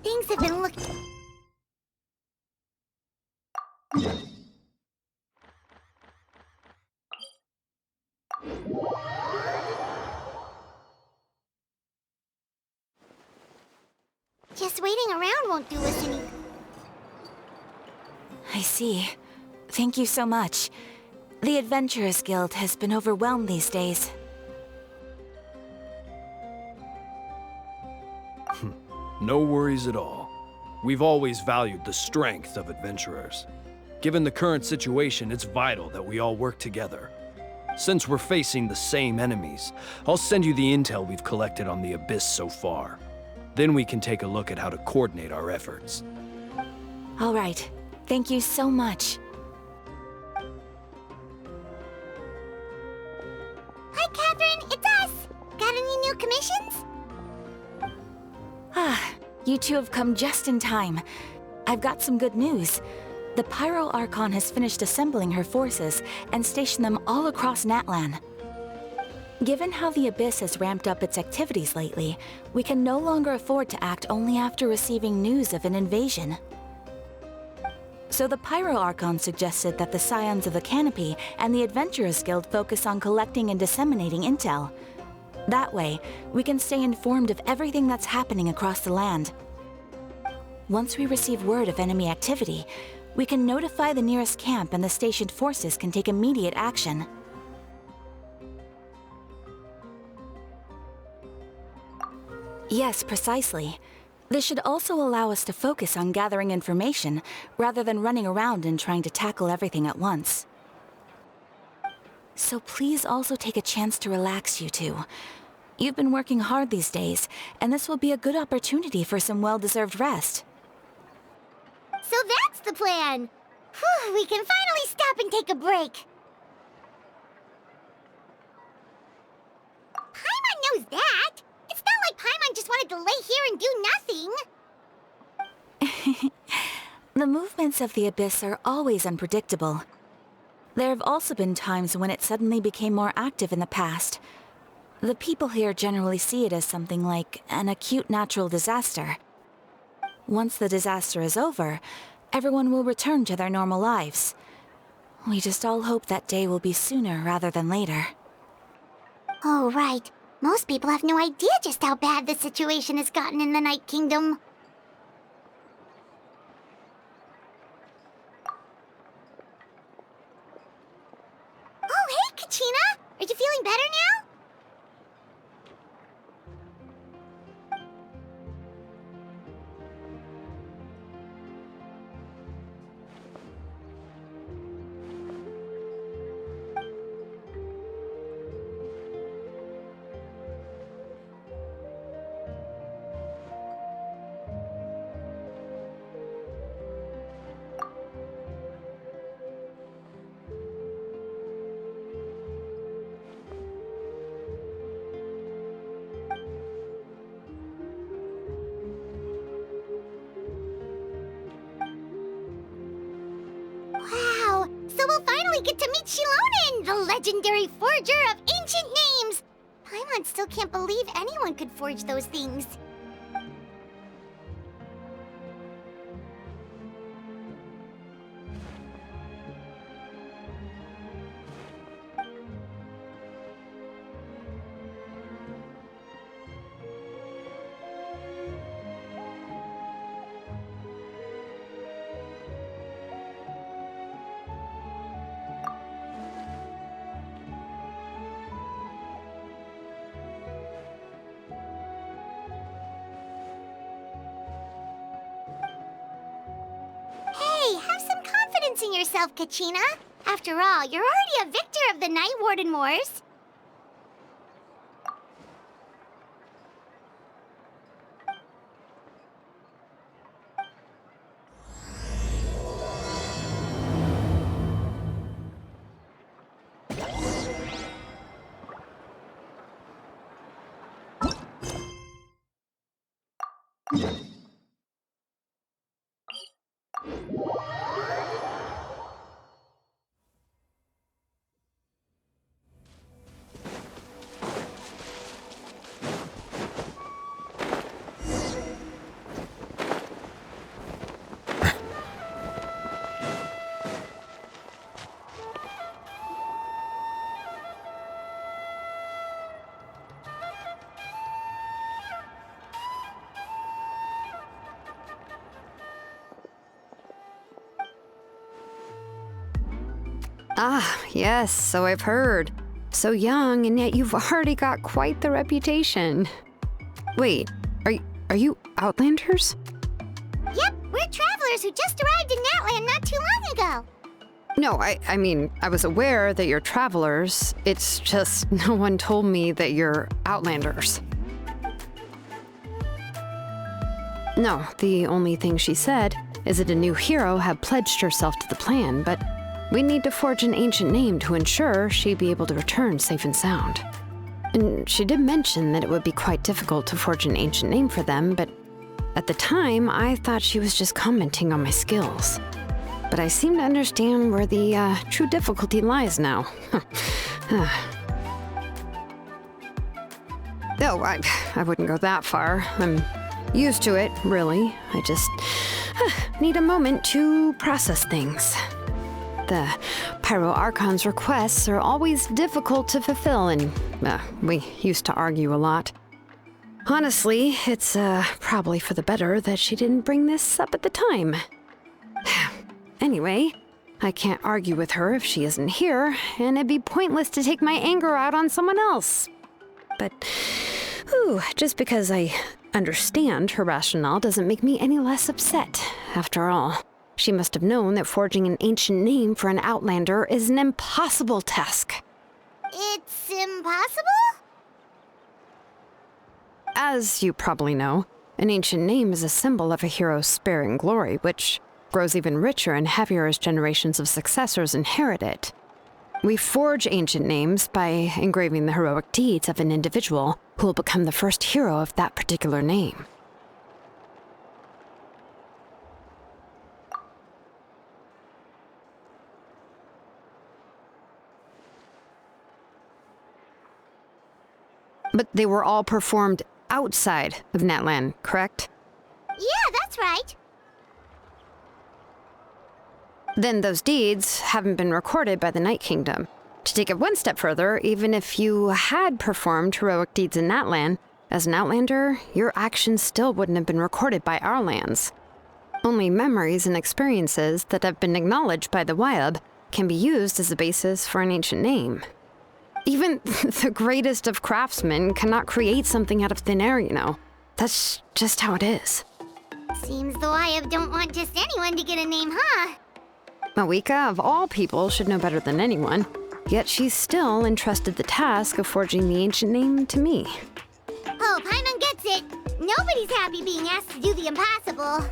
Things have been looking... Just waiting around won't do us any... I see. Thank you so much. The Adventurers Guild has been overwhelmed these days. No worries at all. We've always valued the strength of adventurers. Given the current situation, it's vital that we all work together. Since we're facing the same enemies, I'll send you the intel we've collected on the Abyss so far. Then we can take a look at how to coordinate our efforts. All right. Thank you so much. Hi, Catherine! It's us! Got any new commissions? You two have come just in time. I've got some good news. The Pyro Archon has finished assembling her forces and stationed them all across Natlan. Given how the Abyss has ramped up its activities lately, we can no longer afford to act only after receiving news of an invasion. So the Pyro Archon suggested that the Scions of the Canopy and the Adventurers Guild focus on collecting and disseminating intel. That way, we can stay informed of everything that's happening across the land. Once we receive word of enemy activity, we can notify the nearest camp and the stationed forces can take immediate action. Yes, precisely. This should also allow us to focus on gathering information, rather than running around and trying to tackle everything at once. So please also take a chance to relax, you two. You've been working hard these days, and this will be a good opportunity for some well-deserved rest. So that's the plan! Whew, we can finally stop and take a break! Paimon knows that! It's not like Paimon just wanted to lay here and do nothing! The movements of the Abyss are always unpredictable. There have also been times when it suddenly became more active in the past. The people here generally see it as something like an acute natural disaster. Once the disaster is over, everyone will return to their normal lives. We just all hope that day will be sooner rather than later. Oh, right. Most people have no idea just how bad the situation has gotten in the Night Kingdom. Oh, hey, Kachina! Are you feeling better now? Wow! So we'll finally get to meet Shilonen, the legendary forger of ancient names! Paimon still can't believe anyone could forge those things. Hey, have some confidence in yourself, Kachina. After all, you're already a victor of the Night Warden Wars. Ah, yes, so I've heard. So young, and yet you've already got quite the reputation. Wait, are you Outlanders? Yep, we're travelers who just arrived in Natland not too long ago. No, I mean, I was aware that you're travelers. It's just no one told me that you're Outlanders. No, the only thing she said is that a new hero had pledged herself to the plan, but we need to forge an ancient name to ensure she'd be able to return safe and sound. And she did mention that it would be quite difficult to forge an ancient name for them, but at the time, I thought she was just commenting on my skills. But I seem to understand where the true difficulty lies now. Oh, I wouldn't go that far. I'm used to it, really. I just need a moment to process things. The Pyro Archon's requests are always difficult to fulfill, and we used to argue a lot. Honestly, it's probably for the better that she didn't bring this up at the time. Anyway, I can't argue with her if she isn't here, and it'd be pointless to take my anger out on someone else. But, just because I understand her rationale doesn't make me any less upset. After all, she must have known that forging an ancient name for an Outlander is an impossible task. It's impossible? As you probably know, an ancient name is a symbol of a hero's spirit and glory, which grows even richer and heavier as generations of successors inherit it. We forge ancient names by engraving the heroic deeds of an individual who will become the first hero of that particular name. But they were all performed outside of Natland, correct? Yeah, that's right. Then those deeds haven't been recorded by the Night Kingdom. To take it one step further, even if you had performed heroic deeds in Natland, as an Outlander, your actions still wouldn't have been recorded by our lands. Only memories and experiences that have been acknowledged by the Wyab can be used as a basis for an ancient name. Even the greatest of craftsmen cannot create something out of thin air, you know. That's just how it is. Seems the Wyab don't want just anyone to get a name, huh? Mawika, of all people, should know better than anyone, yet she's still entrusted the task of forging the ancient name to me. Oh, Paimon gets it. Nobody's happy being asked to do the impossible.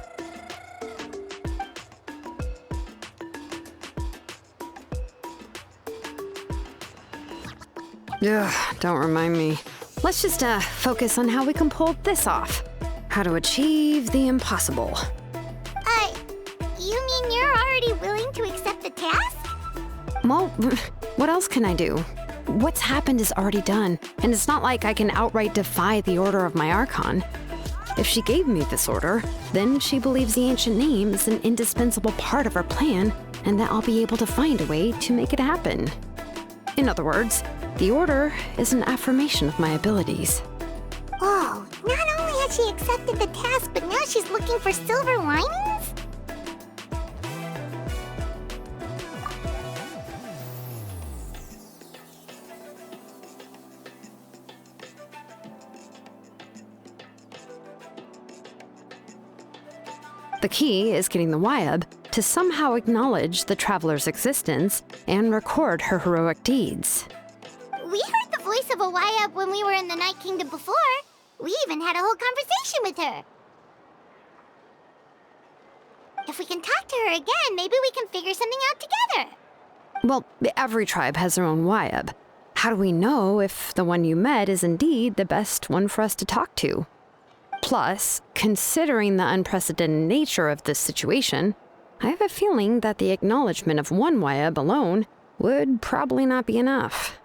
Ugh, don't remind me. Let's just focus on how we can pull this off. How to achieve the impossible. You mean you're already willing to accept the task? Well, what else can I do? What's happened is already done, and it's not like I can outright defy the order of my Archon. If she gave me this order, then she believes the ancient name is an indispensable part of her plan, and that I'll be able to find a way to make it happen. In other words, the order is an affirmation of my abilities. Oh, not only has she accepted the task, but now she's looking for silver linings? The key is getting the Wyab to somehow acknowledge the traveler's existence and record her heroic deeds. We heard the voice of a Wyab when we were in the Night Kingdom before. We even had a whole conversation with her. If we can talk to her again, maybe we can figure something out together. Well, every tribe has their own Wyab. How do we know if the one you met is indeed the best one for us to talk to? Plus, considering the unprecedented nature of this situation, I have a feeling that the acknowledgement of one Wayab alone would probably not be enough.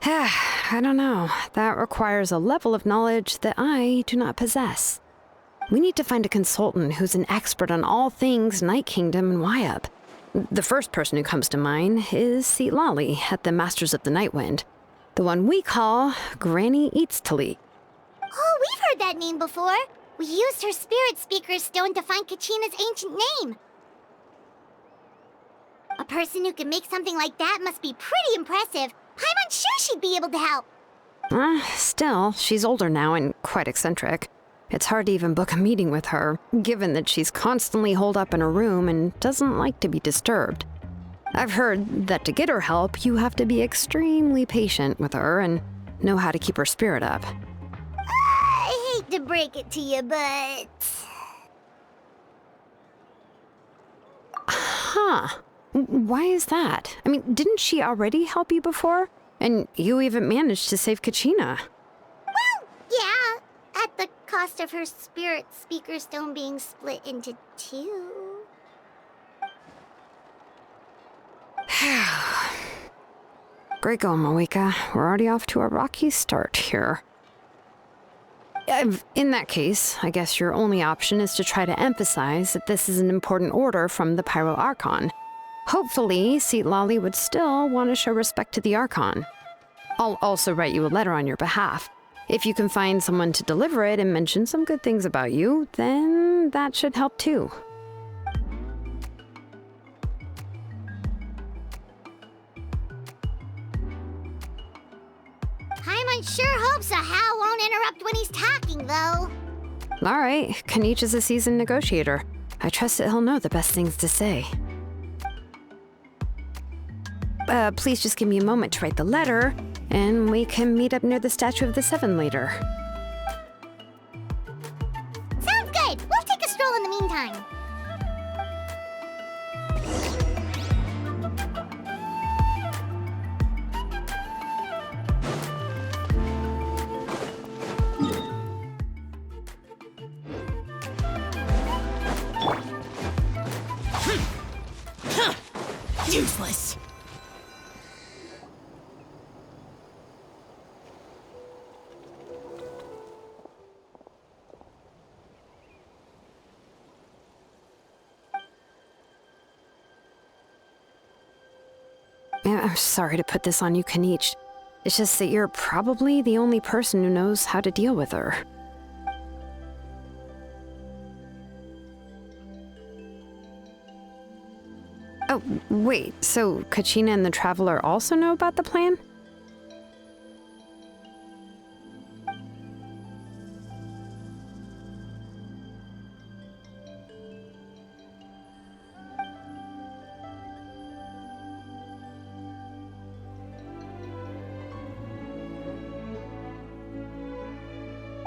I don't know. That requires a level of knowledge that I do not possess. We need to find a consultant who's an expert on all things Night Kingdom and Wayab. The first person who comes to mind is Lali at the Masters of the Nightwind, the one we call Granny Eatstali. Oh, we've heard that name before. We used her Spirit Speaker Stone to find Kachina's ancient name. A person who can make something like that must be pretty impressive. I'm unsure she'd be able to help. Still, she's older now and quite eccentric. It's hard to even book a meeting with her, given that she's constantly holed up in her room and doesn't like to be disturbed. I've heard that to get her help, you have to be extremely patient with her and know how to keep her spirit up. I hate to break it to you, but... Huh. Why is that? I mean, didn't she already help you before? And you even managed to save Kachina. Well, yeah. At the cost of her Spirit Speaker Stone being split into two. Great going, Moeka. We're already off to a rocky start here. In that case, I guess your only option is to try to emphasize that this is an important order from the Pyro Archon. Hopefully, Lali would still want to show respect to the Archon. I'll also write you a letter on your behalf. If you can find someone to deliver it and mention some good things about you, then that should help too. Paimon sure hopes a Hal won't interrupt when he's talking, though. All right, Kanich is a seasoned negotiator. I trust that he'll know the best things to say. Please just give me a moment to write the letter, and we can meet up near the Statue of the Seven later. Sounds good. We'll take a stroll in the meantime. Useless. I'm sorry to put this on you, Kanich. It's just that you're probably the only person who knows how to deal with her. Oh, wait, so Kachina and the Traveler also know about the plan?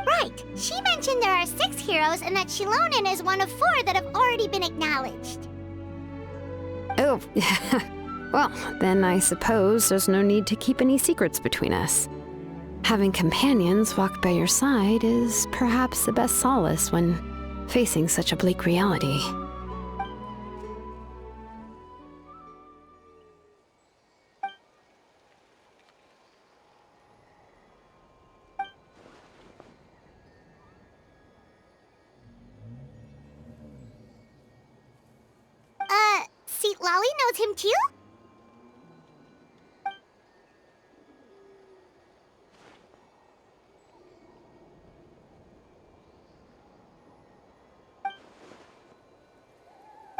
Right. She mentioned there are 6 heroes and that Shilonen is one of 4 that have already been acknowledged. Oh, well, then I suppose there's no need to keep any secrets between us. Having companions walk by your side is perhaps the best solace when facing such a bleak reality. Lali knows him too?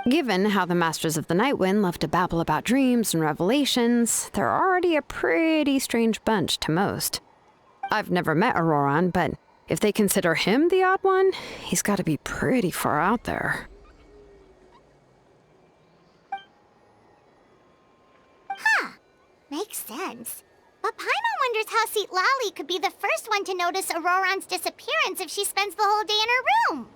Given how the Masters of the Nightwind love to babble about dreams and revelations, they're already a pretty strange bunch to most. I've never met Auroran, but if they consider him the odd one, he's got to be pretty far out there. Makes sense. But Paimon wonders how Lali could be the first one to notice Auroran's disappearance if she spends the whole day in her room.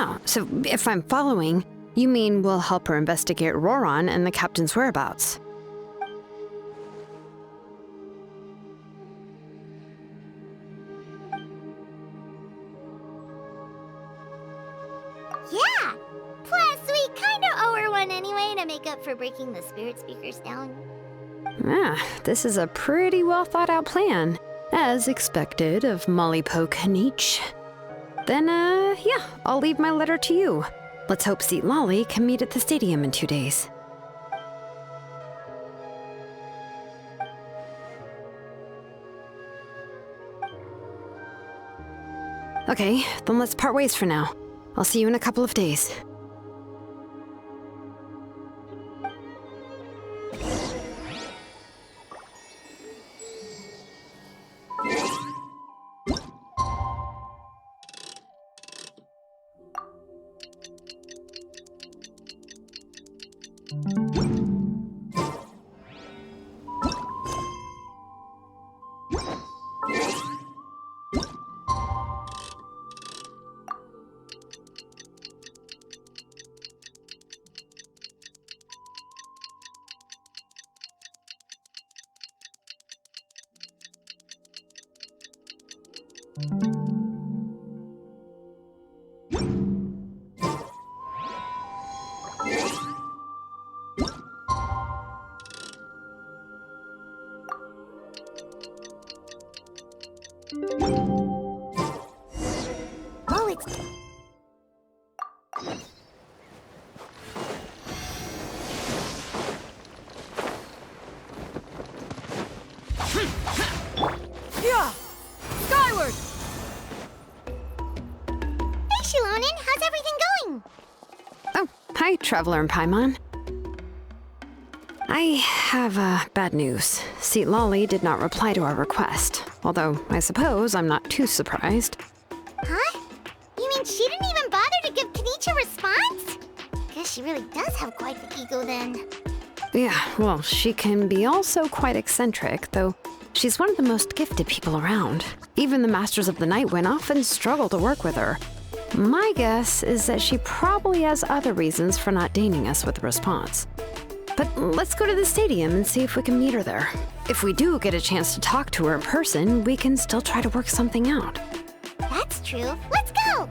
Yeah, so if I'm following, you mean we'll help her investigate Roron and the captain's whereabouts? Yeah! Plus, we kinda owe her one anyway to make up for breaking the spirit speakers down. Ah, this is a pretty well thought out plan, as expected of Molly Poke Niche. Then, yeah, I'll leave my letter to you. Let's hope Seat Lolly can meet at the stadium in 2 days. Okay, then let's part ways for now. I'll see you in a couple of days. Oh, it's... Yeah! Skyward! Hey, Shilonen, how's everything going? Oh, hi, Traveler and Paimon. I have bad news. Seat Lolly did not reply to our request, although I suppose I'm not too surprised. Huh? You mean she didn't even bother to give Kenichi a response? Guess she really does have quite the ego then. Yeah, well, she can be also quite eccentric, though she's one of the most gifted people around. Even the Masters of the Night Wind often struggle to work with her. My guess is that she probably has other reasons for not deigning us with a response. But let's go to the stadium and see if we can meet her there. If we do get a chance to talk to her in person, we can still try to work something out. That's true. Let's go!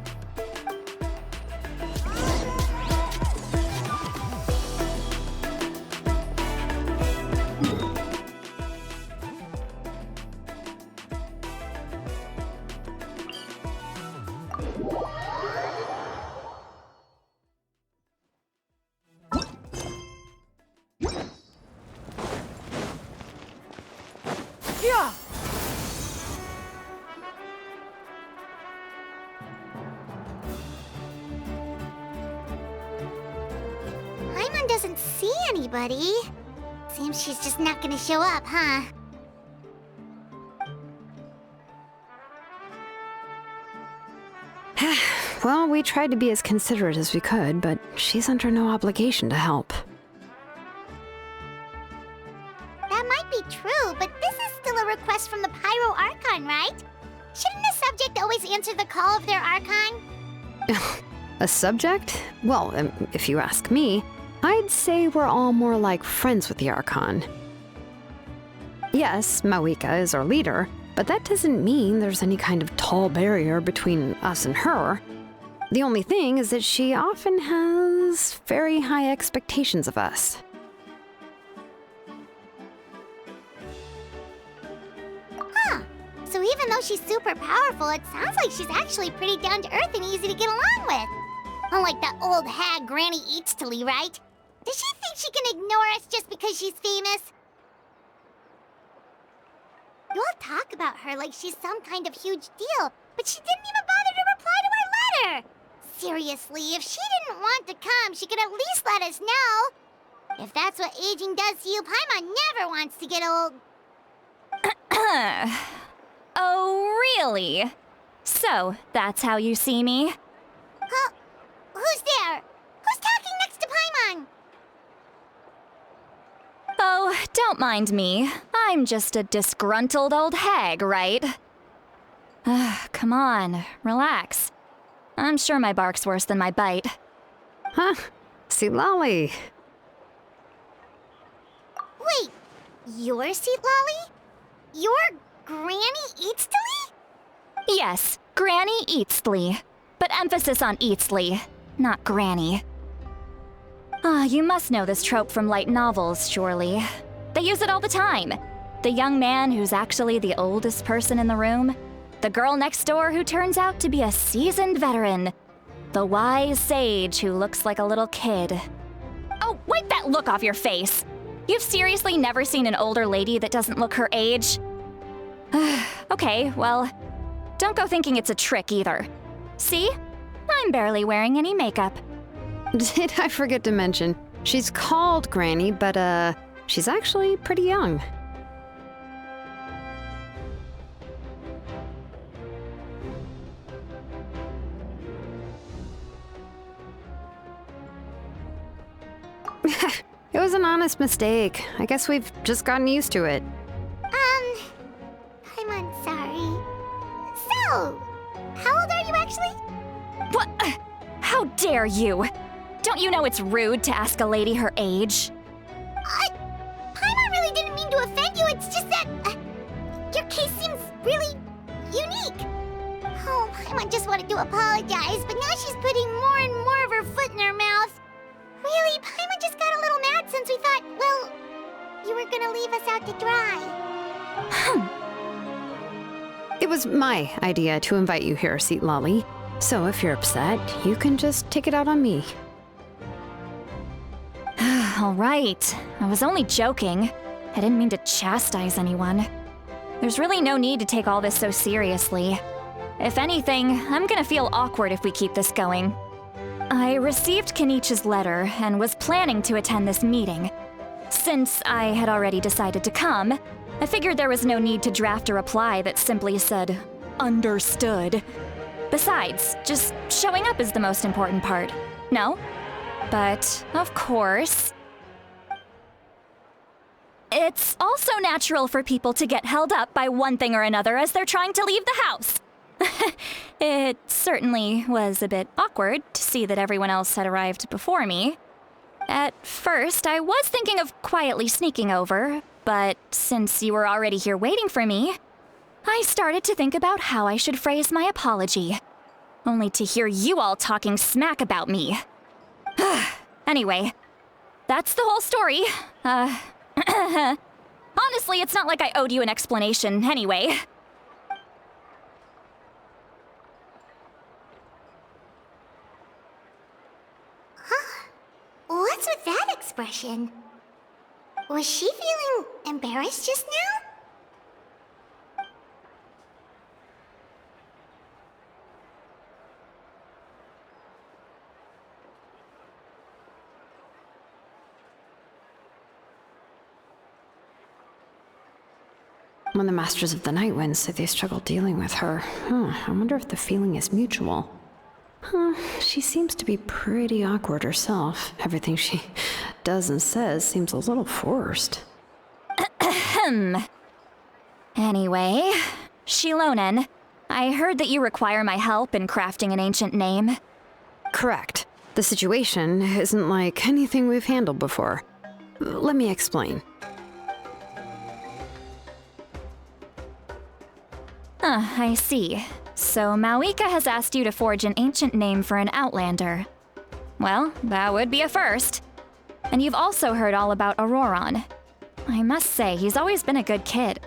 Yeah! Paimon doesn't see anybody. Seems she's just not gonna show up, huh? Well, we tried to be as considerate as we could, but she's under no obligation to help. That might be true, but this is still a request from the Pyro Archon, right? Shouldn't a subject always answer the call of their Archon? A subject? Well, if you ask me, I'd say we're all more like friends with the Archon. Yes, Mawika is our leader, but that doesn't mean there's any kind of tall barrier between us and her. The only thing is that she often has very high expectations of us. Huh. So even though she's super powerful, it sounds like she's actually pretty down to earth and easy to get along with. Unlike that old hag Granny Eatstily, right? Does she think she can ignore us just because she's famous? You all talk about her like she's some kind of huge deal, but she didn't even bother to reply to our letter! Seriously, if she didn't want to come, she could at least let us know. If that's what aging does to you, Paimon never wants to get old. Oh, really? So, that's how you see me? Huh? Who's there? Who's talking next to Paimon? Oh, don't mind me. I'm just a disgruntled old hag, right? Come on, relax. I'm sure my bark's worse than my bite. Huh? See, Lolly. Wait, you're Seat Lolly? You're Granny Eatsley? Yes, Granny Eatsley. But emphasis on Eatsley, not Granny. You must know this trope from light novels, surely. They use it all the time. The young man who's actually the oldest person in the room. The girl next door who turns out to be a seasoned veteran. The wise sage who looks like a little kid. Oh, wipe that look off your face! You've seriously never seen an older lady that doesn't look her age? Okay, well, don't go thinking it's a trick either. See? I'm barely wearing any makeup. Did I forget to mention, she's called Granny, but she's actually pretty young. It was an honest mistake. I guess we've just gotten used to it. I'm sorry. So, how old are you actually? What? How dare you? Don't you know it's rude to ask a lady her age? Paimon really didn't mean to offend you, it's just that your case seems really unique. Oh, Paimon just wanted to apologize, but now she's putting more and more of her foot in her mouth. Really, Paimon just got a little mad since we thought, well, you were gonna leave us out to dry. It was my idea to invite you here, Seat Lolly. So if you're upset, you can just take it out on me. All right. I was only joking. I didn't mean to chastise anyone. There's really no need to take all this so seriously. If anything, I'm gonna feel awkward if we keep this going. I received Kenichi's letter and was planning to attend this meeting. Since I had already decided to come, I figured there was no need to draft a reply that simply said, "Understood." Besides, just showing up is the most important part. No? But, of course, it's also natural for people to get held up by one thing or another as they're trying to leave the house. It certainly was a bit awkward to see that everyone else had arrived before me. At first, I was thinking of quietly sneaking over, but since you were already here waiting for me, I started to think about how I should phrase my apology. Only to hear you all talking smack about me. Anyway, that's the whole story. Honestly, it's not like I owed you an explanation anyway. What's with that expression? Was she feeling embarrassed just now? When the Masters of the Night Wind say they struggle dealing with her, I wonder if the feeling is mutual. She seems to be pretty awkward herself. Everything she does and says seems a little forced. Anyway, Shilonen, I heard that you require my help in crafting an ancient name. Correct. The situation isn't like anything we've handled before. Let me explain. I see. So Mauika has asked you to forge an ancient name for an Outlander. Well, that would be a first. And you've also heard all about Auroron. I must say, he's always been a good kid.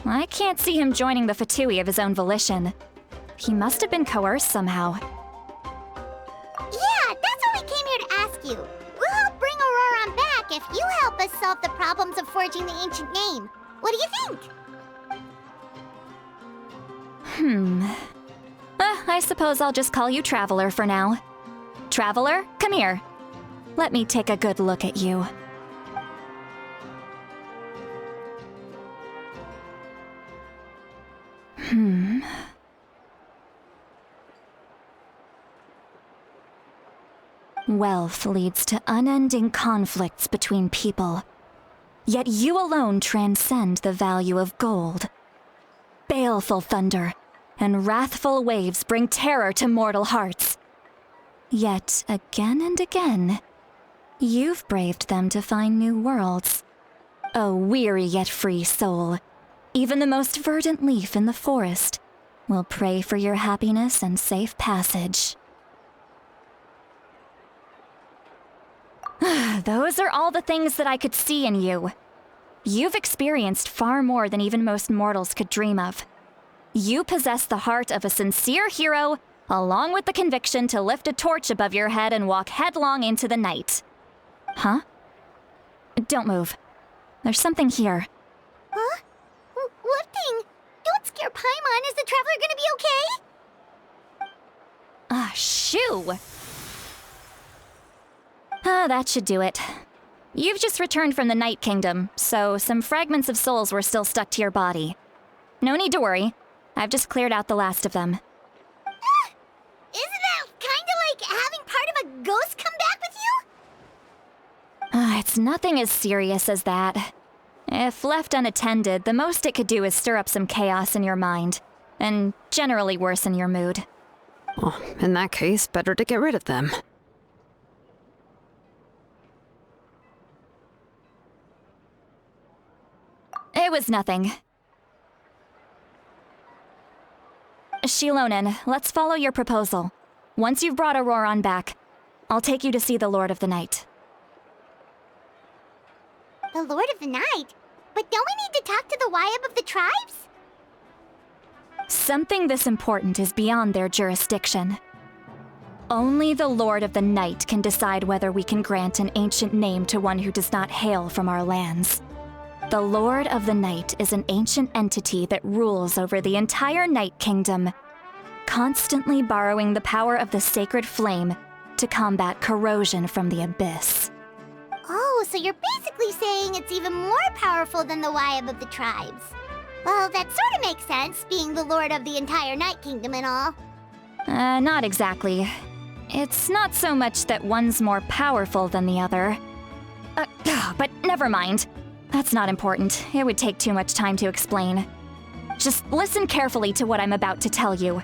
I can't see him joining the Fatui of his own volition. He must have been coerced somehow. Yeah, that's what we came here to ask you. We'll help bring Auroron back if you help us solve the problems of forging the ancient name. What do you think? I suppose I'll just call you Traveler for now. Traveler, come here. Let me take a good look at you. Wealth leads to unending conflicts between people. Yet you alone transcend the value of gold. Baleful thunder and wrathful waves bring terror to mortal hearts. Yet again and again, you've braved them to find new worlds. O weary yet free soul, even the most verdant leaf in the forest will pray for your happiness and safe passage. Those are all the things that I could see in you. You've experienced far more than even most mortals could dream of. You possess the heart of a sincere hero, along with the conviction to lift a torch above your head and walk headlong into the night. Huh? Don't move. There's something here. Huh? What thing? Don't scare Paimon. Is the traveler gonna be okay? Shoo! That should do it. You've just returned from the Night Kingdom, so some fragments of souls were still stuck to your body. No need to worry. I've just cleared out the last of them. Isn't that kinda like having part of a ghost come back with you? It's nothing as serious as that. If left unattended, the most it could do is stir up some chaos in your mind, and generally worsen your mood. Well, in that case, better to get rid of them. It was nothing. Shilonen, let's follow your proposal. Once you've brought Auroran back, I'll take you to see the Lord of the Night. The Lord of the Night? But don't we need to talk to the Wyab of the tribes? Something this important is beyond their jurisdiction. Only the Lord of the Night can decide whether we can grant an ancient name to one who does not hail from our lands. The Lord of the Night is an ancient entity that rules over the entire Night Kingdom, constantly borrowing the power of the sacred flame to combat corrosion from the abyss. Oh, so you're basically saying it's even more powerful than the Wyab of the tribes. Well, that sort of makes sense, being the lord of the entire Night Kingdom and all. Not exactly. It's not so much that one's more powerful than the other. But never mind. That's not important. It would take too much time to explain. Just listen carefully to what I'm about to tell you.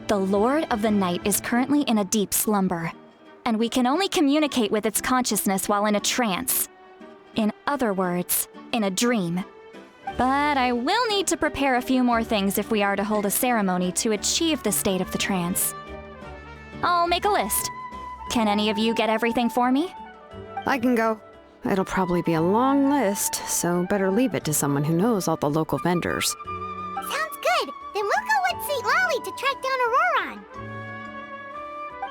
The Lord of the Night is currently in a deep slumber, and we can only communicate with its consciousness while in a trance. In other words, in a dream. But I will need to prepare a few more things if we are to hold a ceremony to achieve the state of the trance. I'll make a list. Can any of you get everything for me? I can go. It'll probably be a long list, so better leave it to someone who knows all the local vendors. Sounds good. Then we'll go with St. Lolly to track down Auroran.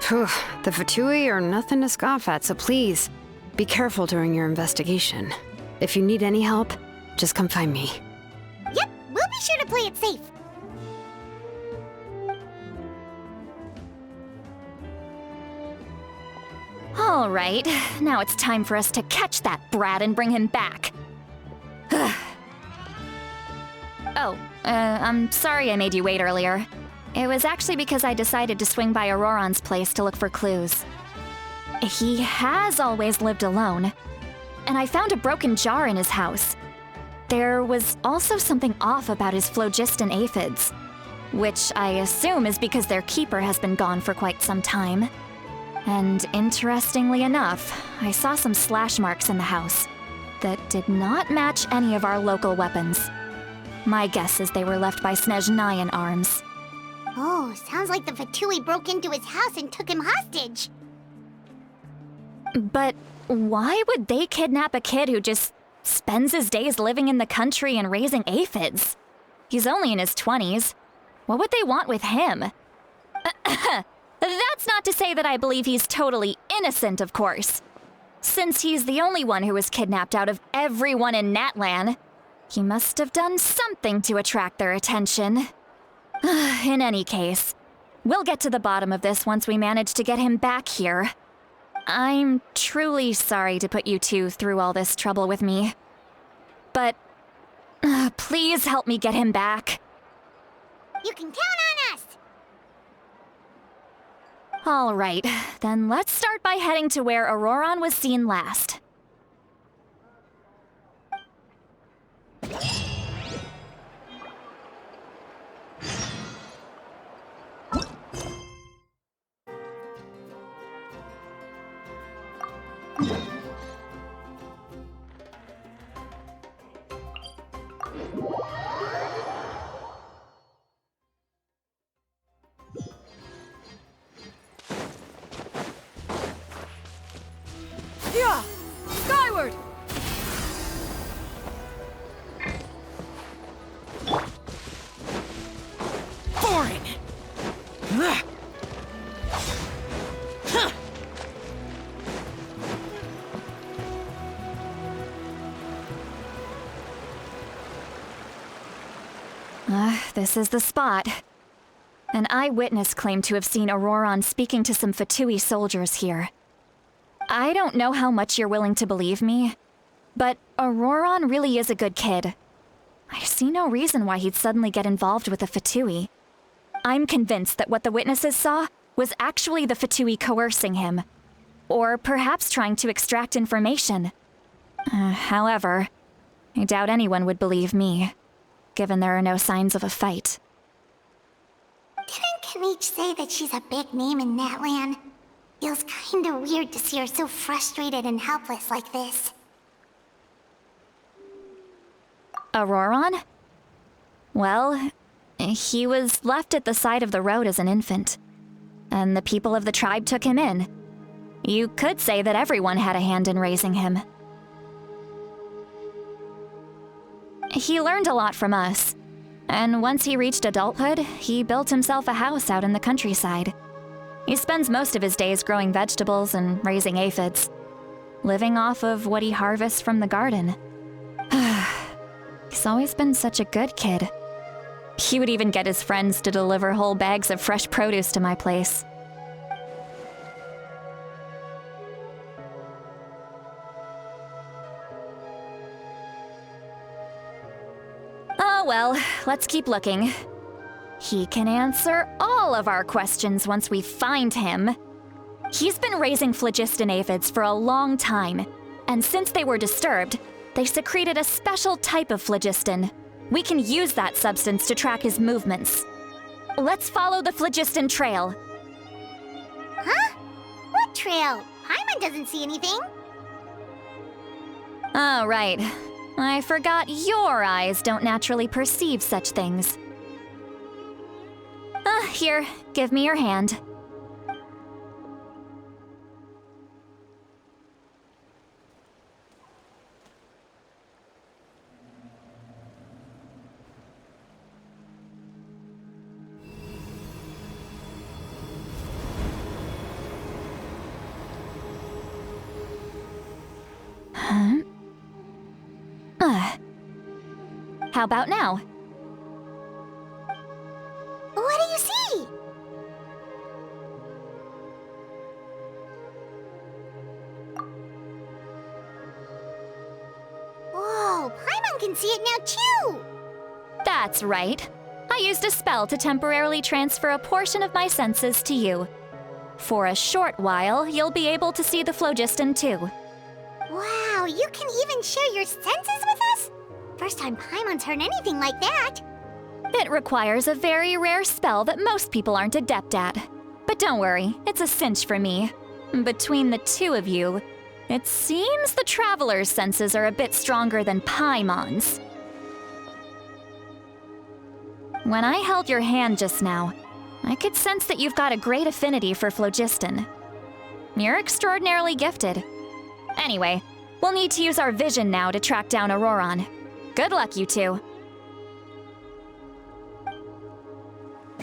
Phew, the Fatui are nothing to scoff at, so please, be careful during your investigation. If you need any help, just come find me. Yep, we'll be sure to play it safe. All right, now it's time for us to catch that brat and bring him back. I'm sorry I made you wait earlier. It was actually because I decided to swing by Auroran's place to look for clues. He has always lived alone, and I found a broken jar in his house. There was also something off about his phlogiston aphids, which I assume is because their keeper has been gone for quite some time. And interestingly enough, I saw some slash marks in the house that did not match any of our local weapons. My guess is they were left by Snezhnayan arms. Oh, sounds like the Fatui broke into his house and took him hostage. But why would they kidnap a kid who just spends his days living in the country and raising aphids? He's only in his 20s. What would they want with him? That's not to say that I believe he's totally innocent, of course. Since he's the only one who was kidnapped out of everyone in Natlan, he must have done something to attract their attention. In any case, we'll get to the bottom of this once we manage to get him back here. I'm truly sorry to put you two through all this trouble with me. But please help me get him back. You can count on us! All right, then let's start by heading to where Auroran was seen last. boring! Ugh. Huh. This is the spot. An eyewitness claimed to have seen Auroron speaking to some Fatui soldiers here. I don't know how much you're willing to believe me, but Auroron really is a good kid. I see no reason why he'd suddenly get involved with a Fatui. I'm convinced that what the witnesses saw was actually the Fatui coercing him, or perhaps trying to extract information. However, I doubt anyone would believe me, given there are no signs of a fight. Didn't Kanich say that she's a big name in Natlan? Feels kinda weird to see her so frustrated and helpless like this. Auroron? Well, he was left at the side of the road as an infant, and the people of the tribe took him in. You could say that everyone had a hand in raising him. He learned a lot from us, and once he reached adulthood, he built himself a house out in the countryside. He spends most of his days growing vegetables and raising aphids, living off of what he harvests from the garden. He's always been such a good kid. He would even get his friends to deliver whole bags of fresh produce to my place. Oh well, let's keep looking. He can answer all of our questions once we find him. He's been raising phlogiston aphids for a long time, and since they were disturbed, they secreted a special type of phlogiston. We can use that substance to track his movements. Let's follow the phlogiston trail. Huh? What trail? Paimon doesn't see anything. Oh, right. I forgot your eyes don't naturally perceive such things. Here, give me your hand. How about now? What do you see? Whoa, Paimon can see it now too! That's right. I used a spell to temporarily transfer a portion of my senses to you. For a short while, you'll be able to see the phlogiston too. Wow, you can even share your senses with us? First time Paimon's heard anything like that. It requires a very rare spell that most people aren't adept at. But don't worry, it's a cinch for me. Between the two of you, it seems the Traveler's senses are a bit stronger than Paimon's. When I held your hand just now, I could sense that you've got a great affinity for phlogiston. You're extraordinarily gifted. Anyway, we'll need to use our vision now to track down Auroron. Good luck, you two.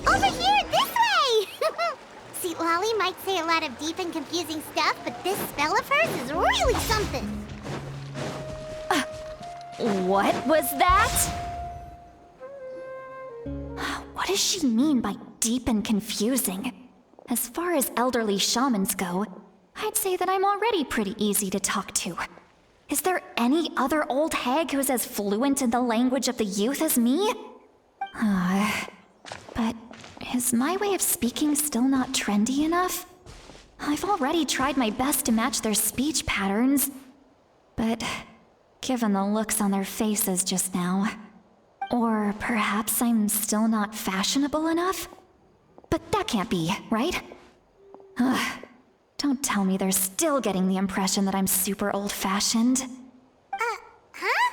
Over here, this way! See, Lolly might say a lot of deep and confusing stuff, but this spell of hers is really something. What was that? What does she mean by deep and confusing? As far as elderly shamans go, I'd say that I'm already pretty easy to talk to. Is there any other old hag who's as fluent in the language of the youth as me? But is my way of speaking still not trendy enough? I've already tried my best to match their speech patterns. But given the looks on their faces just now, or perhaps I'm still not fashionable enough? But that can't be, right? Don't tell me they're still getting the impression that I'm super old-fashioned. Huh?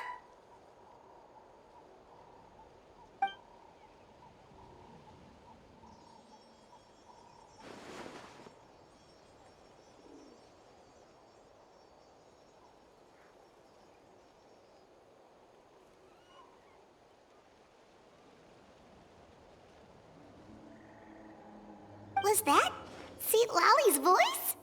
Was that Seat Lally's voice?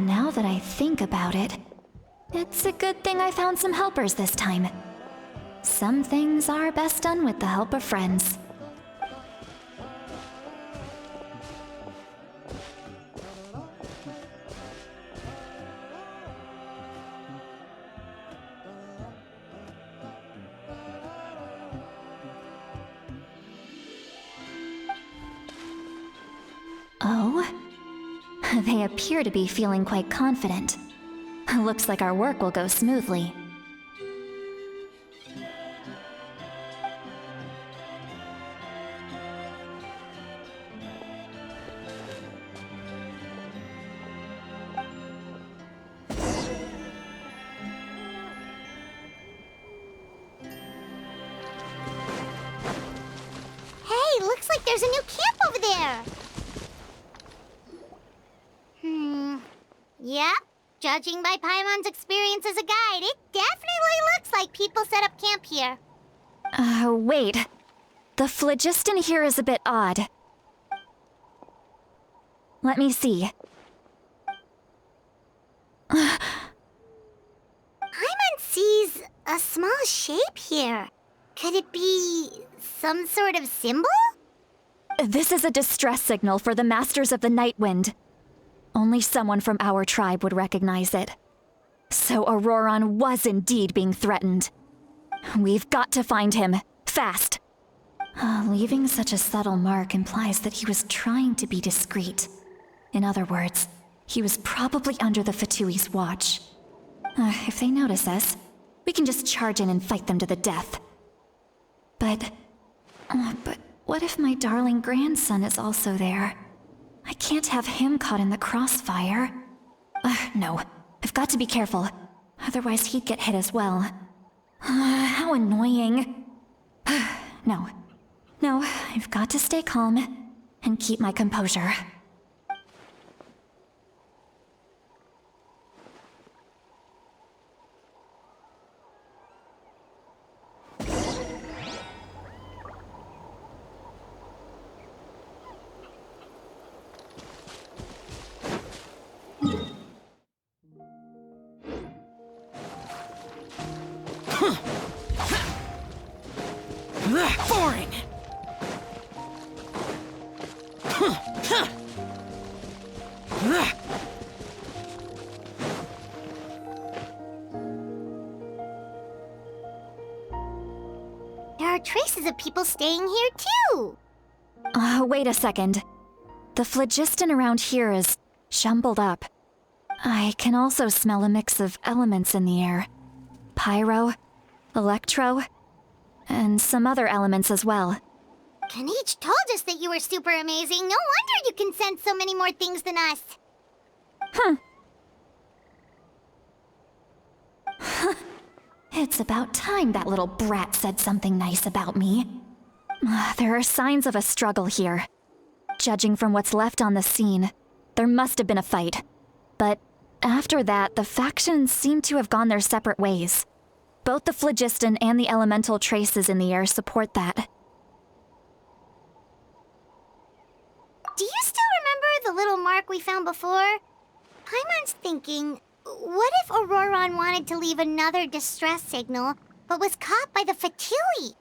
Now that I think about it, it's a good thing I found some helpers this time. Some things are best done with the help of friends. Oh? They appear to be feeling quite confident. Looks like our work will go smoothly. Hey, looks like there's a new camp over there. Yep. Judging by Paimon's experience as a guide, it definitely looks like people set up camp here. Wait. The phlogiston here is a bit odd. Let me see. Paimon sees a small shape here. Could it be some sort of symbol? This is a distress signal for the Masters of the Night Wind. Only someone from our tribe would recognize it. So Auroron was indeed being threatened. We've got to find him, fast. Leaving such a subtle mark implies that he was trying to be discreet. In other words, he was probably under the Fatui's watch. If they notice us, we can just charge in and fight them to the death. But what if my darling grandson is also there? I can't have him caught in the crossfire. No, I've got to be careful. Otherwise he'd get hit as well. How annoying. No, I've got to stay calm and keep my composure. Boring! There are traces of people staying here too. Wait a second. The phlogiston around here is jumbled up. I can also smell a mix of elements in the air. Pyro, electro, and some other elements as well. Kanich told us that you were super amazing. No wonder you can sense so many more things than us. It's about time that little brat said something nice about me. There are signs of a struggle here. Judging from what's left on the scene, there must have been a fight. But after that, the factions seem to have gone their separate ways. Both the phlogiston and the elemental traces in the air support that. Do you still remember the little mark we found before? Paimon's thinking, what if Auroron wanted to leave another distress signal, but was caught by the Fatui?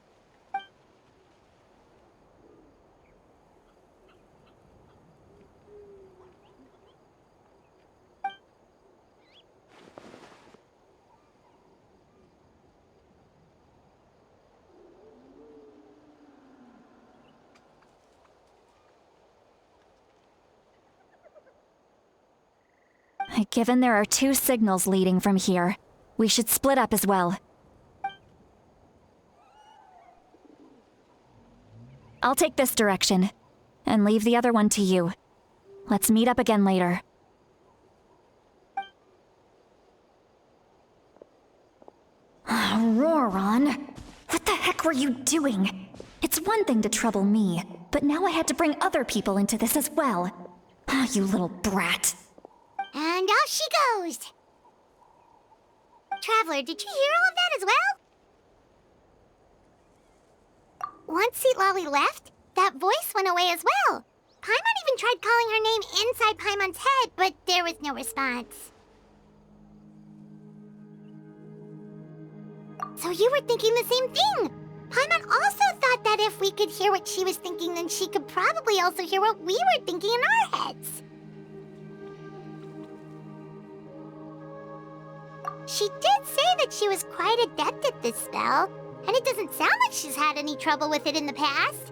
Given there are two signals leading from here, we should split up as well. I'll take this direction, and leave the other one to you. Let's meet up again later. Auroron, what the heck were you doing? It's one thing to trouble me, but now I had to bring other people into this as well. Ah, you little brat. And off she goes! Traveler, did you hear all of that as well? Once Seatlolly left, that voice went away as well. Paimon even tried calling her name inside Paimon's head, but there was no response. So you were thinking the same thing! Paimon also thought that if we could hear what she was thinking, then she could probably also hear what we were thinking in our heads. She did say that she was quite adept at this spell, and it doesn't sound like she's had any trouble with it in the past.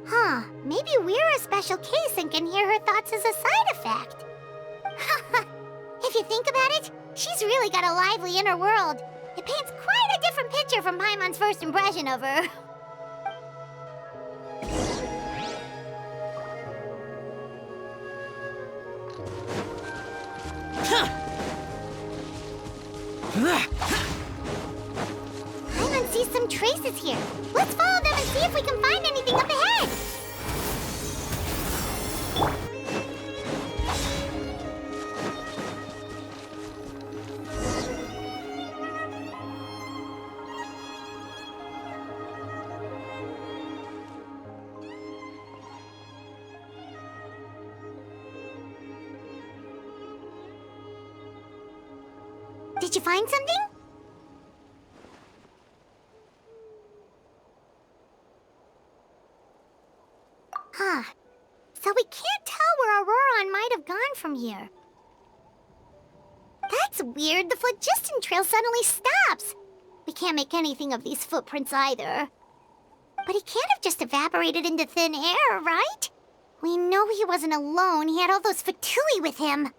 Huh, maybe we're a special case and can hear her thoughts as a side effect. If you think about it, she's really got a lively inner world. It paints quite a different picture from Paimon's first impression of her. Paimon sees some traces here. Let's follow them and see if we can find anything up ahead. Did you find something? Huh. So we can't tell where Auroron might have gone from here. That's weird. The phlogiston trail suddenly stops. We can't make anything of these footprints either. But he can't have just evaporated into thin air, right? We know he wasn't alone. He had all those Fatui with him.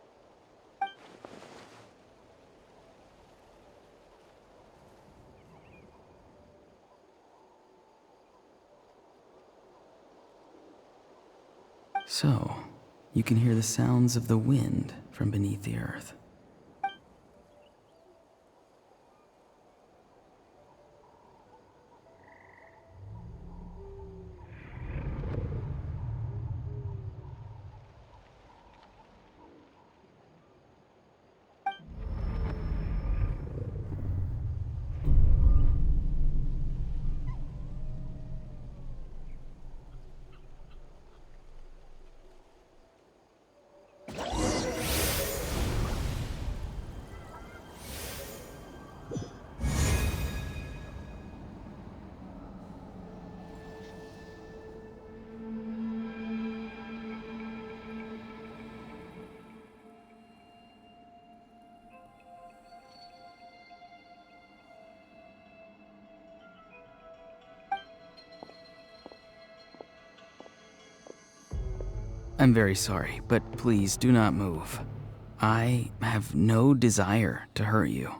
So, you can hear the sounds of the wind from beneath the earth. I'm very sorry, but please do not move. I have no desire to hurt you.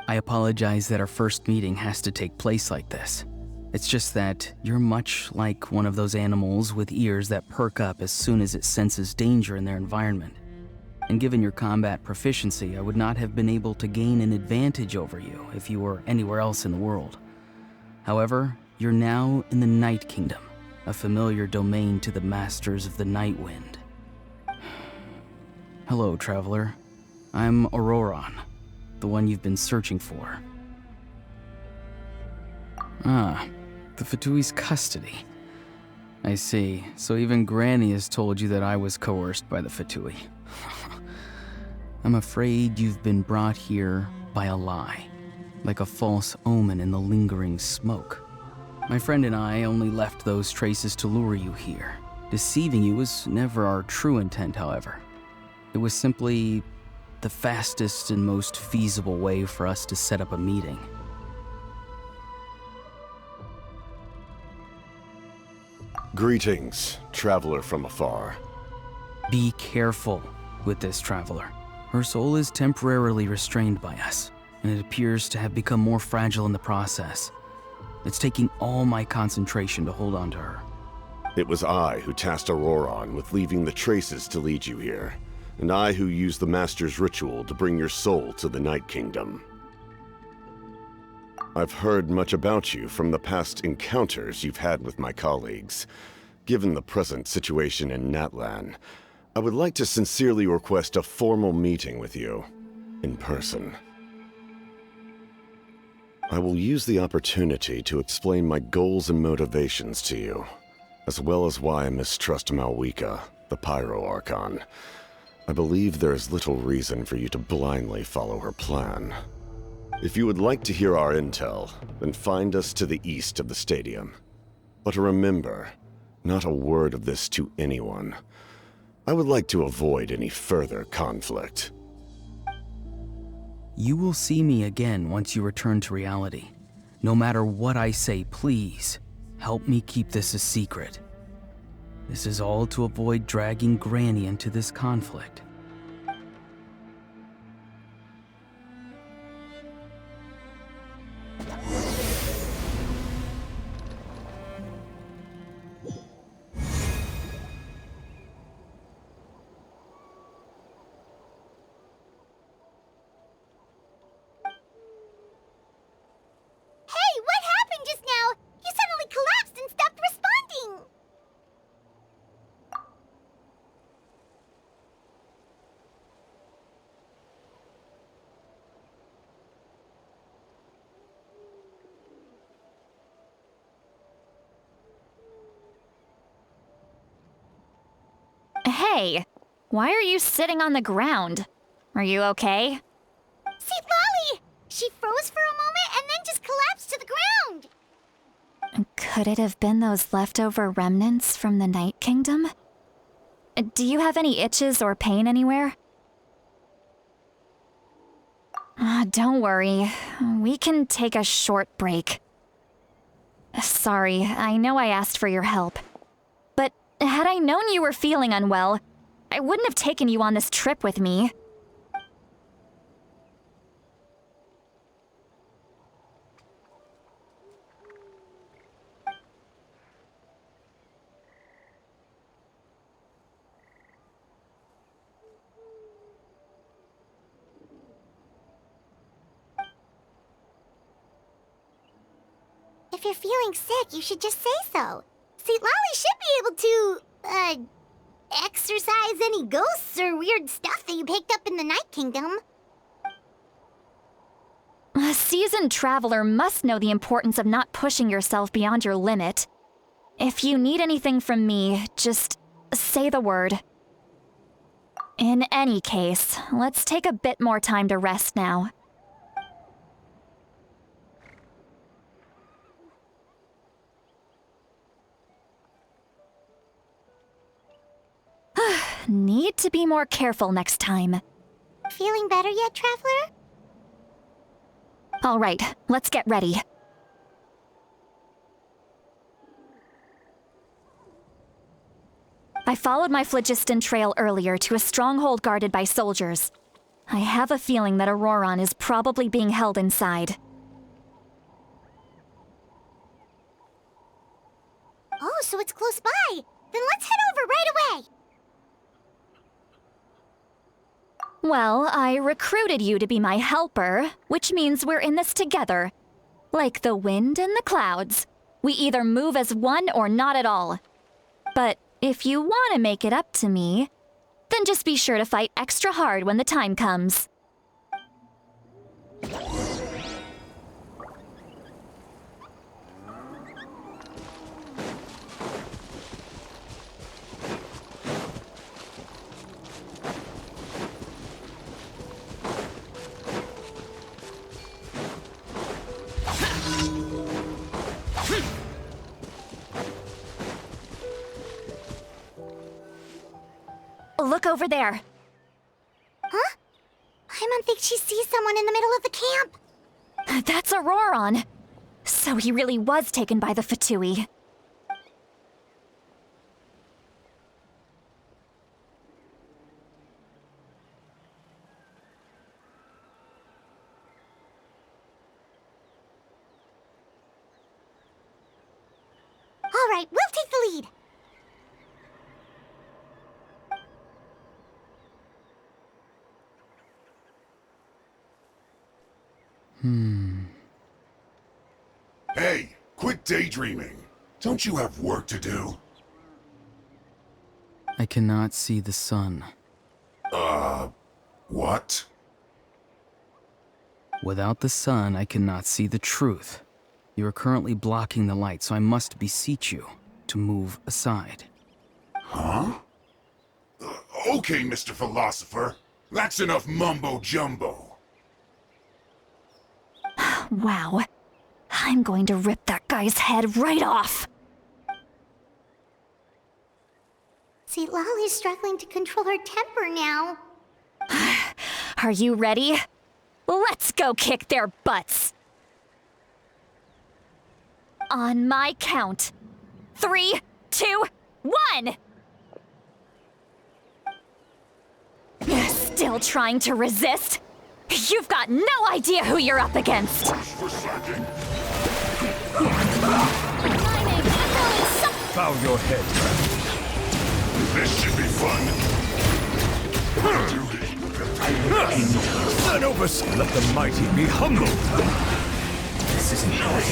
I apologize that our first meeting has to take place like this. It's just that you're much like one of those animals with ears that perk up as soon as it senses danger in their environment. And given your combat proficiency, I would not have been able to gain an advantage over you if you were anywhere else in the world. However, you're now in the Night Kingdom, a familiar domain to the masters of the Night Wind. Hello, traveler. I'm Auroron, the one you've been searching for. Ah, the Fatui's custody. I see. So even Granny has told you that I was coerced by the Fatui. I'm afraid you've been brought here by a lie, like a false omen in the lingering smoke. My friend and I only left those traces to lure you here. Deceiving you was never our true intent, however. It was simply the fastest and most feasible way for us to set up a meeting. Greetings, traveler from afar. Be careful with this traveler. Her soul is temporarily restrained by us, and it appears to have become more fragile in the process. It's taking all my concentration to hold on to her. It was I who tasked Auroron with leaving the traces to lead you here, and I who use the Master's ritual to bring your soul to the Night Kingdom. I've heard much about you from the past encounters you've had with my colleagues. Given the present situation in Natlan, I would like to sincerely request a formal meeting with you, in person. I will use the opportunity to explain my goals and motivations to you, as well as why I mistrust Malwika, the Pyro Archon. I believe there is little reason for you to blindly follow her plan. If you would like to hear our intel, then find us to the east of the stadium. But remember, not a word of this to anyone. I would like to avoid any further conflict. You will see me again once you return to reality. No matter what I say, please, help me keep this a secret. This is all to avoid dragging Granny into this conflict. Hey, what happened just now? You suddenly collapsed and stopped responding. Hey, why are you sitting on the ground? Are you okay? See, Lolly! She froze for a moment and then just collapsed to the ground. Could it have been those leftover remnants from the Night Kingdom? Do you have any itches or pain anywhere? Don't worry. We can take a short break. Sorry, I know I asked for your help. But had I known you were feeling unwell, I wouldn't have taken you on this trip with me. If you're feeling sick, you should just say so. See, Lolly should be able to, exorcise any ghosts or weird stuff that you picked up in the Night Kingdom. A seasoned traveler must know the importance of not pushing yourself beyond your limit. If you need anything from me, just say the word. In any case, let's take a bit more time to rest now. Need to be more careful next time. Feeling better yet, Traveler? All right, let's get ready. I followed my phlogiston trail earlier to a stronghold guarded by soldiers. I have a feeling that Auroron is probably being held inside. Oh, so it's close by. Then let's head over right away. Well, I recruited you to be my helper, which means we're in this together. Like the wind and the clouds. We either move as one or not at all. But if you want to make it up to me, then just be sure to fight extra hard when the time comes. Look over there. Huh? I don't think she sees someone in the middle of the camp. That's Auroron. So he really was taken by the Fatui. All right, we'll take the lead. Take the lead. Hey, quit daydreaming. Don't you have work to do? I cannot see the sun. What? Without the sun, I cannot see the truth. You are currently blocking the light, so I must beseech you to move aside. Huh? Okay, Mr. Philosopher. That's enough mumbo-jumbo. Wow. I'm going to rip that guy's head right off. See, Lolly's struggling to control her temper now. Are you ready? Let's go kick their butts. On my count. 3, 2, 1! Still trying to resist? You've got no idea who you're up against. Just for slacking. Bow your head. This should be fun. Xenobus, let the mighty be humbled. This isn't right.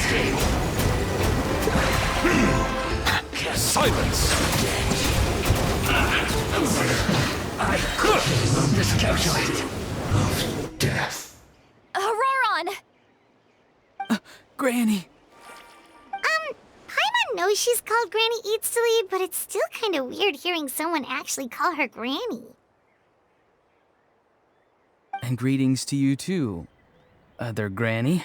Silence! I miscalculated. Of death. Auroron! Granny! Paimon knows she's called Granny Eats to Lead, but it's still kind of weird hearing someone actually call her Granny. And greetings to you too, other Granny.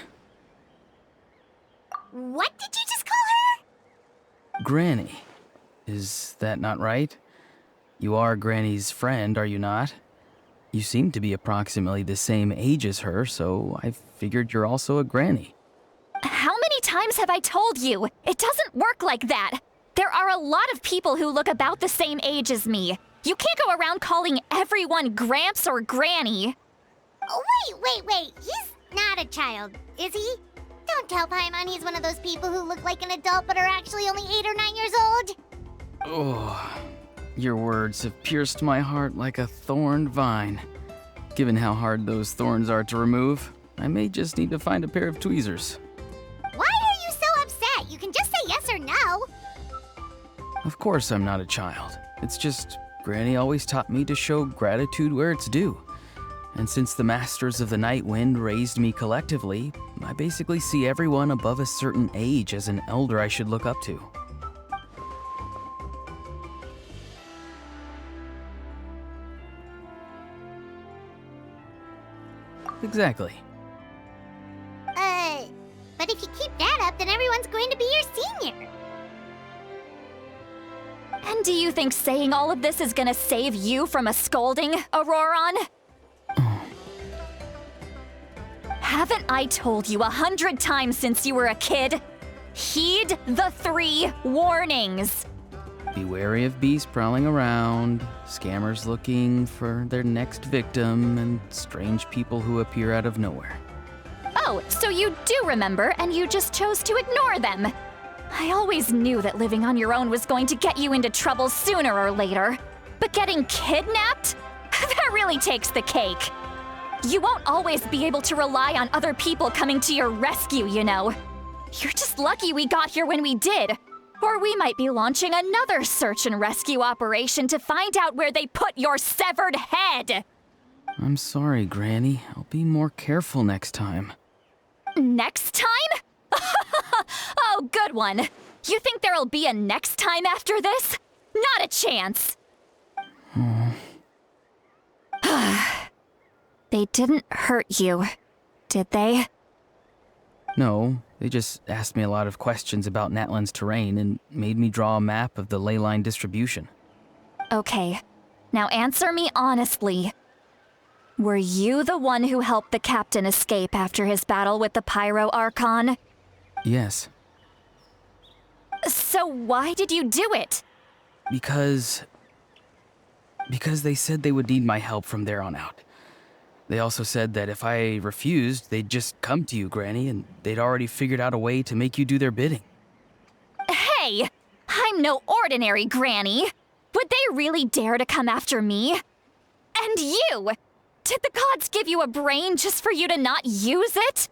What did you just call her? Granny. Is that not right? You are Granny's friend, are you not? You seem to be approximately the same age as her, so I figured you're also a Granny. How many times have I told you? It doesn't work like that. There are a lot of people who look about the same age as me. You can't go around calling everyone Gramps or Granny. Oh, wait. He's not a child, is he? Don't tell Paimon he's one of those people who look like an adult but are actually only 8 or 9 years old. Oh, your words have pierced my heart like a thorned vine. Given how hard those thorns are to remove, I may just need to find a pair of tweezers. Why are you so upset? You can just say yes or no. Of course I'm not a child. It's just Granny always taught me to show gratitude where it's due. And since the Masters of the Night Wind raised me collectively, I basically see everyone above a certain age as an elder I should look up to. Exactly. But if you keep that up, then everyone's going to be your senior. And do you think saying all of this is gonna save you from a scolding, Auroron? Haven't I told you 100 times since you were a kid? Heed the 3 warnings. Be wary of beasts prowling around, scammers looking for their next victim, and strange people who appear out of nowhere. Oh, so you do remember, and you just chose to ignore them. I always knew that living on your own was going to get you into trouble sooner or later. But getting kidnapped? That really takes the cake. You won't always be able to rely on other people coming to your rescue, you know. You're just lucky we got here when we did. Or we might be launching another search and rescue operation to find out where they put your severed head. I'm sorry, Granny. I'll be more careful next time. Next time? Oh, good one. You think there'll be a next time after this? Not a chance. They didn't hurt you, did they? No, they just asked me a lot of questions about Natlan's terrain and made me draw a map of the ley line distribution. Okay, now answer me honestly. Were you the one who helped the captain escape after his battle with the Pyro Archon? Yes. So why did you do it? Because they said they would need my help from there on out. They also said that if I refused, they'd just come to you, Granny, and they'd already figured out a way to make you do their bidding. Hey! I'm no ordinary Granny! Would they really dare to come after me? And you! Did the gods give you a brain just for you to not use it?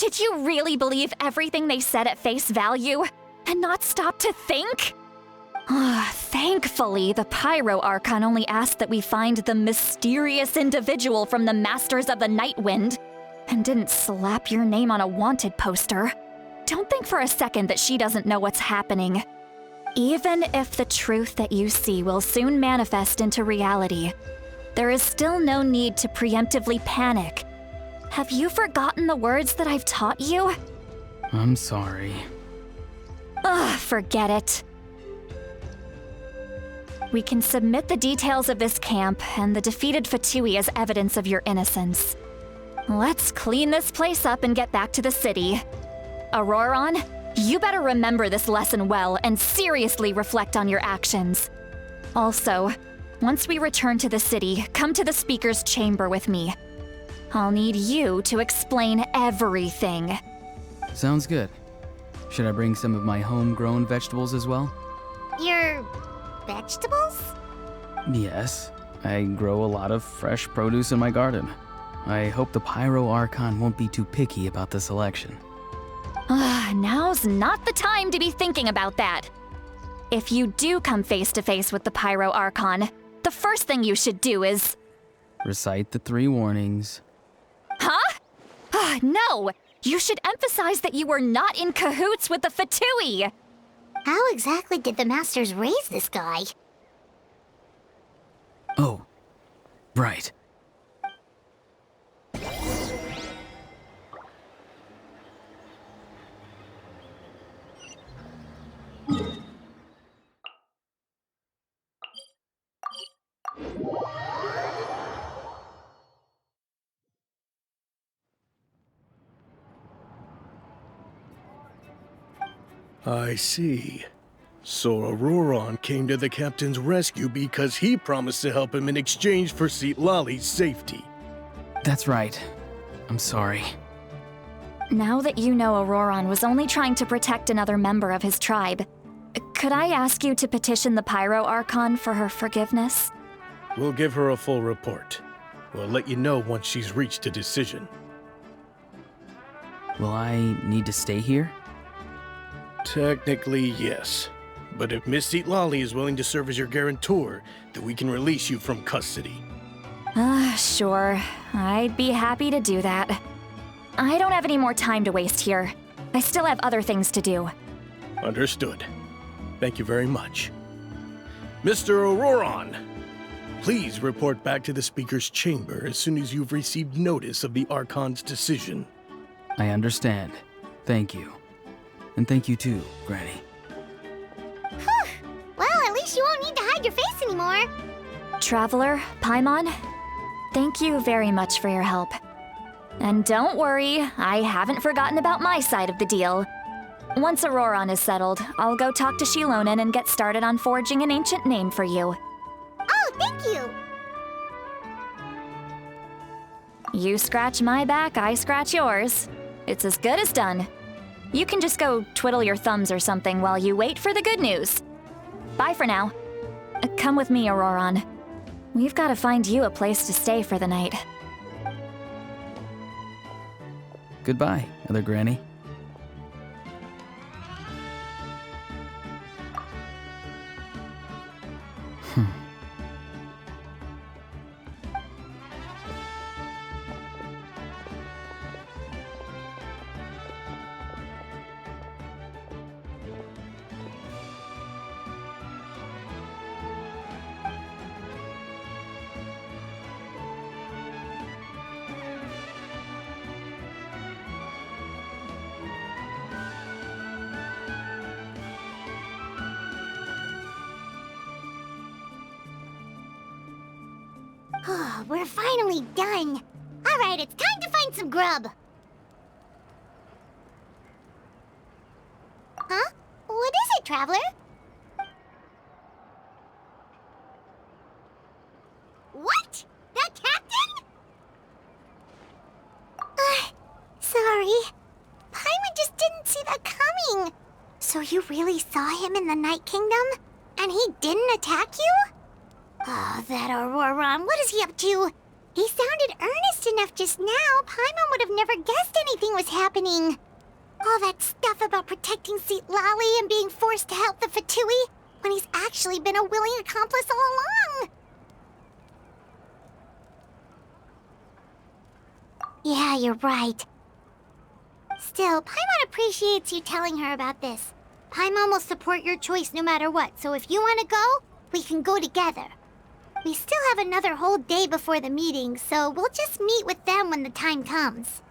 Did you really believe everything they said at face value? And not stop to think? Thankfully, the Pyro Archon only asked that we find the mysterious individual from the Masters of the Night Wind, and didn't slap your name on a wanted poster. Don't think for a second that she doesn't know what's happening. Even if the truth that you see will soon manifest into reality, there is still no need to preemptively panic. Have you forgotten the words that I've taught you? I'm sorry. Forget it. We can submit the details of this camp and the defeated Fatui as evidence of your innocence. Let's clean this place up and get back to the city. Auroron, you better remember this lesson well and seriously reflect on your actions. Also, once we return to the city, come to the speaker's chamber with me. I'll need you to explain everything. Sounds good. Should I bring some of my homegrown vegetables as well? Your vegetables? Yes. I grow a lot of fresh produce in my garden. I hope the Pyro Archon won't be too picky about the selection. Now's not the time to be thinking about that. If you do come face to face with the Pyro Archon, the first thing you should do is... Recite the 3 warnings. Huh? No! You should emphasize that you were not in cahoots with the Fatui! How exactly did the Masters raise this guy? Oh, right. I see. So Auroron came to the captain's rescue because he promised to help him in exchange for Citlali's safety. That's right. I'm sorry. Now that you know Auroron was only trying to protect another member of his tribe, could I ask you to petition the Pyro Archon for her forgiveness? We'll give her a full report. We'll let you know once she's reached a decision. Will I need to stay here? Technically, yes. But if Miss Citlali is willing to serve as your guarantor, then we can release you from custody. Sure. I'd be happy to do that. I don't have any more time to waste here. I still have other things to do. Understood. Thank you very much. Mr. Auroron, please report back to the Speaker's chamber as soon as you've received notice of the Archon's decision. I understand. Thank you. And thank you too, Granny. Well, at least you won't need to hide your face anymore. Traveler, Paimon, thank you very much for your help. And don't worry, I haven't forgotten about my side of the deal. Once Auroron is settled, I'll go talk to Shilonen and get started on forging an ancient name for you. Oh, thank you. You scratch my back, I scratch yours. It's as good as done. You can just go twiddle your thumbs or something while you wait for the good news. Bye for now. Come with me, Auroron. We've got to find you a place to stay for the night. Goodbye, Other Granny. We're finally done. All right, it's time to find some grub. Huh? What is it, Traveler? What? The captain? Sorry. Paimon just didn't see that coming. So you really saw him in the Night Kingdom? And he didn't attack you? Oh, that Auroron, what is he up to? He sounded earnest enough just now. Paimon would have never guessed anything was happening. All that stuff about protecting Seat Lally and being forced to help the Fatui, when he's actually been a willing accomplice all along. Yeah, you're right. Still, Paimon appreciates you telling her about this. Paimon will support your choice no matter what, so if you want to go, we can go together. We still have another whole day before the meeting, so we'll just meet with them when the time comes.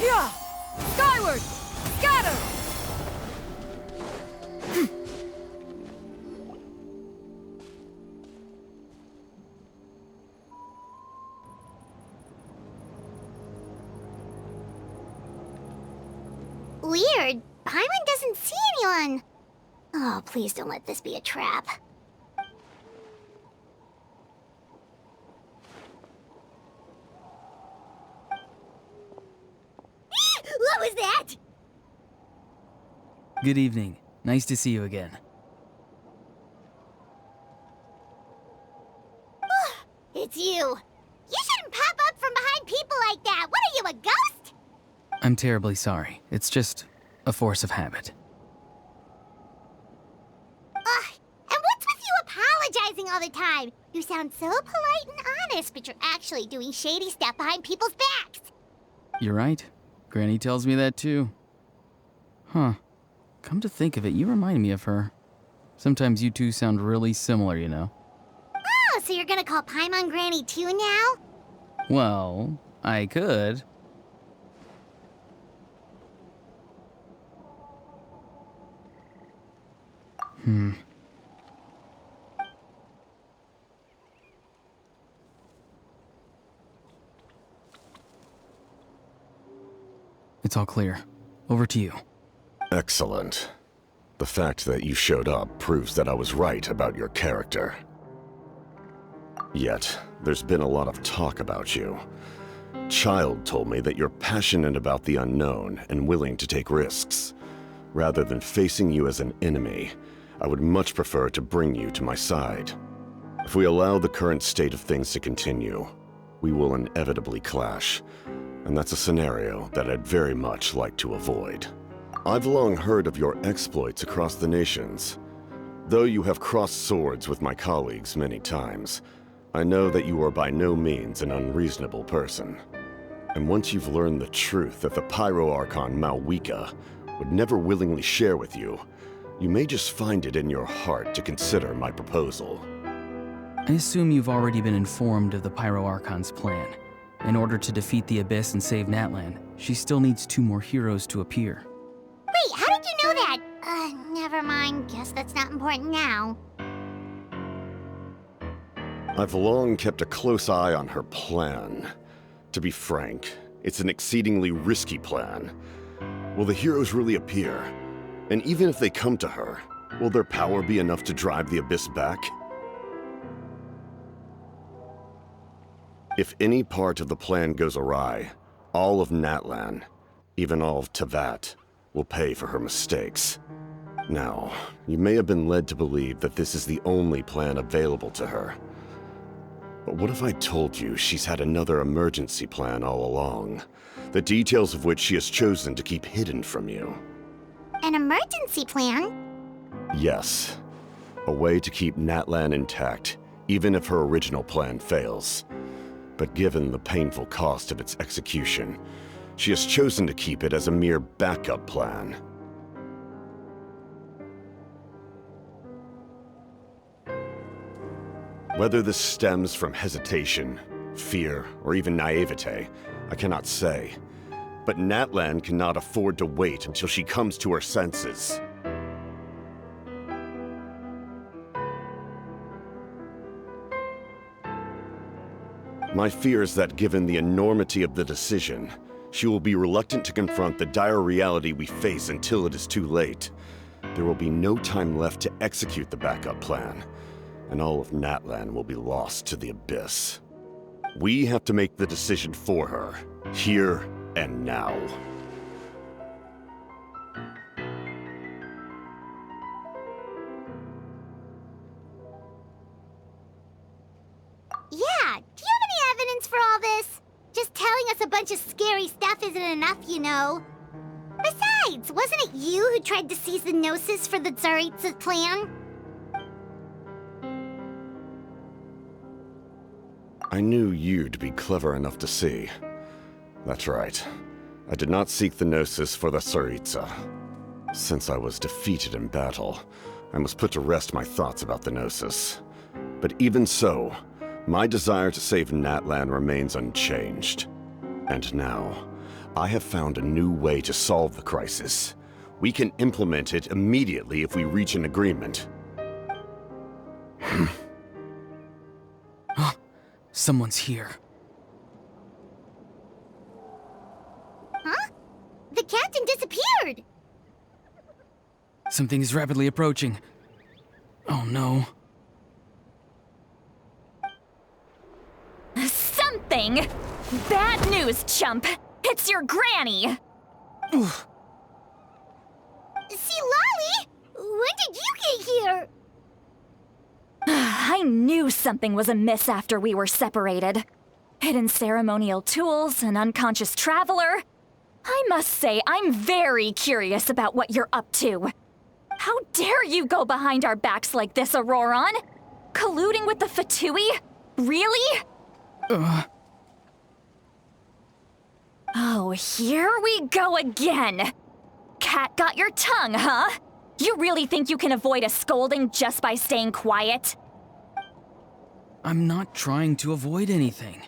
Yeah! Skyward! Scatter! Weird. Paimon doesn't see anyone. Oh, please don't let this be a trap. What was that? Good evening. Nice to see you again. It's you. You shouldn't pop up from behind people like that. What are you, a ghost? I'm terribly sorry. It's just a force of habit. And what's with you apologizing all the time? You sound so polite and honest, but you're actually doing shady stuff behind people's backs. You're right. Granny tells me that too. Huh. Come to think of it, you remind me of her. Sometimes you two sound really similar, you know. Oh, so you're gonna call Paimon Granny too now? Well, I could. It's all clear. Over to you. Excellent. The fact that you showed up proves that I was right about your character. Yet, there's been a lot of talk about you. Child told me that you're passionate about the unknown and willing to take risks. Rather than facing you as an enemy, I would much prefer to bring you to my side. If we allow the current state of things to continue, we will inevitably clash, and that's a scenario that I'd very much like to avoid. I've long heard of your exploits across the nations. Though you have crossed swords with my colleagues many times, I know that you are by no means an unreasonable person. And once you've learned the truth that the Pyro Archon miHoYo would never willingly share with you, you may just find it in your heart to consider my proposal. I assume you've already been informed of the Pyro Archon's plan. In order to defeat the Abyss and save Natlan, she still needs 2 more heroes to appear. Wait, how did you know that? Never mind. Guess that's not important now. I've long kept a close eye on her plan. To be frank, it's an exceedingly risky plan. Will the heroes really appear? And even if they come to her, will their power be enough to drive the Abyss back? If any part of the plan goes awry, all of Natlan, even all of Teyvat, will pay for her mistakes. Now, you may have been led to believe that this is the only plan available to her. But what if I told you she's had another emergency plan all along, the details of which she has chosen to keep hidden from you? An emergency plan? Yes. A way to keep Natlan intact, even if her original plan fails. But given the painful cost of its execution, she has chosen to keep it as a mere backup plan. Whether this stems from hesitation, fear, or even naivete, I cannot say. But Natlan cannot afford to wait until she comes to her senses. My fear is that given the enormity of the decision, she will be reluctant to confront the dire reality we face until it is too late. There will be no time left to execute the backup plan, and all of Natlan will be lost to the abyss. We have to make the decision for her, here and now. Yeah, do you have any evidence for all this? Just telling us a bunch of scary stuff isn't enough, you know. Besides, wasn't it you who tried to seize the Gnosis for the Tsaritsa clan? I knew you'd be clever enough to see. That's right. I did not seek the Gnosis for the Tsaritsa. Since I was defeated in battle, I must put to rest my thoughts about the Gnosis. But even so, my desire to save Natlan remains unchanged. And now, I have found a new way to solve the crisis. We can implement it immediately if we reach an agreement. Someone's here. Huh? The captain disappeared! Something is rapidly approaching. Oh no. Something? Bad news, chump! It's your granny! See, Lolly? When did you get here? I knew something was amiss after we were separated. Hidden ceremonial tools, an unconscious traveler. I must say, I'm very curious about what you're up to. How dare you go behind our backs like this, Auroron? Colluding with the Fatui? Really? Oh, here we go again. Cat got your tongue, huh? You really think you can avoid a scolding just by staying quiet? I'm not trying to avoid anything.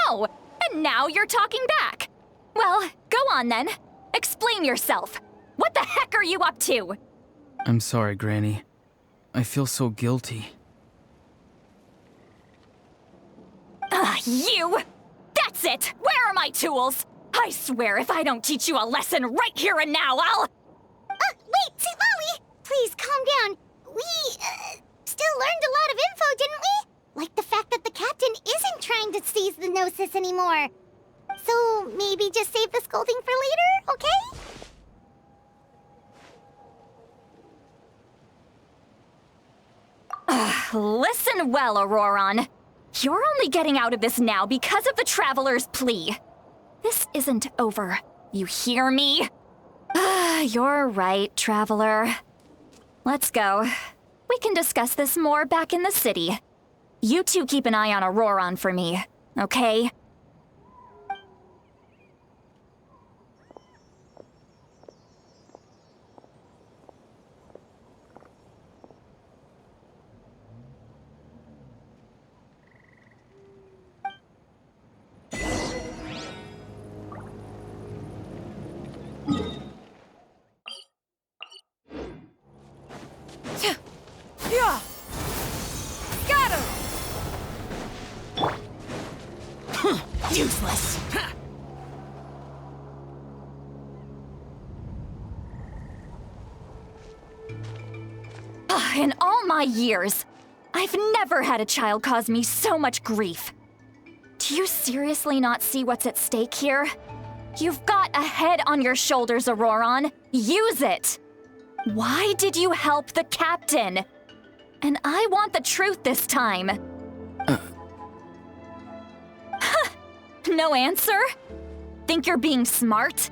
Oh, and now you're talking back. Well, go on then. Explain yourself. What the heck are you up to? I'm sorry, Granny. I feel so guilty. You! That's it! Where are my tools? I swear if I don't teach you a lesson right here and now, I'll... Wait, see, Lolly! Please, calm down. We, still learned a lot of info, didn't we? Like the fact that the captain isn't trying to seize the Gnosis anymore. So, maybe just save the scolding for later, okay? Listen well, Auroron. You're only getting out of this now because of the Traveler's plea. This isn't over. You hear me? You're right, Traveler. Let's go. We can discuss this more back in the city. You two keep an eye on Auroron for me, okay? Yeah! Got him! Useless! In all my years, I've never had a child cause me so much grief. Do you seriously not see what's at stake here? You've got a head on your shoulders, Auroron. Use it! Why did you help the captain? And I want the truth this time. No answer? Think you're being smart?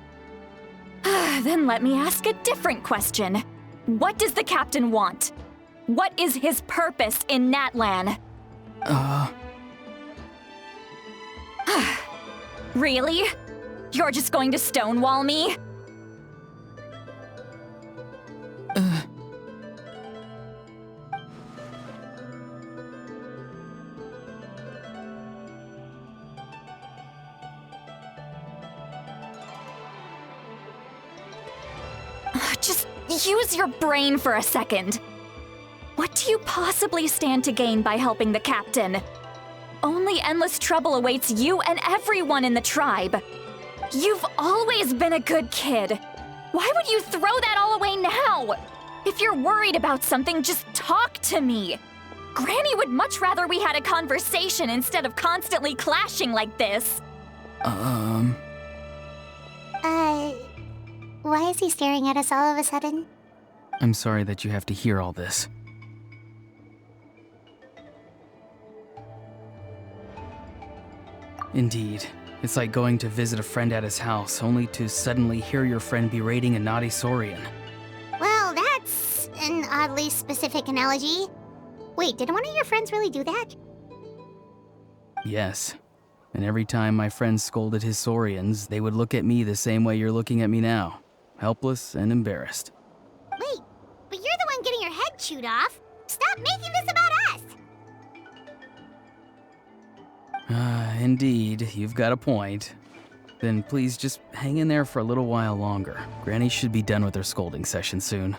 Then let me ask a different question. What does the captain want? What is his purpose in Natlan? Really? You're just going to stonewall me? Just use your brain for a second. What do you possibly stand to gain by helping the captain? Only endless trouble awaits you and everyone in the tribe. You've always been a good kid. Why would you throw that all away now? If you're worried about something, just talk to me. Granny would much rather we had a conversation instead of constantly clashing like this. Why is he staring at us all of a sudden? I'm sorry that you have to hear all this. Indeed. It's like going to visit a friend at his house, only to suddenly hear your friend berating a naughty Saurian. Well, that's an oddly specific analogy. Wait, did one of your friends really do that? Yes. And every time my friend scolded his Saurians, they would look at me the same way you're looking at me now. Helpless and embarrassed. Wait, but you're the one getting your head chewed off. Stop making this about us! Indeed, you've got a point. Then please just hang in there for a little while longer. Granny should be done with her scolding session soon.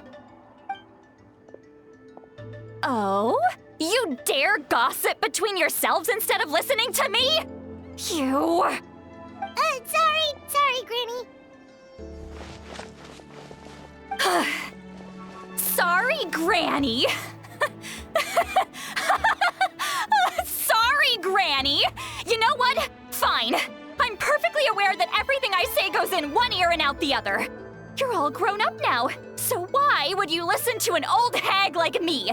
Oh? You dare gossip between yourselves instead of listening to me? You... Sorry, Granny. Sorry, Granny. Sorry, Granny. You know what? Fine. I'm perfectly aware that everything I say goes in one ear and out the other. You're all grown up now, so why would you listen to an old hag like me?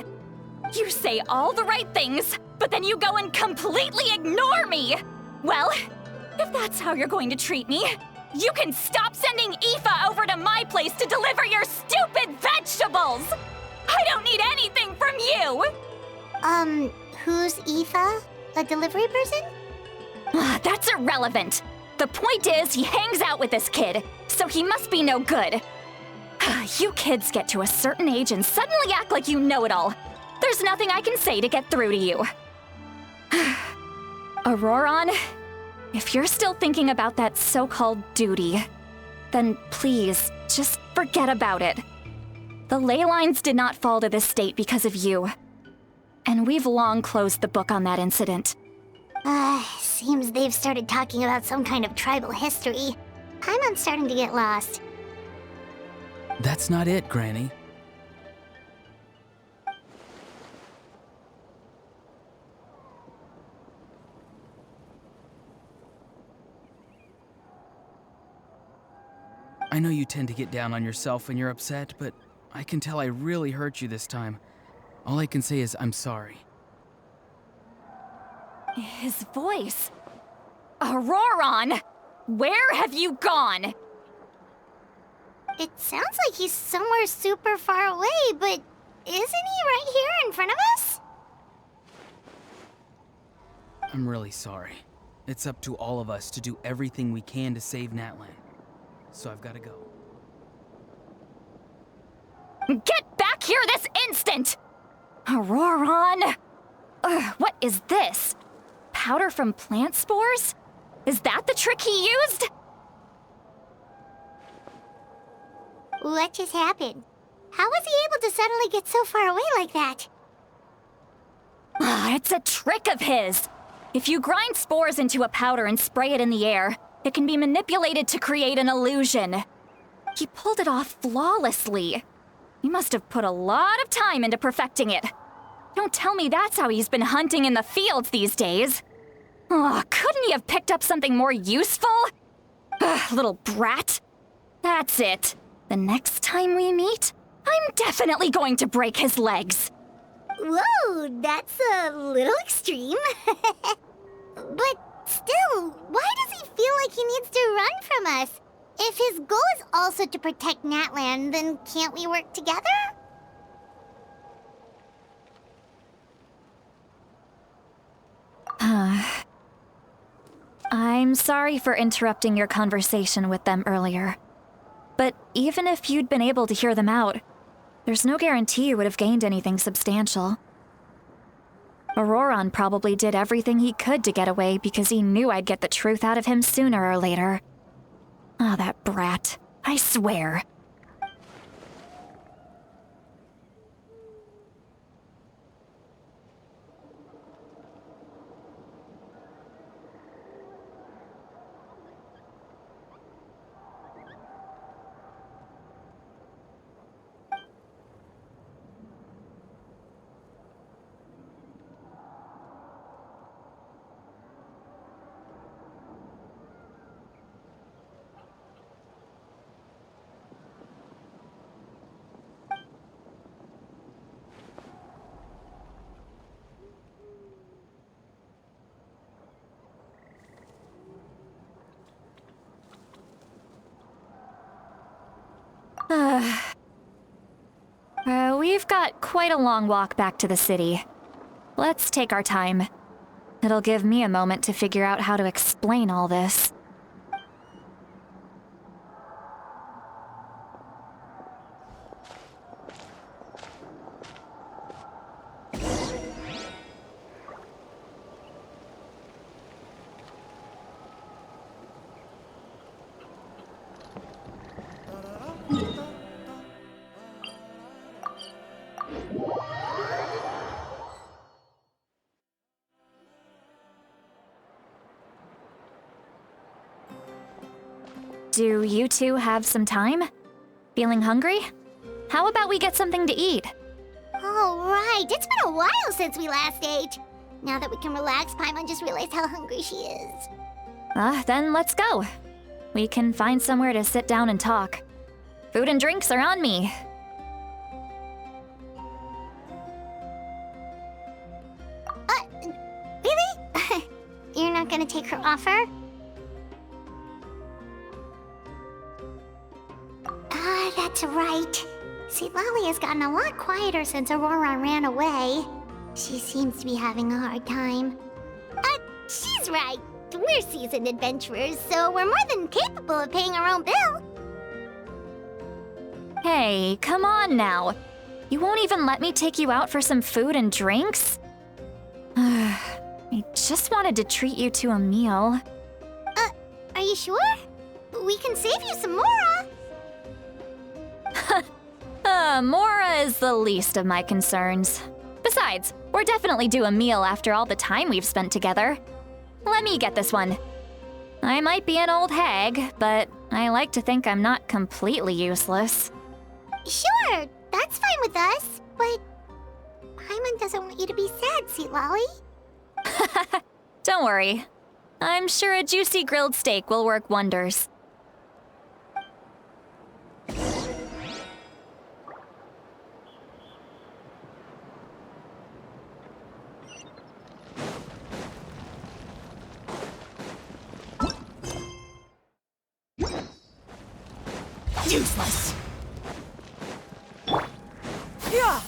You say all the right things, but then you go and completely ignore me. Well, if that's how you're going to treat me, you can stop sending Aoife over to my place to deliver your stupid vegetables! I don't need anything from you! Who's Aoife? A delivery person? That's irrelevant. The point is, he hangs out with this kid, so he must be no good. You kids get to a certain age and suddenly act like you know it all. There's nothing I can say to get through to you. Auroron, if you're still thinking about that so-called duty, then please, just forget about it. The ley lines did not fall to this state because of you. And we've long closed the book on that incident. Seems they've started talking about some kind of tribal history. I'm starting to get lost. That's not it, Granny. I know you tend to get down on yourself when you're upset, but I can tell I really hurt you this time. All I can say is I'm sorry. His voice. Auroron! Where have you gone? It sounds like he's somewhere super far away, but isn't he right here in front of us? I'm really sorry. It's up to all of us to do everything we can to save Natlan. So I've got to go. Get back here this instant! Auroron! What is this? Powder from plant spores? Is that the trick he used? What just happened? How was he able to suddenly get so far away like that? It's a trick of his. If you grind spores into a powder and spray it in the air, it can be manipulated to create an illusion. He pulled it off flawlessly. He must have put a lot of time into perfecting it. Don't tell me that's how he's been hunting in the fields these days. Oh, couldn't he have picked up something more useful? Little brat. That's it. The next time we meet, I'm definitely going to break his legs. Whoa, that's a little extreme. But still, why does he feel like he needs to run from us? If his goal is also to protect Natlan, then can't we work together? I I'm sorry for interrupting your conversation with them earlier. But even if you'd been able to hear them out, there's no guarantee you would have gained anything substantial. Auroron probably did everything he could to get away because he knew I'd get the truth out of him sooner or later. Ah, that brat. I swear. We've got quite a long walk back to the city. Let's take our time. It'll give me a moment to figure out how to explain all this. Do you two have some time? Feeling hungry? How about we get something to eat? Oh, right. It's been a while since we last ate. Now that we can relax, Paimon just realized how hungry she is. Then let's go. We can find somewhere to sit down and talk. Food and drinks are on me. Really? You're not gonna take her offer? That's right. See, Lolly has gotten a lot quieter since Aurora ran away. She seems to be having a hard time. She's right. We're seasoned adventurers, so we're more than capable of paying our own bill. Hey, come on now. You won't even let me take you out for some food and drinks? I just wanted to treat you to a meal. Are you sure? We can save you some Mora. Mora is the least of my concerns. Besides, we're definitely due a meal after all the time we've spent together. Let me get this one. I might be an old hag, but I like to think I'm not completely useless. Sure, that's fine with us, but Paimon doesn't want you to be sad, sweet Lolly. Don't worry. I'm sure a juicy grilled steak will work wonders. Useless! Yeah!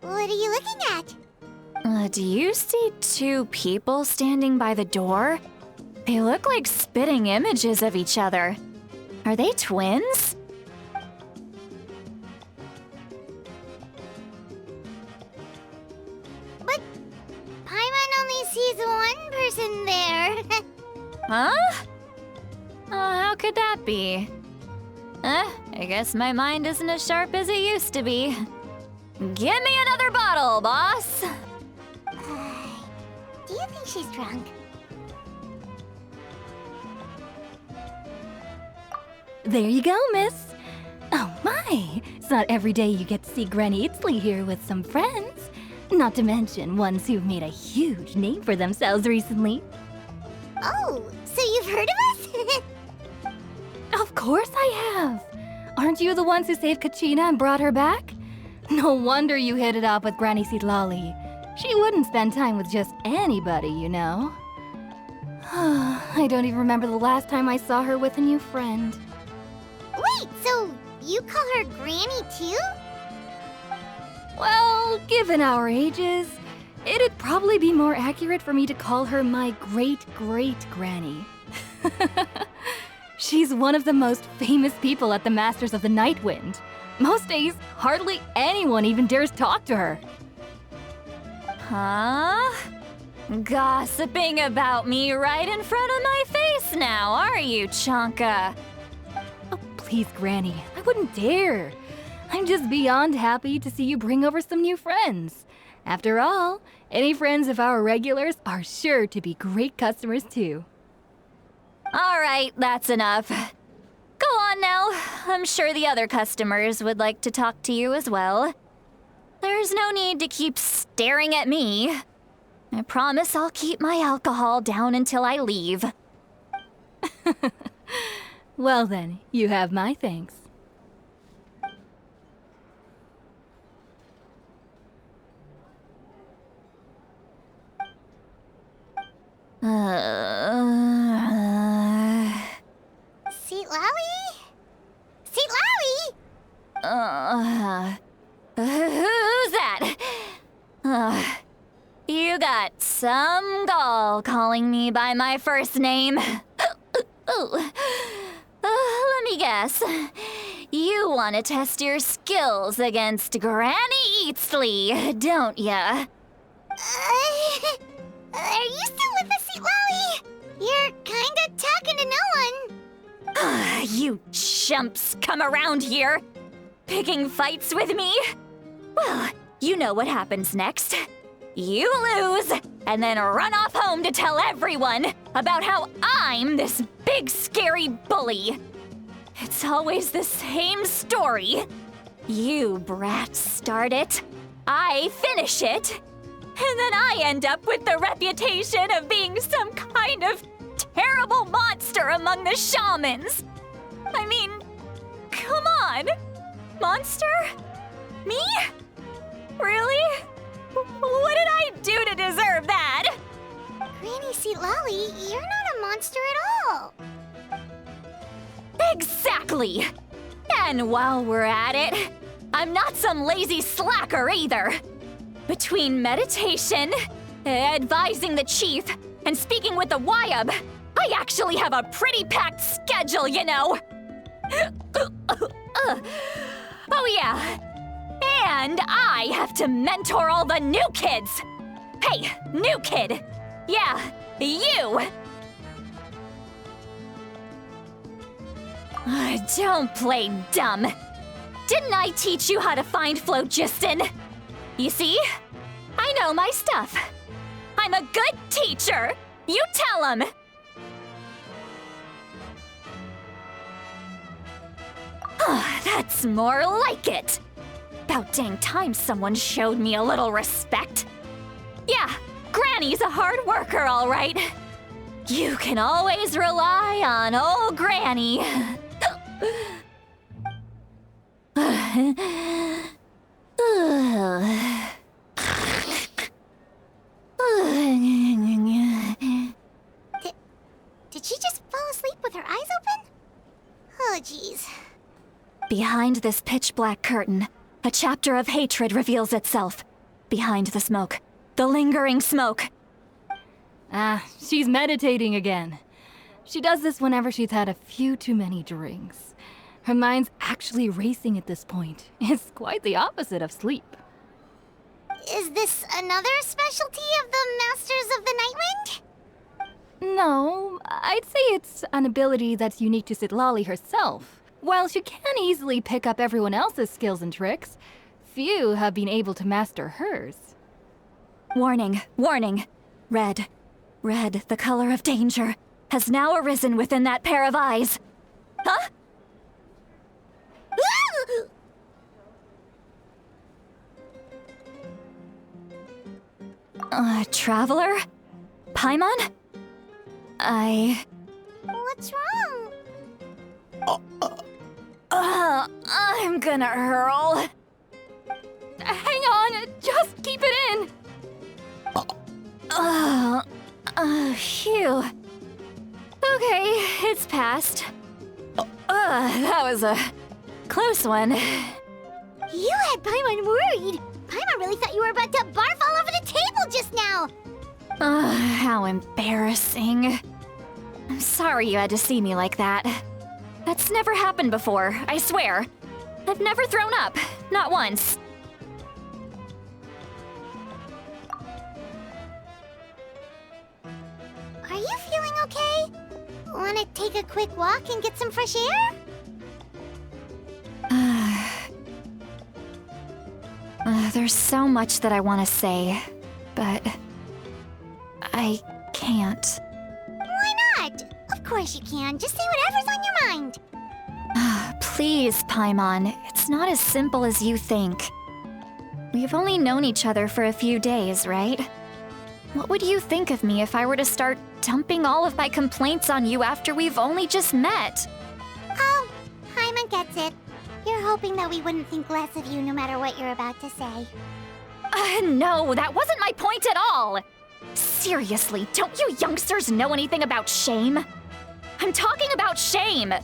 What are you looking at? Do you see two people standing by the door? They look like spitting images of each other. Are they twins? But Paimon only sees one person there. Huh? How could that be? I guess my mind isn't as sharp as it used to be. Give me another bottle, boss! Do you think she's drunk? There you go, miss. Oh my, it's not every day you get to see Granny Itzley here with some friends. Not to mention ones who've made a huge name for themselves recently. Oh, so you've heard of us? Of course I have. Aren't you the ones who saved Kachina and brought her back? No wonder you hit it off with Granny Sitlali. She wouldn't spend time with just anybody, you know. I don't even remember the last time I saw her with a new friend. Wait, so you call her Granny too? Well, given our ages, it'd probably be more accurate for me to call her my great-great-granny. She's one of the most famous people at the Masters of the Nightwind. Most days, hardly anyone even dares talk to her. Huh? Gossiping about me right in front of my face now, are you, Chonka? Oh, please, Granny, I wouldn't dare. I'm just beyond happy to see you bring over some new friends. After all, any friends of our regulars are sure to be great customers too. All right, that's enough. Go on now. I'm sure the other customers would like to talk to you as well. There's no need to keep staring at me. I promise I'll keep my alcohol down until I leave. Well then, you have my thanks. Sitlali? Sitlali? Who's that? You got some gall calling me by my first name. Let me guess. You want to test your skills against Granny Eatsley, don't ya? Are you still with us, Sitlali? You're kinda talking to no one. You chumps come around here, picking fights with me? Well, you know what happens next. You lose, and then run off home to tell everyone about how I'm this big scary bully. It's always the same story. You brats start it, I finish it, and then I end up with the reputation of being some kind of terrible monster among the shamans. I mean, come on. Monster? Me? Really? What did I do to deserve that? Granny Sitlali, you're not a monster at all. Exactly! And while we're at it, I'm not some lazy slacker either. Between meditation, advising the chief, and speaking with the Wyab, I actually have a pretty packed schedule, you know. Oh yeah. And I have to mentor all the new kids. Hey, new kid. Yeah, you. Don't play dumb. Didn't I teach you how to find phlogiston? You see? I know my stuff. I'm a good teacher. You tell him. That's more like it. About dang time someone showed me a little respect. Yeah, Granny's a hard worker, all right. You can always rely on old Granny. Did she just fall asleep with her eyes open? Oh, jeez. Behind this pitch-black curtain, a chapter of hatred reveals itself. Behind the smoke. The lingering smoke. She's meditating again. She does this whenever she's had a few too many drinks. Her mind's actually racing at this point. It's quite the opposite of sleep. Is this another specialty of the Masters of the Nightwind? No, I'd say it's an ability that's unique to Sitlali herself. While she can easily pick up everyone else's skills and tricks, few have been able to master hers. Warning, warning. Red, the color of danger, has now arisen within that pair of eyes. Huh? Traveler? Paimon? What's wrong? I'm gonna hurl. Hang on, just keep it in. Phew. Okay, it's passed. That was a close one. You had Paimon worried. Paimon really thought you were about to barf all over the table just now. How embarrassing. I'm sorry you had to see me like that. That's never happened before, I swear. I've never thrown up, not once. Are you feeling okay? Wanna take a quick walk and get some fresh air? There's so much that I want to say, but I can't. Why not? Of course you can. Just say whatever's on your mind. Please, Paimon, it's not as simple as you think. We've only known each other for a few days, right? What would you think of me if I were to start dumping all of my complaints on you after we've only just met? Oh, Paimon gets it. You're hoping that we wouldn't think less of you no matter what you're about to say. No, that wasn't my point at all! Seriously, don't you youngsters know anything about shame? I'm talking about shame!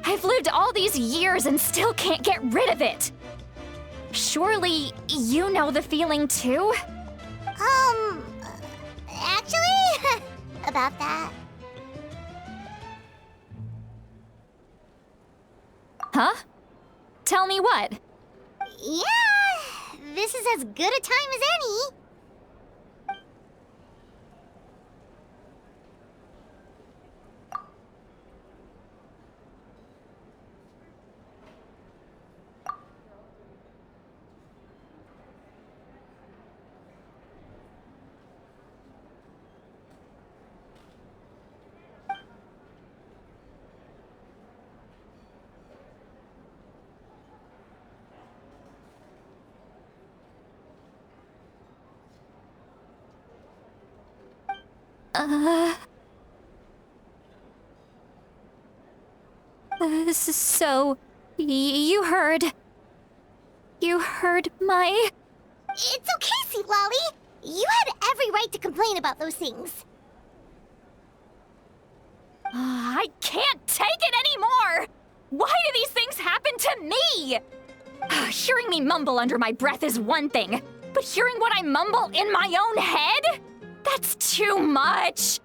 I've lived all these years and still can't get rid of it! Surely, you know the feeling too? Actually, about that. Huh? Tell me what? Yeah, this is as good a time as any. So, you heard my... It's okay, Sweet Lolly. You had every right to complain about those things. I can't take it anymore! Why do these things happen to me? Hearing me mumble under my breath is one thing, but hearing what I mumble in my own head? That's too much!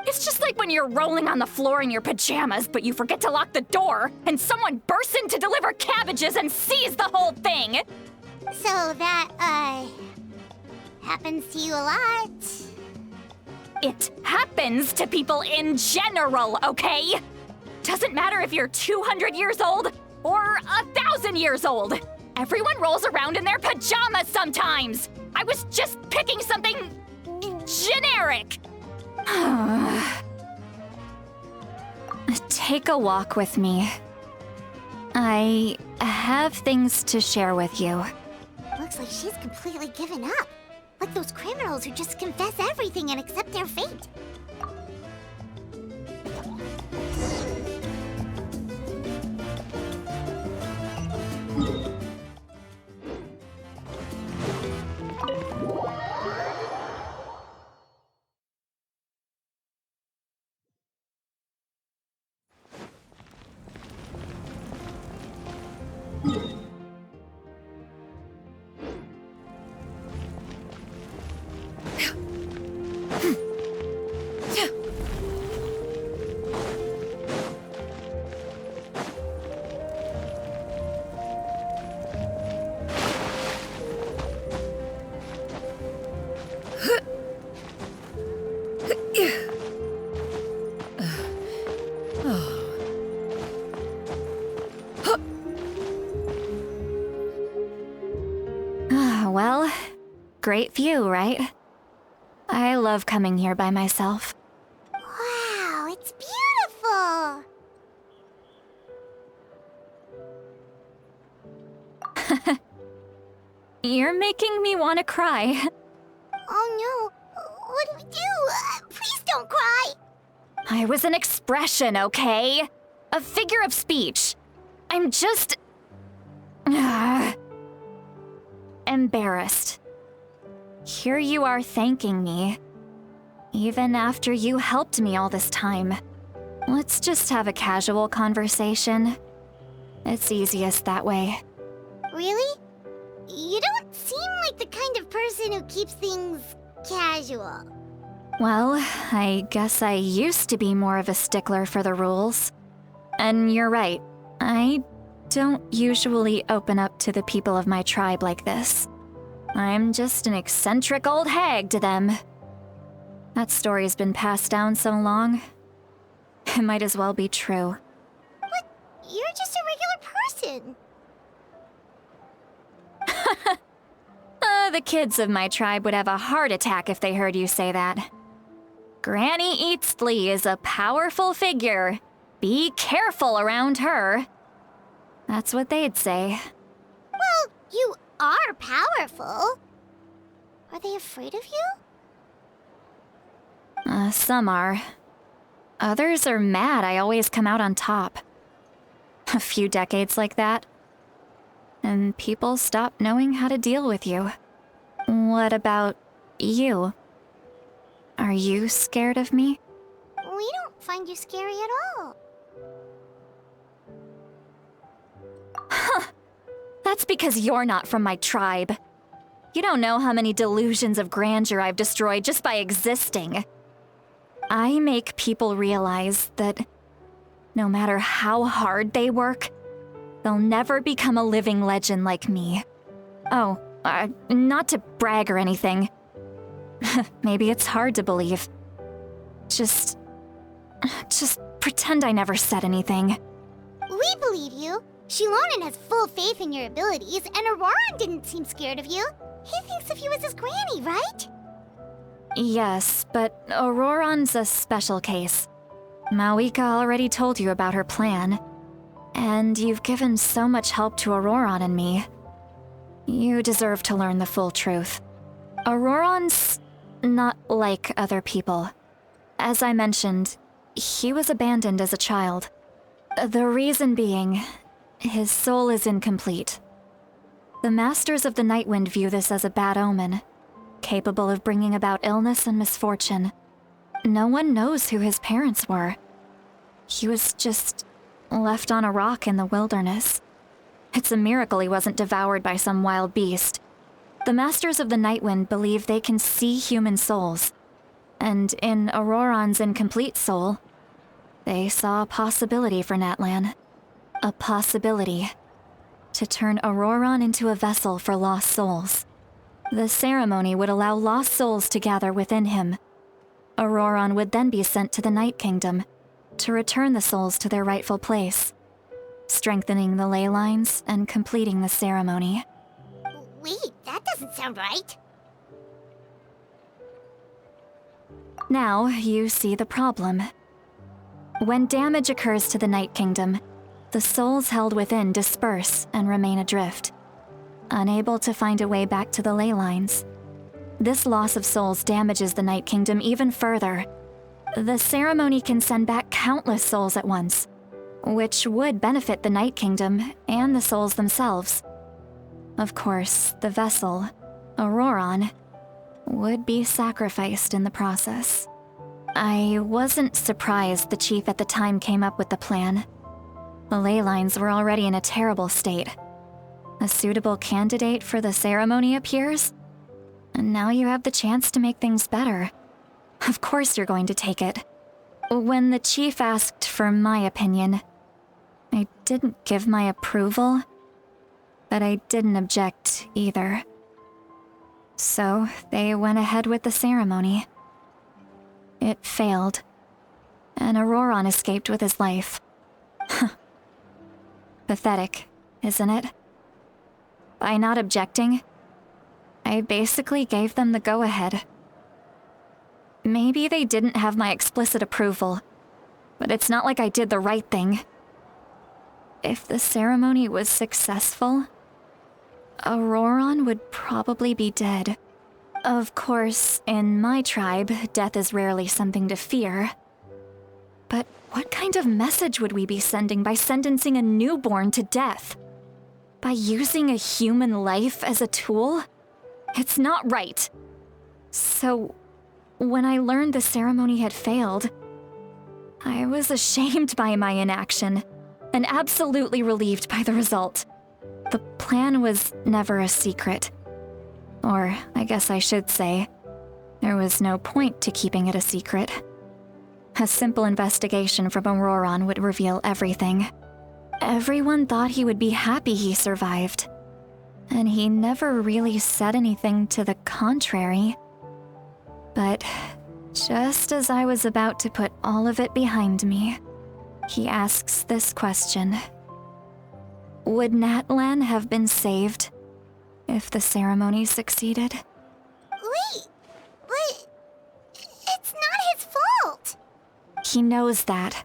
It's just like when you're rolling on the floor in your pajamas, but you forget to lock the door, and someone bursts in to deliver cabbages and sees the whole thing! So that, happens to you a lot. It happens to people in general, okay? Doesn't matter if you're 200 years old or 1,000 years old. Everyone rolls around in their pajamas sometimes. I was just picking something generic. Take a walk with me. I have things to share with you. Looks like she's completely given up. Like those criminals who just confess everything and accept their fate. Well, great view, right? I love coming here by myself. Wow, it's beautiful! You're making me want to cry. Oh no, what do we do? Please don't cry! I was an expression, okay? A figure of speech. I'm just... embarrassed. Here you are thanking me, even after you helped me all this time. Let's just have a casual conversation. It's easiest that way. Really? You don't seem like the kind of person who keeps things casual. Well, I guess I used to be more of a stickler for the rules. And you're right, I don't usually open up to the people of my tribe like this. I'm just an eccentric old hag to them. That story's been passed down so long, it might as well be true. But you're just a regular person. The kids of my tribe would have a heart attack if they heard you say that. Granny Eatsley is a powerful figure. Be careful around her. That's what they'd say. Well, you are powerful. Are they afraid of you? Some are. Others are mad I always come out on top. A few decades like that, and people stop knowing how to deal with you. What about you? Are you scared of me? We don't find you scary at all. That's because you're not from my tribe. You don't know how many delusions of grandeur I've destroyed just by existing. I make people realize that no matter how hard they work, they'll never become a living legend like me. Oh, not to brag or anything. Maybe it's hard to believe. Just pretend I never said anything. We believe you. Shilonen has full faith in your abilities, and Auroran didn't seem scared of you. He thinks of you as his granny, right? Yes, but Auroran's a special case. miHoYo already told you about her plan. And you've given so much help to Auroran and me. You deserve to learn the full truth. Auroran's not like other people. As I mentioned, he was abandoned as a child. The reason being, his soul is incomplete. The Masters of the Nightwind view this as a bad omen, capable of bringing about illness and misfortune. No one knows who his parents were. He was just left on a rock in the wilderness. It's a miracle he wasn't devoured by some wild beast. The Masters of the Nightwind believe they can see human souls, and in Auroran's incomplete soul, they saw a possibility for Natlan. A possibility to turn Auroran into a vessel for lost souls. The ceremony would allow lost souls to gather within him. Auroran would then be sent to the Night Kingdom to return the souls to their rightful place, strengthening the ley lines and completing the ceremony. Wait, that doesn't sound right. Now you see the problem. When damage occurs to the Night Kingdom, the souls held within disperse and remain adrift, unable to find a way back to the ley lines. This loss of souls damages the Night Kingdom even further. The ceremony can send back countless souls at once, which would benefit the Night Kingdom and the souls themselves. Of course, the vessel, Auroran, would be sacrificed in the process. I wasn't surprised the chief at the time came up with the plan. The ley lines were already in a terrible state. A suitable candidate for the ceremony appears, and now you have the chance to make things better. Of course you're going to take it. When the chief asked for my opinion, I didn't give my approval, but I didn't object either. So they went ahead with the ceremony. It failed, and Auroran escaped with his life. Pathetic, isn't it? By not objecting, I basically gave them the go-ahead. Maybe they didn't have my explicit approval, but it's not like I did the right thing. If the ceremony was successful, Auroran would probably be dead. Of course, in my tribe, death is rarely something to fear. But what kind of message would we be sending by sentencing a newborn to death? By using a human life as a tool? It's not right. So, when I learned the ceremony had failed, I was ashamed by my inaction and absolutely relieved by the result. The plan was never a secret. Or, I guess I should say, there was no point to keeping it a secret. A simple investigation from Auroron would reveal everything. Everyone thought he would be happy he survived. And he never really said anything to the contrary. But just as I was about to put all of it behind me, he asks this question. Would Natlan have been saved if the ceremony succeeded? Wait, but it's not his fault. He knows that,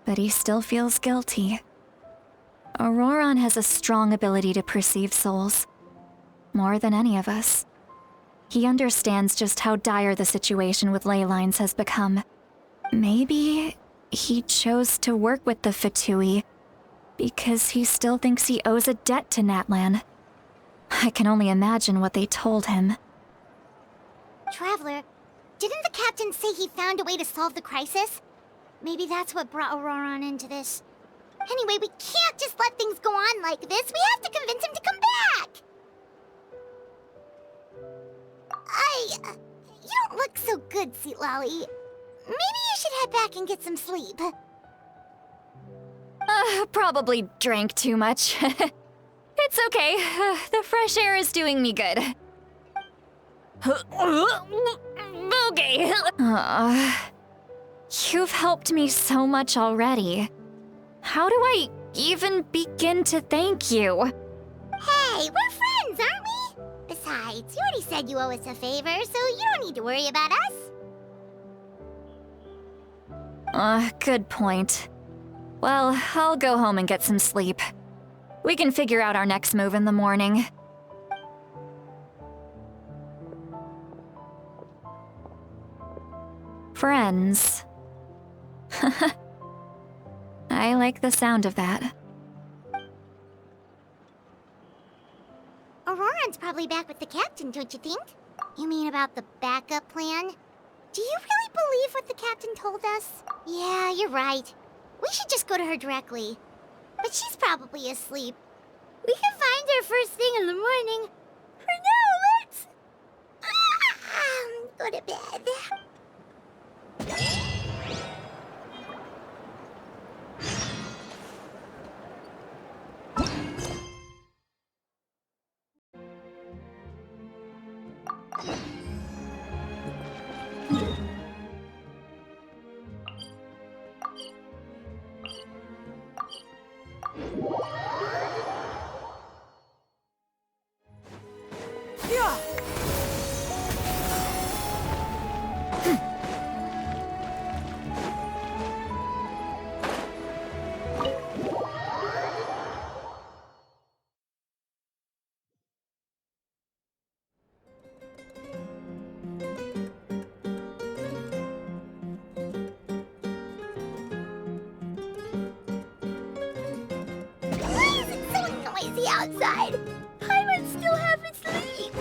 but he still feels guilty. Auroron has a strong ability to perceive souls, more than any of us. He understands just how dire the situation with ley lines has become. Maybe he chose to work with the Fatui because he still thinks he owes a debt to Natlan. I can only imagine what they told him. Traveler, didn't the captain say he found a way to solve the crisis? Maybe that's what brought Auroron into this. Anyway, we can't just let things go on like this. We have to convince him to come back! You don't look so good, Sweet Lolly. Maybe you should head back and get some sleep. Probably drank too much. It's okay. The fresh air is doing me good. Okay. You've helped me so much already. How do I even begin to thank you? Hey, we're friends, aren't we? Besides, you already said you owe us a favor, so you don't need to worry about us. Good point. Well, I'll go home and get some sleep. We can figure out our next move in the morning. Friends. I like the sound of that. Auroron's probably back with the captain, don't you think? You mean about the backup plan? Do you really believe what the captain told us? Yeah, you're right. We should just go to her directly. But she's probably asleep. We can find her first thing in the morning. For now, let's... go to bed. Outside. Paimon still haven't sleep.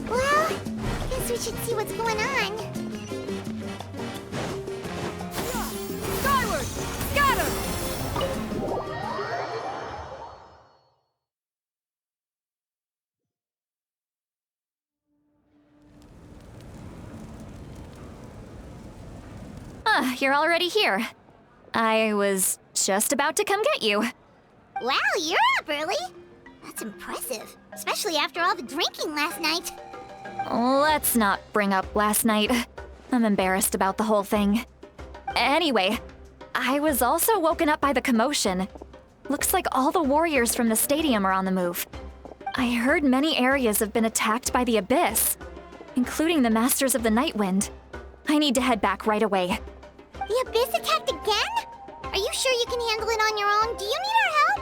Well, guess we should see what's going on. Skyward! Scatter! You're already here. I was just about to come get you. Wow, you're up early. That's impressive, especially after all the drinking last night. Let's not bring up last night. I'm embarrassed about the whole thing. Anyway, I was also woken up by the commotion. Looks like all the warriors from the stadium are on the move. I heard many areas have been attacked by the Abyss, including the Masters of the Nightwind. I need to head back right away. The Abyss attacked again? Are you sure you can handle it on your own? Do you need our help?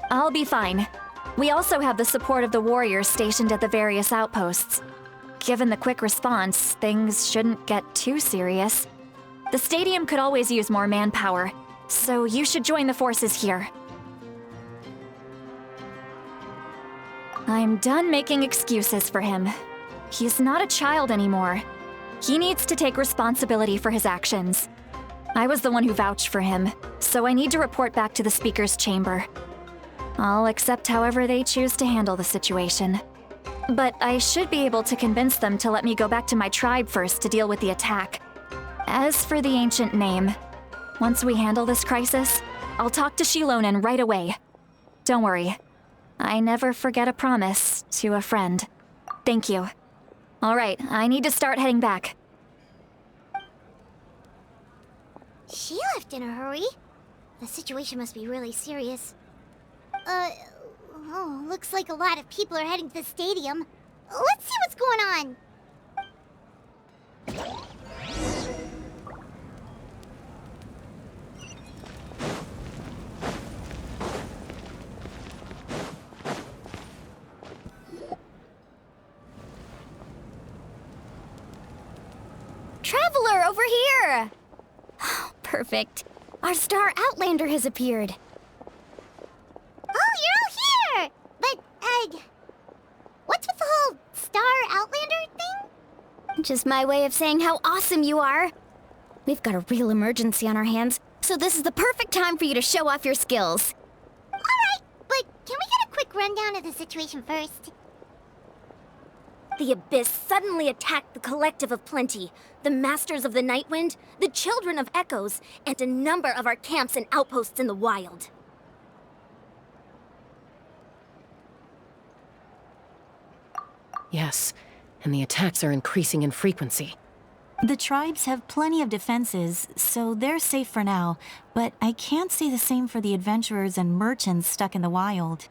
I'll be fine. We also have the support of the warriors stationed at the various outposts. Given the quick response, things shouldn't get too serious. The stadium could always use more manpower, so you should join the forces here. I'm done making excuses for him. He's not a child anymore. He needs to take responsibility for his actions. I was the one who vouched for him, so I need to report back to the Speaker's chamber. I'll accept however they choose to handle the situation. But I should be able to convince them to let me go back to my tribe first to deal with the attack. As for the ancient name, once we handle this crisis, I'll talk to Shilonen right away. Don't worry. I never forget a promise to a friend. Thank you. All right, I need to start heading back. She left in a hurry. The situation must be really serious. Oh, looks like a lot of people are heading to the stadium. Let's see what's going on. Traveler, over here! Perfect. Our star Outlander has appeared. Oh, you're all here! But, what's with the whole Star Outlander thing? Just my way of saying how awesome you are. We've got a real emergency on our hands, so this is the perfect time for you to show off your skills. Alright, but can we get a quick rundown of the situation first? The Abyss suddenly attacked the Collective of Plenty, the Masters of the Nightwind, the Children of Echoes, and a number of our camps and outposts in the wild. Yes, and the attacks are increasing in frequency. The tribes have plenty of defenses, so they're safe for now, but I can't say the same for the adventurers and merchants stuck in the wild.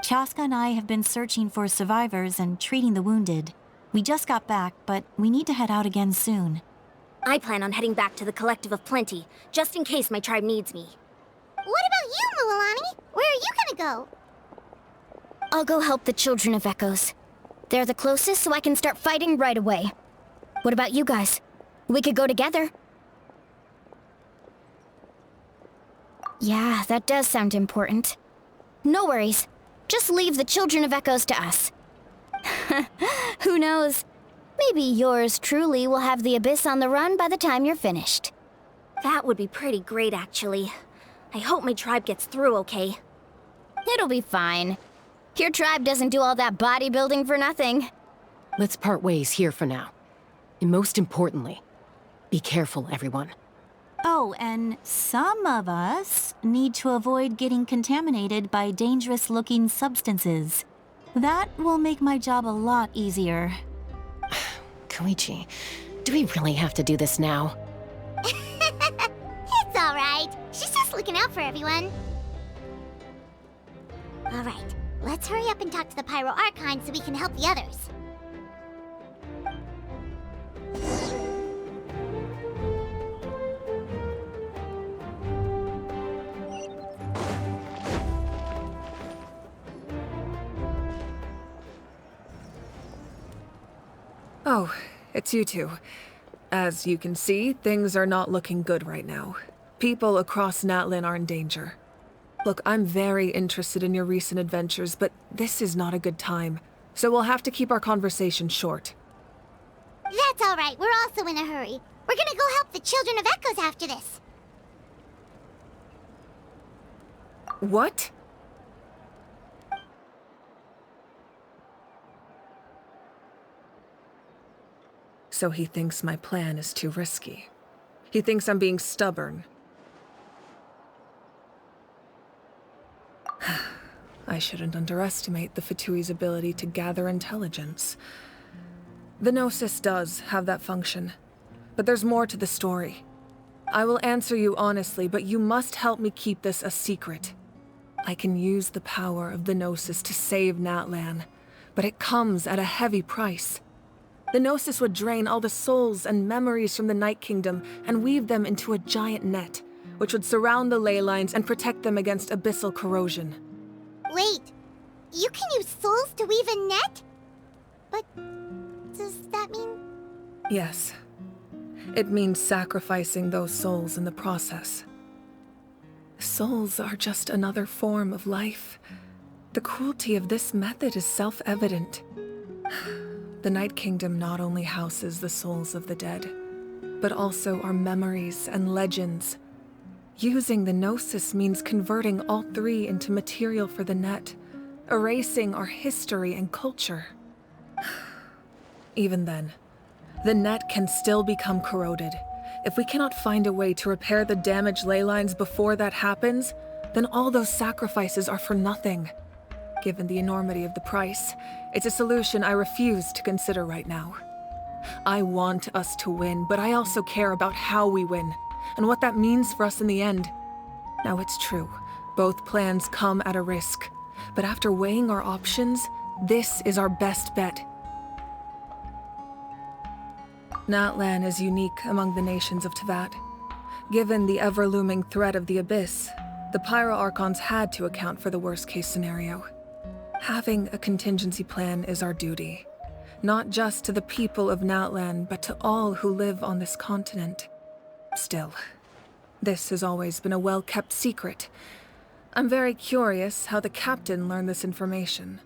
Chaska and I have been searching for survivors and treating the wounded. We just got back, but we need to head out again soon. I plan on heading back to the Collective of Plenty, just in case my tribe needs me. What about you, Mualani? Where are you gonna go? I'll go help the Children of Echoes. They're the closest, so I can start fighting right away. What about you guys? We could go together. Yeah, that does sound important. No worries. Just leave the Children of Echoes to us. Who knows? Maybe yours truly will have the Abyss on the run by the time you're finished. That would be pretty great, actually. I hope my tribe gets through okay. It'll be fine. Your tribe doesn't do all that bodybuilding for nothing. Let's part ways here for now. And most importantly, be careful, everyone. Oh, and some of us need to avoid getting contaminated by dangerous-looking substances. That will make my job a lot easier. Koichi, do we really have to do this now? It's alright. She's just looking out for everyone. Alright, let's hurry up and talk to the Pyro Archon so we can help the others. Oh, it's you two. As you can see, things are not looking good right now. People across Natlan are in danger. Look, I'm very interested in your recent adventures, but this is not a good time. So we'll have to keep our conversation short. That's alright, we're also in a hurry. We're gonna go help the Children of Echoes after this. What? So he thinks my plan is too risky. He thinks I'm being stubborn. I shouldn't underestimate the Fatui's ability to gather intelligence. The Gnosis does have that function, but there's more to the story. I will answer you honestly, but you must help me keep this a secret. I can use the power of the Gnosis to save Natlan, but it comes at a heavy price. The Gnosis would drain all the souls and memories from the Night Kingdom and weave them into a giant net, which would surround the ley lines and protect them against abyssal corrosion. Wait, you can use souls to weave a net? But does that mean... Yes. It means sacrificing those souls in the process. Souls are just another form of life. The cruelty of this method is self-evident. The Night Kingdom not only houses the souls of the dead, but also our memories and legends. Using the Gnosis means converting all three into material for the net, erasing our history and culture. Even then, the net can still become corroded. If we cannot find a way to repair the damaged ley lines before that happens, then all those sacrifices are for nothing. Given the enormity of the price, it's a solution I refuse to consider right now. I want us to win, but I also care about how we win, and what that means for us in the end. Now it's true, both plans come at a risk, but after weighing our options, this is our best bet. Natlan is unique among the nations of Teyvat. Given the ever-looming threat of the Abyss, the Pyro Archons had to account for the worst-case scenario. Having a contingency plan is our duty, not just to the people of Natlan, but to all who live on this continent. Still, this has always been a well-kept secret. I'm very curious how the captain learned this information.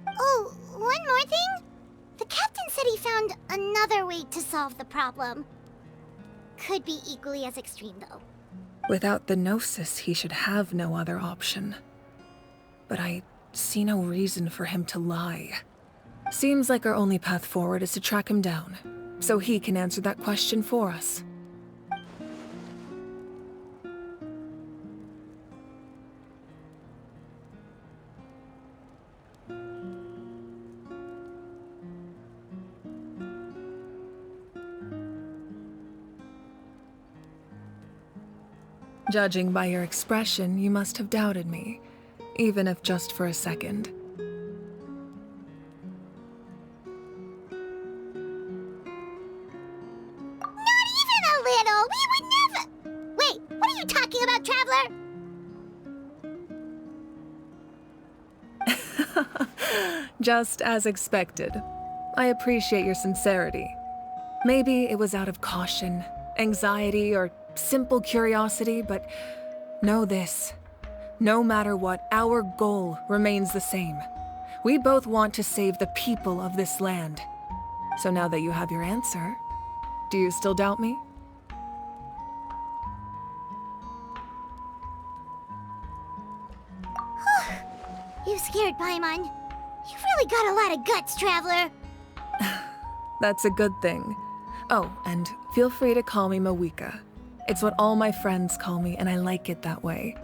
Oh, one more thing? The captain said he found another way to solve the problem. Could be equally as extreme, though. Without the Gnosis, he should have no other option. But I see no reason for him to lie. Seems like our only path forward is to track him down, so he can answer that question for us. Judging by your expression, you must have doubted me, even if just for a second. Not even a little! We would never— Wait, what are you talking about, Traveler? Just as expected. I appreciate your sincerity. Maybe it was out of caution, anxiety, or simple curiosity, but know this. No matter what, our goal remains the same. We both want to save the people of this land. So now that you have your answer, do you still doubt me? You scared Paimon. You've really got a lot of guts, Traveler. That's a good thing. Oh, and feel free to call me miHoYo. It's what all my friends call me, and I like it that way.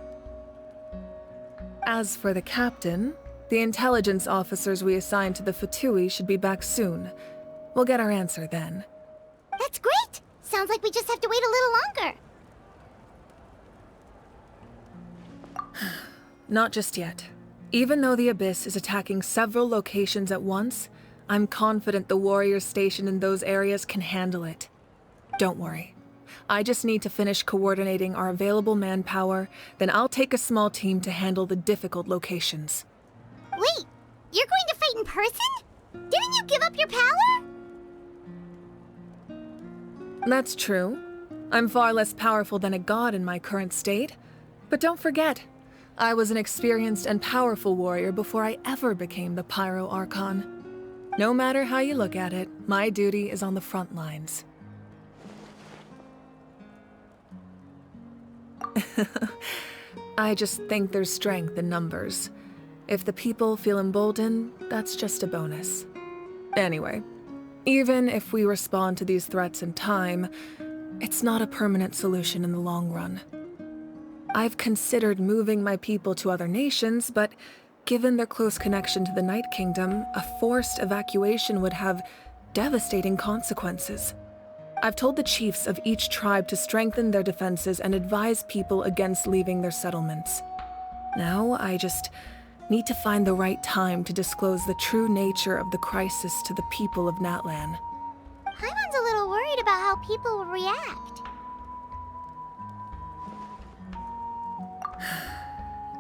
As for the captain, the intelligence officers we assigned to the Fatui should be back soon. We'll get our answer then. That's great! Sounds like we just have to wait a little longer. Not just yet. Even though the Abyss is attacking several locations at once, I'm confident the warriors stationed in those areas can handle it. Don't worry. I just need to finish coordinating our available manpower, then I'll take a small team to handle the difficult locations. Wait, you're going to fight in person? Didn't you give up your power? That's true. I'm far less powerful than a god in my current state. But don't forget, I was an experienced and powerful warrior before I ever became the Pyro Archon. No matter how you look at it, my duty is on the front lines. I just think there's strength in numbers. If the people feel emboldened, that's just a bonus. Anyway, even if we respond to these threats in time, it's not a permanent solution in the long run. I've considered moving my people to other nations, but given their close connection to the Night Kingdom, a forced evacuation would have devastating consequences. I've told the chiefs of each tribe to strengthen their defenses and advise people against leaving their settlements. Now, I just need to find the right time to disclose the true nature of the crisis to the people of Natlan. Paimon's a little worried about how people will react.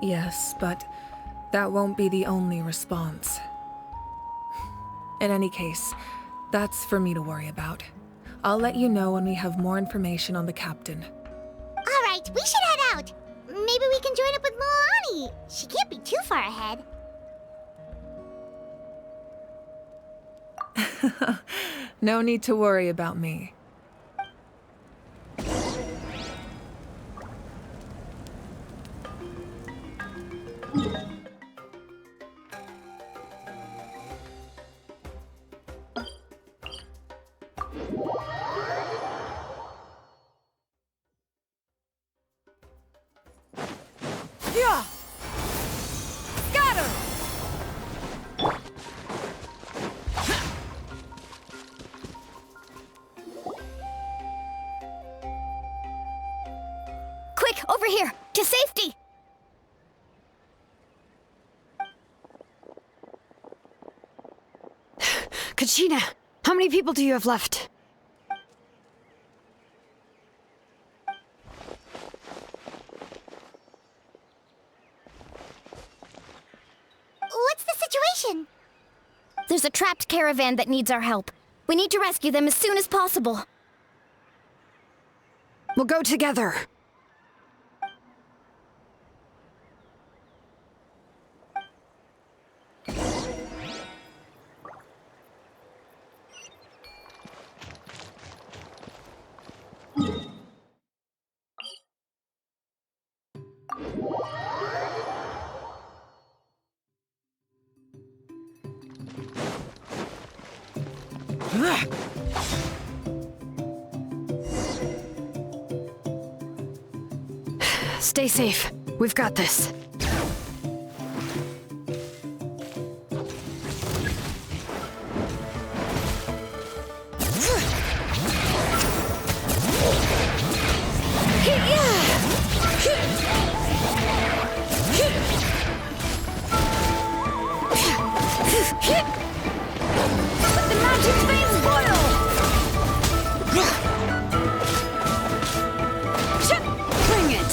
Yes, but that won't be the only response. In any case, that's for me to worry about. I'll let you know when we have more information on the captain. All right, we should head out. Maybe we can join up with Moani. She can't be too far ahead. No need to worry about me. Yeah! Scatter! Quick, over here! To safety! Kachina, how many people do you have left? What's the situation? There's a trapped caravan that needs our help. We need to rescue them as soon as possible. We'll go together. Stay safe. We've got this. Let the magic flames boil! Bring it!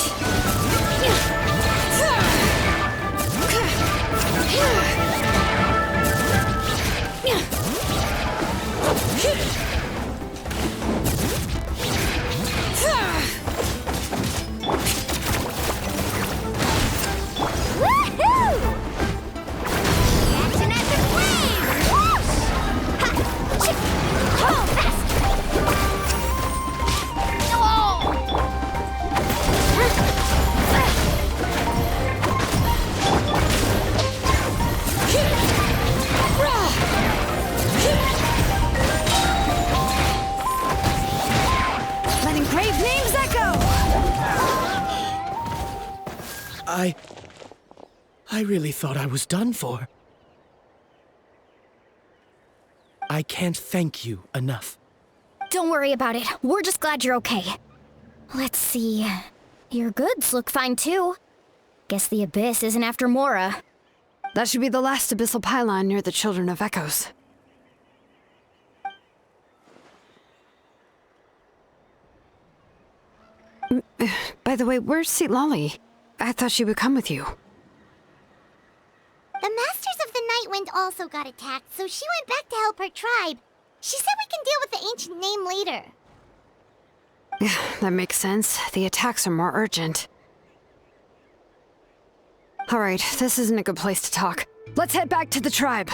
Letting brave names echo! I really thought I was done for. I can't thank you enough. Don't worry about it. We're just glad you're okay. Let's see. Your goods look fine too. Guess the Abyss isn't after Mora. That should be the last abyssal pylon near the Children of Echoes. By the way, where's Seat Lolly? I thought she would come with you. The Masters of the Nightwind also got attacked, so she went back to help her tribe. She said we can deal with the ancient name later. Yeah, that makes sense. The attacks are more urgent. Alright, this isn't a good place to talk. Let's head back to the tribe.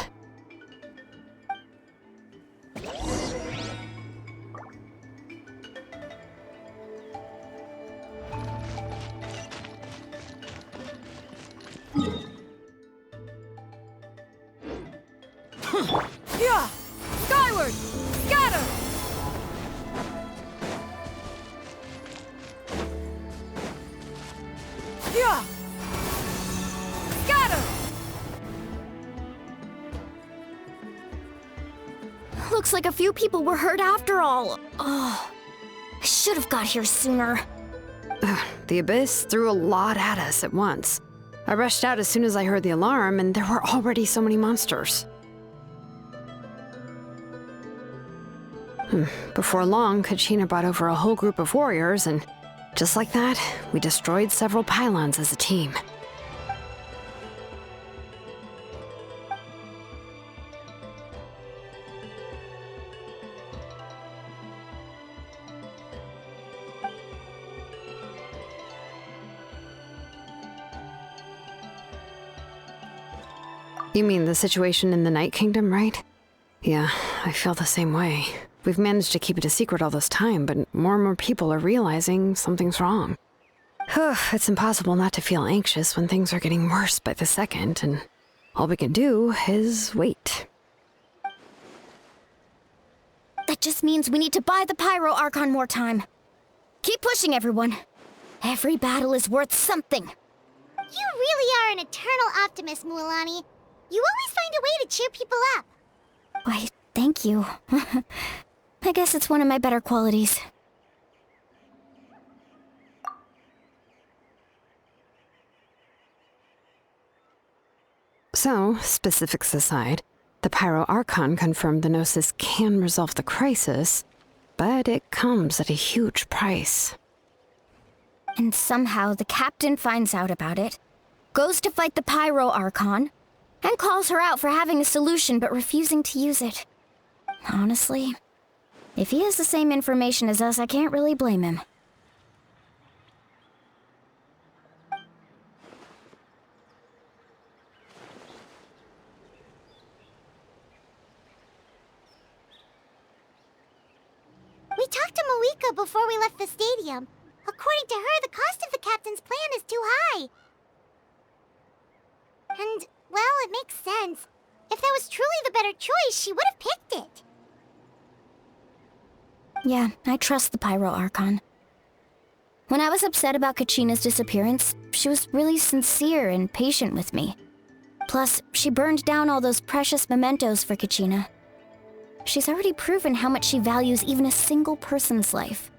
Yeah! Skyward! Scatter! Yeah! Scatter! Looks like a few people were hurt after all. Oh, I should have got here sooner. The Abyss threw a lot at us at once. I rushed out as soon as I heard the alarm, and there were already so many monsters. Before long, Kachina brought over a whole group of warriors, and just like that, we destroyed several pylons as a team. You mean the situation in the Night Kingdom, right? Yeah, I feel the same way. We've managed to keep it a secret all this time, but more and more people are realizing something's wrong. It's impossible not to feel anxious when things are getting worse by the second, and all we can do is wait. That just means we need to buy the Pyro Archon more time. Keep pushing, everyone. Every battle is worth something. You really are an eternal optimist, Mualani. You always find a way to cheer people up. Why, thank you. I guess it's one of my better qualities. So, specifics aside, the Pyro Archon confirmed the Gnosis can resolve the crisis, but it comes at a huge price. And somehow the captain finds out about it, goes to fight the Pyro Archon, and calls her out for having a solution but refusing to use it. Honestly, if he has the same information as us, I can't really blame him. We talked to miHoYo before we left the stadium. According to her, the cost of the captain's plan is too high. And, well, it makes sense. If that was truly the better choice, she would have picked it. Yeah, I trust the Pyro Archon. When I was upset about Kachina's disappearance, she was really sincere and patient with me. Plus, she burned down all those precious mementos for Kachina. She's already proven how much she values even a single person's life.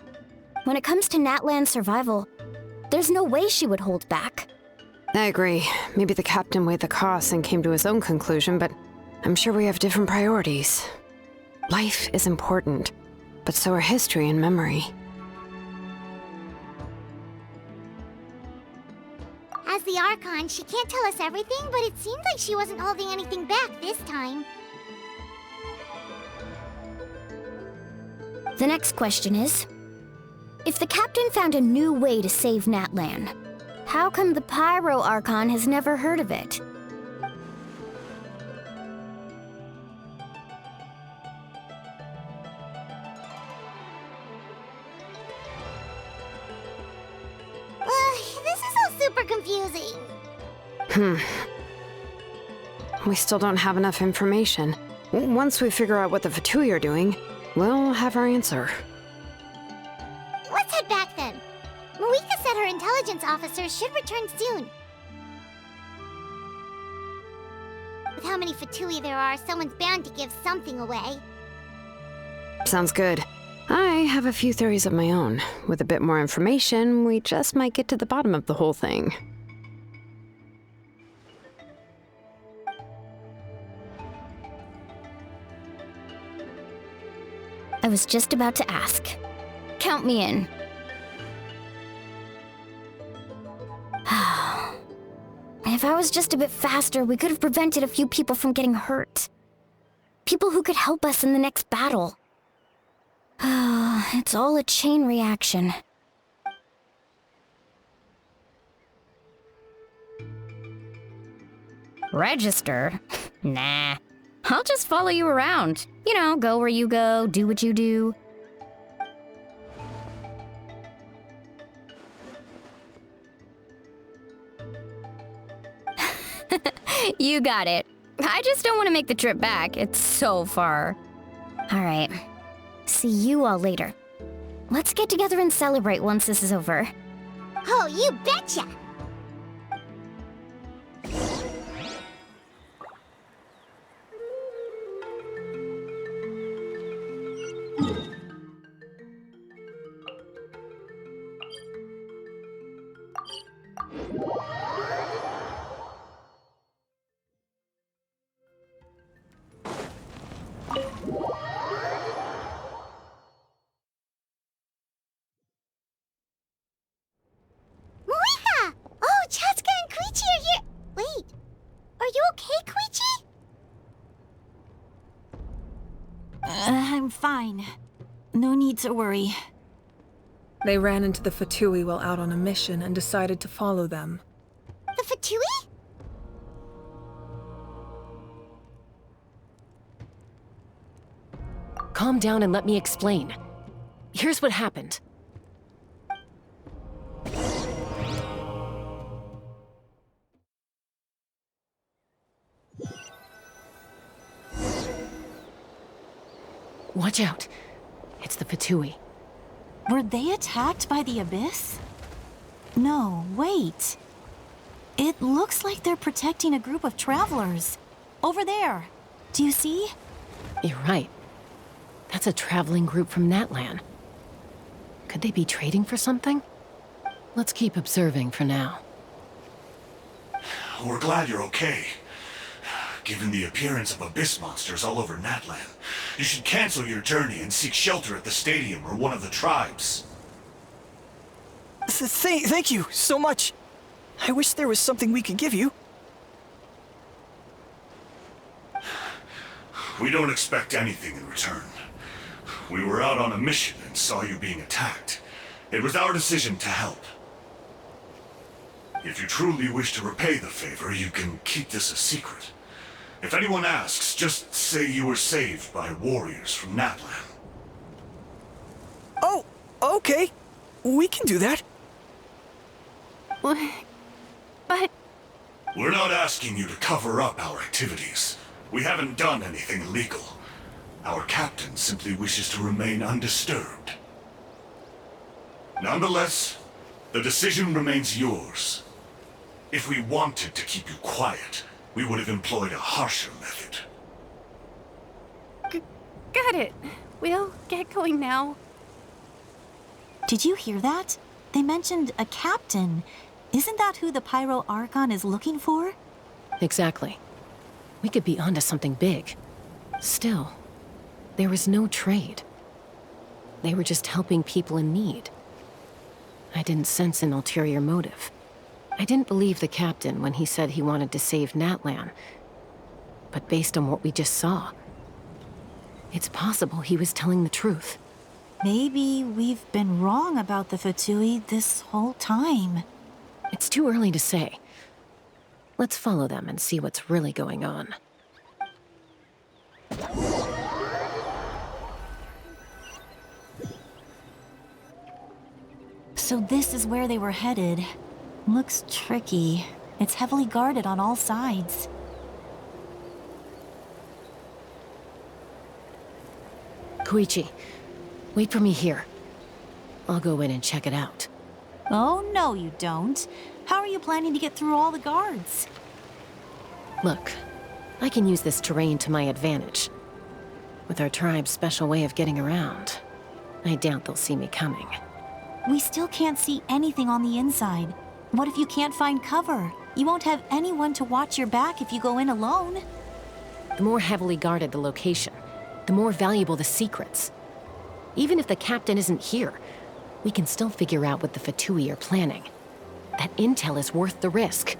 When it comes to Natlan's survival, there's no way she would hold back. I agree. Maybe the captain weighed the costs and came to his own conclusion, but I'm sure we have different priorities. Life is important, but so are history and memory. As the Archon, she can't tell us everything, but it seemed like she wasn't holding anything back this time. The next question is, if the captain found a new way to save Natlan, how come the Pyro Archon has never heard of it? This is all super confusing. We still don't have enough information. Once we figure out what the Fatui are doing, we'll have our answer. Let's head back then. miHoYo said her intelligence officers should return soon. With how many Fatui there are, someone's bound to give something away. Sounds good. I have a few theories of my own. With a bit more information, we just might get to the bottom of the whole thing. I was just about to ask. Count me in. If I was just a bit faster, we could have prevented a few people from getting hurt. People who could help us in the next battle. It's all a chain reaction. Register? Nah. I'll just follow you around. You know, go where you go, do what you do. You got it. I just don't want to make the trip back. It's so far. All right. See you all later. Let's get together and celebrate once this is over. Oh, you betcha! miHoYo! Oh, Chatsuka and Koichi are here! Wait, are you okay, Koichi? I'm fine. No need to worry. They ran into the Fatui while out on a mission and decided to follow them. The Fatui? calm down and let me explain. Here's what happened. Watch out. It's the Fatui. Were they attacked by the Abyss? No, wait. It looks like they're protecting a group of travelers. Over there. Do you see? You're right. That's a traveling group from Natlan. Could they be trading for something? Let's keep observing for now. We're glad you're okay. Given the appearance of abyss monsters all over Natlan, you should cancel your journey and seek shelter at the stadium or one of the tribes. Thank you so much. I wish there was something we could give you. We don't expect anything in return. We were out on a mission and saw you being attacked. It was our decision to help. If you truly wish to repay the favor, you can keep this a secret. If anyone asks, just say you were saved by warriors from Natlan. Oh, okay. We can do that. But... We're not asking you to cover up our activities. We haven't done anything illegal. Our captain simply wishes to remain undisturbed. Nonetheless, the decision remains yours. If we wanted to keep you quiet, we would have employed a harsher method. Got it. We'll get going now. Did you hear that? They mentioned a captain. Isn't that who the Pyro Archon is looking for? Exactly. We could be onto something big. Still, there was no trade. They were just helping people in need. I didn't sense an ulterior motive. I didn't believe the captain when he said he wanted to save Natlan. But based on what we just saw, it's possible he was telling the truth. Maybe we've been wrong about the Fatui this whole time. It's too early to say. Let's follow them and see what's really going on. So this is where they were headed. Looks tricky. It's heavily guarded on all sides. Koichi, wait for me here. I'll go in and check it out. Oh, no, you don't. How are you planning to get through all the guards? Look, I can use this terrain to my advantage. With our tribe's special way of getting around, I doubt they'll see me coming. We still can't see anything on the inside. What if you can't find cover? You won't have anyone to watch your back if you go in alone. The more heavily guarded the location, the more valuable the secrets. Even if the captain isn't here, we can still figure out what the Fatui are planning. That intel is worth the risk.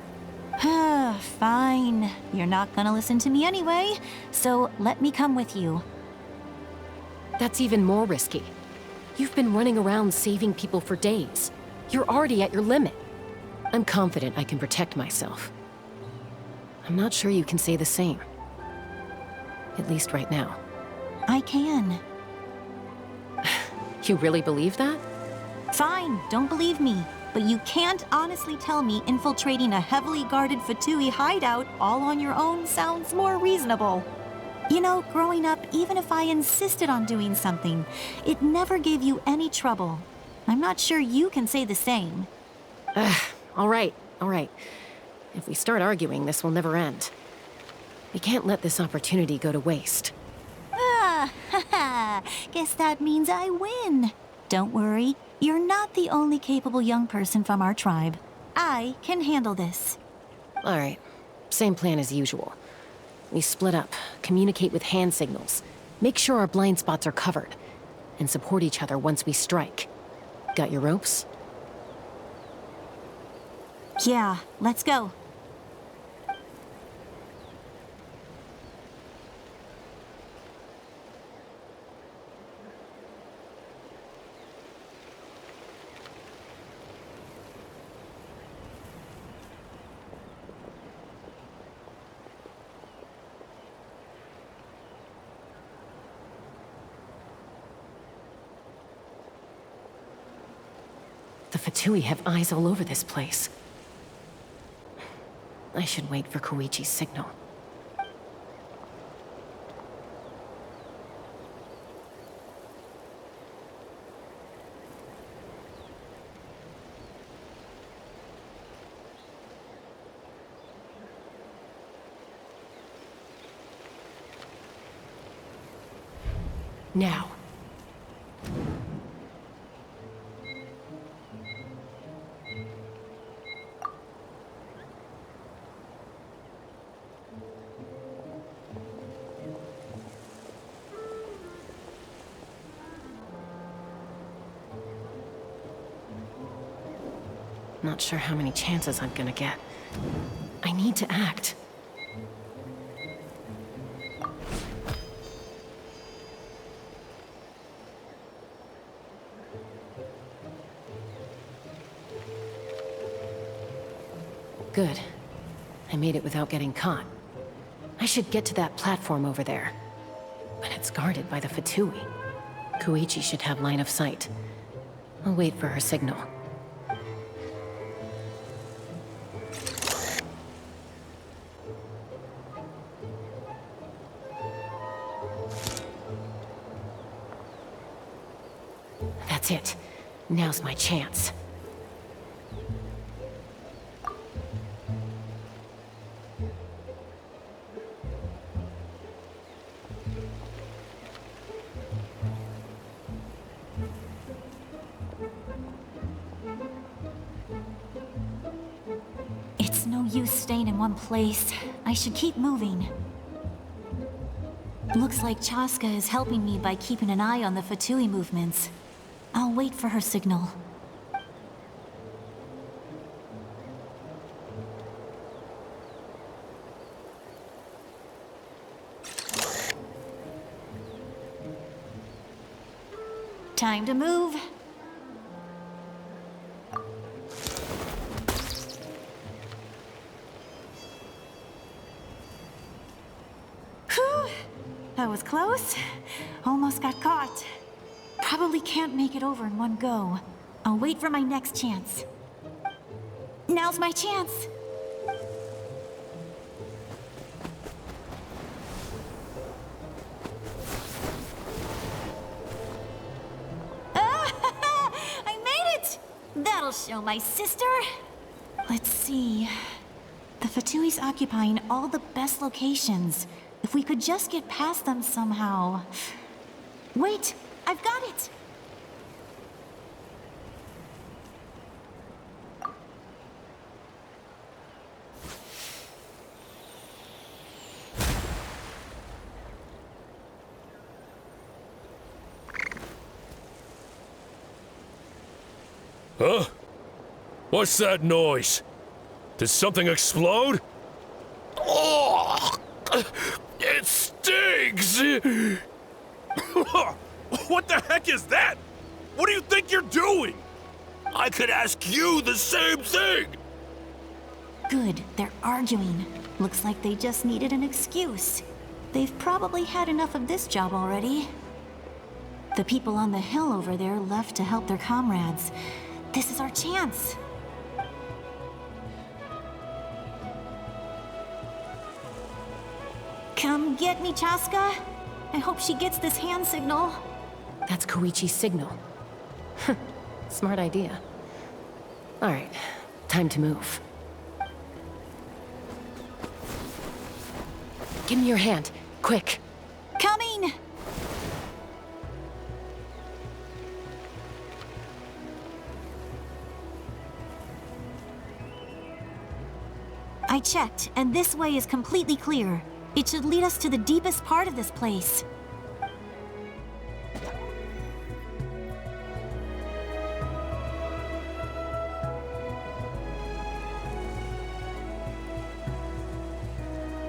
Fine. You're not gonna listen to me anyway, so let me come with you. That's even more risky. You've been running around saving people for days. You're already at your limit. I'm confident I can protect myself. I'm not sure you can say the same. At least right now. I can. You really believe that? Fine, don't believe me. But you can't honestly tell me infiltrating a heavily guarded Fatui hideout all on your own sounds more reasonable. You know, growing up, even if I insisted on doing something, it never gave you any trouble. I'm not sure you can say the same. All right. If we start arguing, this will never end. We can't let this opportunity go to waste. Guess that means I win. Don't worry, you're not the only capable young person from our tribe. I can handle this. All right, same plan as usual. We split up, communicate with hand signals, make sure our blind spots are covered, and support each other once we strike. Got your ropes? Yeah, let's go. The Fatui have eyes all over this place. I should wait for Koichi's signal. Now. Not sure how many chances I'm gonna get. I need to act. Good. I made it without getting caught. I should get to that platform over there. But it's guarded by the Fatui. Koichi should have line of sight. I'll wait for her signal. That's it. Now's my chance. It's no use staying in one place. I should keep moving. Looks like Chaska is helping me by keeping an eye on the Fatui movements. I'll wait for her signal. Time to move. Whew! That was close. Almost got caught. Probably can't make it over in one go. I'll wait for my next chance. Now's my chance. I made it! That'll show my sister. Let's see. The Fatui's occupying all the best locations. If we could just get past them somehow. Wait! I've got it! Huh? What's that noise? Did something explode? Oh! It stings! What the heck is that? What do you think you're doing? I could ask you the same thing! Good, they're arguing. Looks like they just needed an excuse. They've probably had enough of this job already. The people on the hill over there left to help their comrades. This is our chance. Come get me, Chaska. I hope she gets this hand signal. That's Koichi's signal. Smart idea. All right, time to move. Give me your hand, quick. Coming! I checked, and this way is completely clear. It should lead us to the deepest part of this place.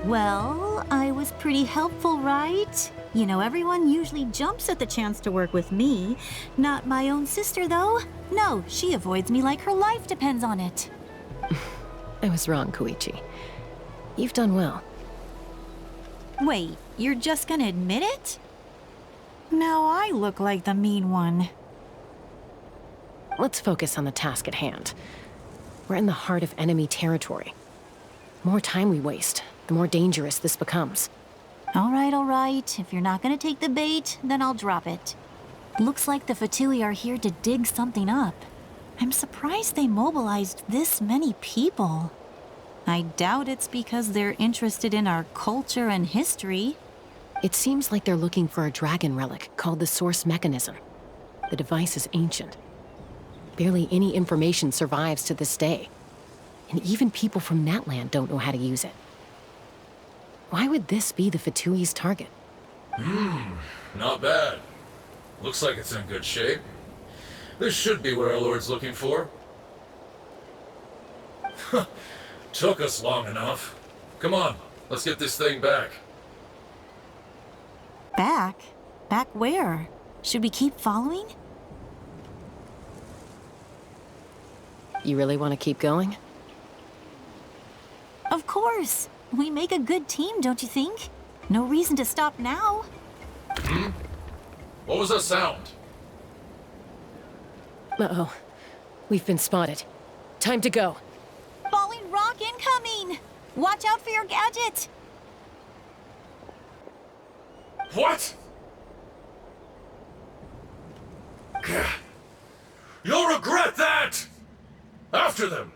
Well, I was pretty helpful, right? You know, everyone usually jumps at the chance to work with me. Not my own sister, though. No, she avoids me like her life depends on it. I was wrong, Koichi. You've done well. Wait, you're just gonna admit it? Now I look like the mean one. let's focus on the task at hand. We're in the heart of enemy territory. The more time we waste, the more dangerous this becomes. All right. If you're not gonna take the bait, then I'll drop it. Looks like the Fatui are here to dig something up. I'm surprised they mobilized this many people. I doubt it's because they're interested in our culture and history. It seems like they're looking for a dragon relic called the Source Mechanism. The device is ancient. Barely any information survives to this day. And even people from Natland don't know how to use it. Why would this be the Fatui's target? Not bad. Looks like it's in good shape. This should be what our Lord's looking for. Took us long enough. Come on, let's get this thing back. Back? Back where? Should we keep following? You really want to keep going? Of course. We make a good team, don't you think? No reason to stop now. What was that sound? Uh-oh. We've been spotted. Time to go. Falling rock incoming! Watch out for your gadget! What? You'll regret that! After them!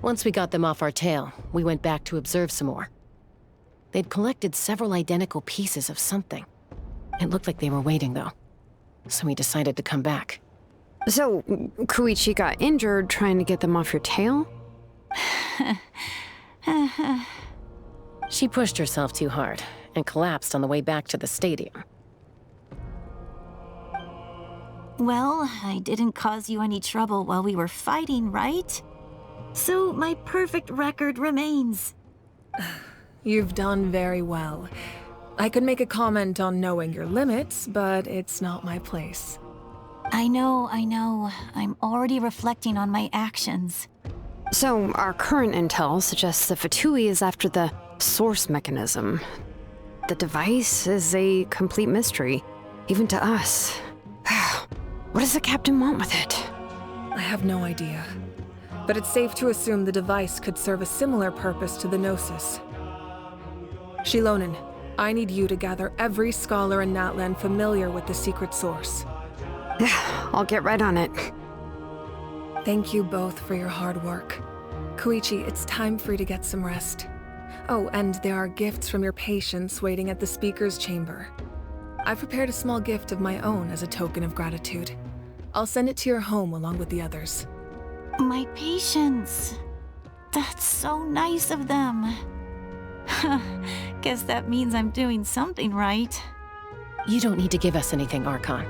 Once we got them off our tail, we went back to observe some more. They'd collected several identical pieces of something. It looked like they were waiting, though. So we decided to come back. So, Koichi got injured trying to get them off your tail? She pushed herself too hard and collapsed on the way back to the stadium. Well, I didn't cause you any trouble while we were fighting, right? So my perfect record remains. You've done very well. I could make a comment on knowing your limits, but it's not my place. I know. I'm already reflecting on my actions. So, our current intel suggests the Fatui is after the source mechanism. The device is a complete mystery, even to us. What does the captain want with it? I have no idea. But it's safe to assume the device could serve a similar purpose to the Gnosis. Shilonen, I need you to gather every scholar in Natland familiar with the secret source. I'll get right on it. Thank you both for your hard work. Koichi, it's time for you to get some rest. Oh, and there are gifts from your patients waiting at the speaker's chamber. I've prepared a small gift of my own as a token of gratitude. I'll send it to your home along with the others. My patience. That's so nice of them. Guess that means I'm doing something right. You don't need to give us anything, Archon.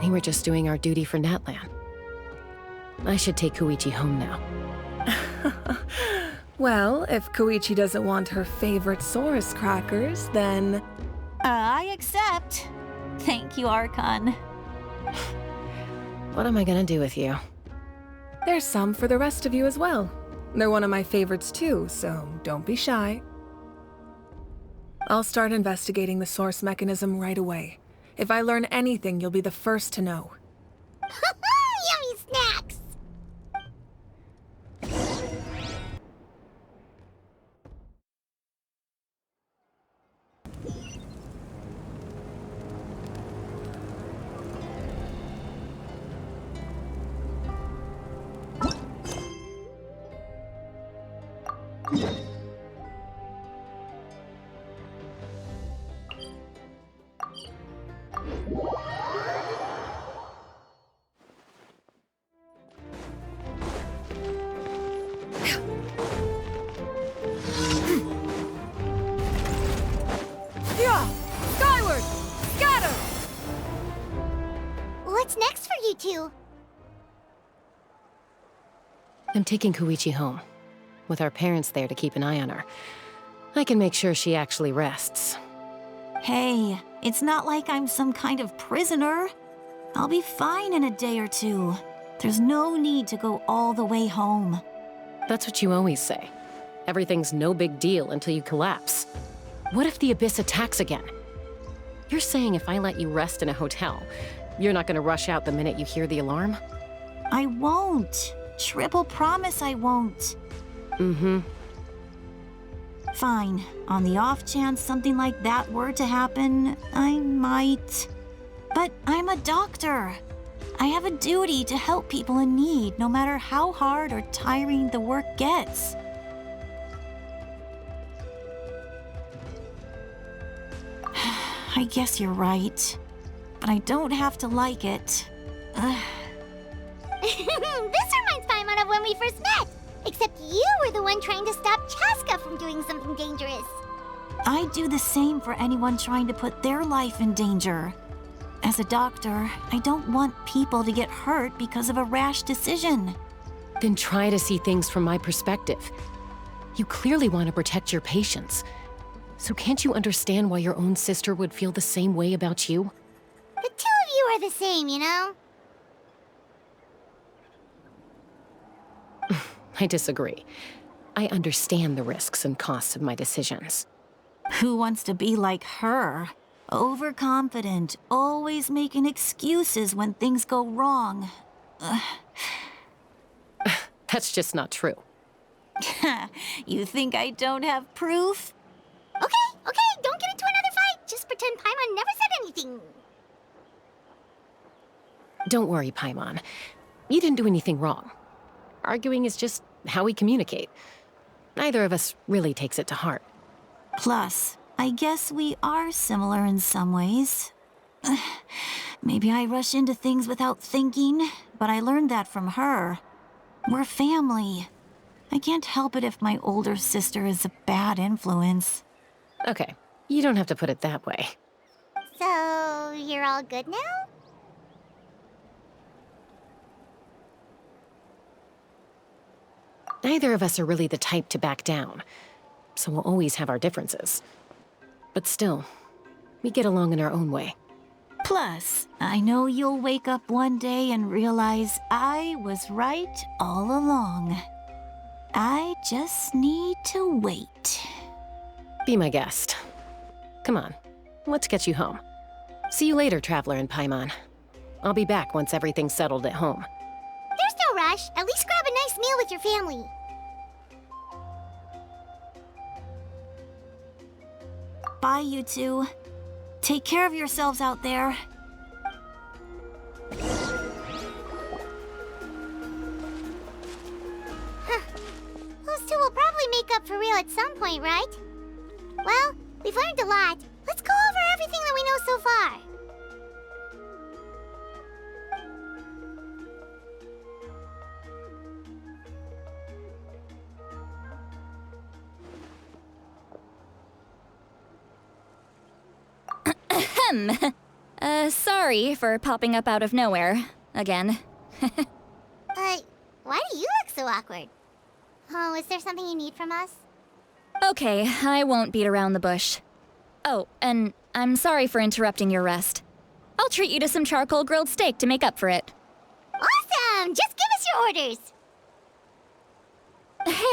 We were just doing our duty for Natland. I should take Koichi home now. Well, if Koichi doesn't want her favorite Saurus crackers, then... I accept. Thank you, Archon. What am I gonna do with you? There's some for the rest of you as well. They're one of my favorites too, so don't be shy. I'll start investigating the source mechanism right away. If I learn anything, you'll be the first to know. Yummy snacks! Skyward! Scatter! What's next for you two? I'm taking Koichi home. With our parents there to keep an eye on her, I can make sure she actually rests. Hey, it's not like I'm some kind of prisoner. I'll be fine in a day or two. There's no need to go all the way home. That's what you always say. everything's no big deal until you collapse. What if the Abyss attacks again? You're saying if I let you rest in a hotel, you're not gonna rush out the minute you hear the alarm? I won't. Triple promise I won't. Mm-hmm. Fine. On the off chance something like that were to happen, I might. But I'm a doctor. I have a duty to help people in need, no matter how hard or tiring the work gets. I guess you're right. But I don't have to like it. This reminds Paimon of when we first met. Except you were the one trying to stop Chaska from doing something dangerous. I do the same for anyone trying to put their life in danger. As a doctor, I don't want people to get hurt because of a rash decision. Then try to see things from my perspective. You clearly want to protect your patients. So can't you understand why your own sister would feel the same way about you? The two of you are the same, you know? I disagree. I understand the risks and costs of my decisions. Who wants to be like her? Overconfident, always making excuses when things go wrong. That's just not true. You think I don't have proof? Okay, don't get into another fight. Just pretend Paimon never said anything. Don't worry, Paimon. You didn't do anything wrong. Arguing is just how we communicate. Neither of us really takes it to heart. Plus, I guess we are similar in some ways. Maybe I rush into things without thinking, but I learned that from her. We're family. I can't help it if my older sister is a bad influence. Okay, you don't have to put it that way. So, you're all good now? Neither of us are really the type to back down, so we'll always have our differences. But still, we get along in our own way. Plus, I know you'll wake up one day and realize I was right all along. I just need to wait. Be my guest. Come on, let's get you home. See you later, Traveler and Paimon. I'll be back once everything's settled at home. There's no rush. At least grab a nice meal with your family. Bye, you two. Take care of yourselves out there. Those two will probably make up for real at some point, right? Well, we've learned a lot. Let's go over everything that we know so far. Sorry for popping up out of nowhere. Again. Why do you look so awkward? Oh, is there something you need from us? Okay, I won't beat around the bush. Oh, and I'm sorry for interrupting your rest. I'll treat you to some charcoal grilled steak to make up for it. Awesome! Just give us your orders!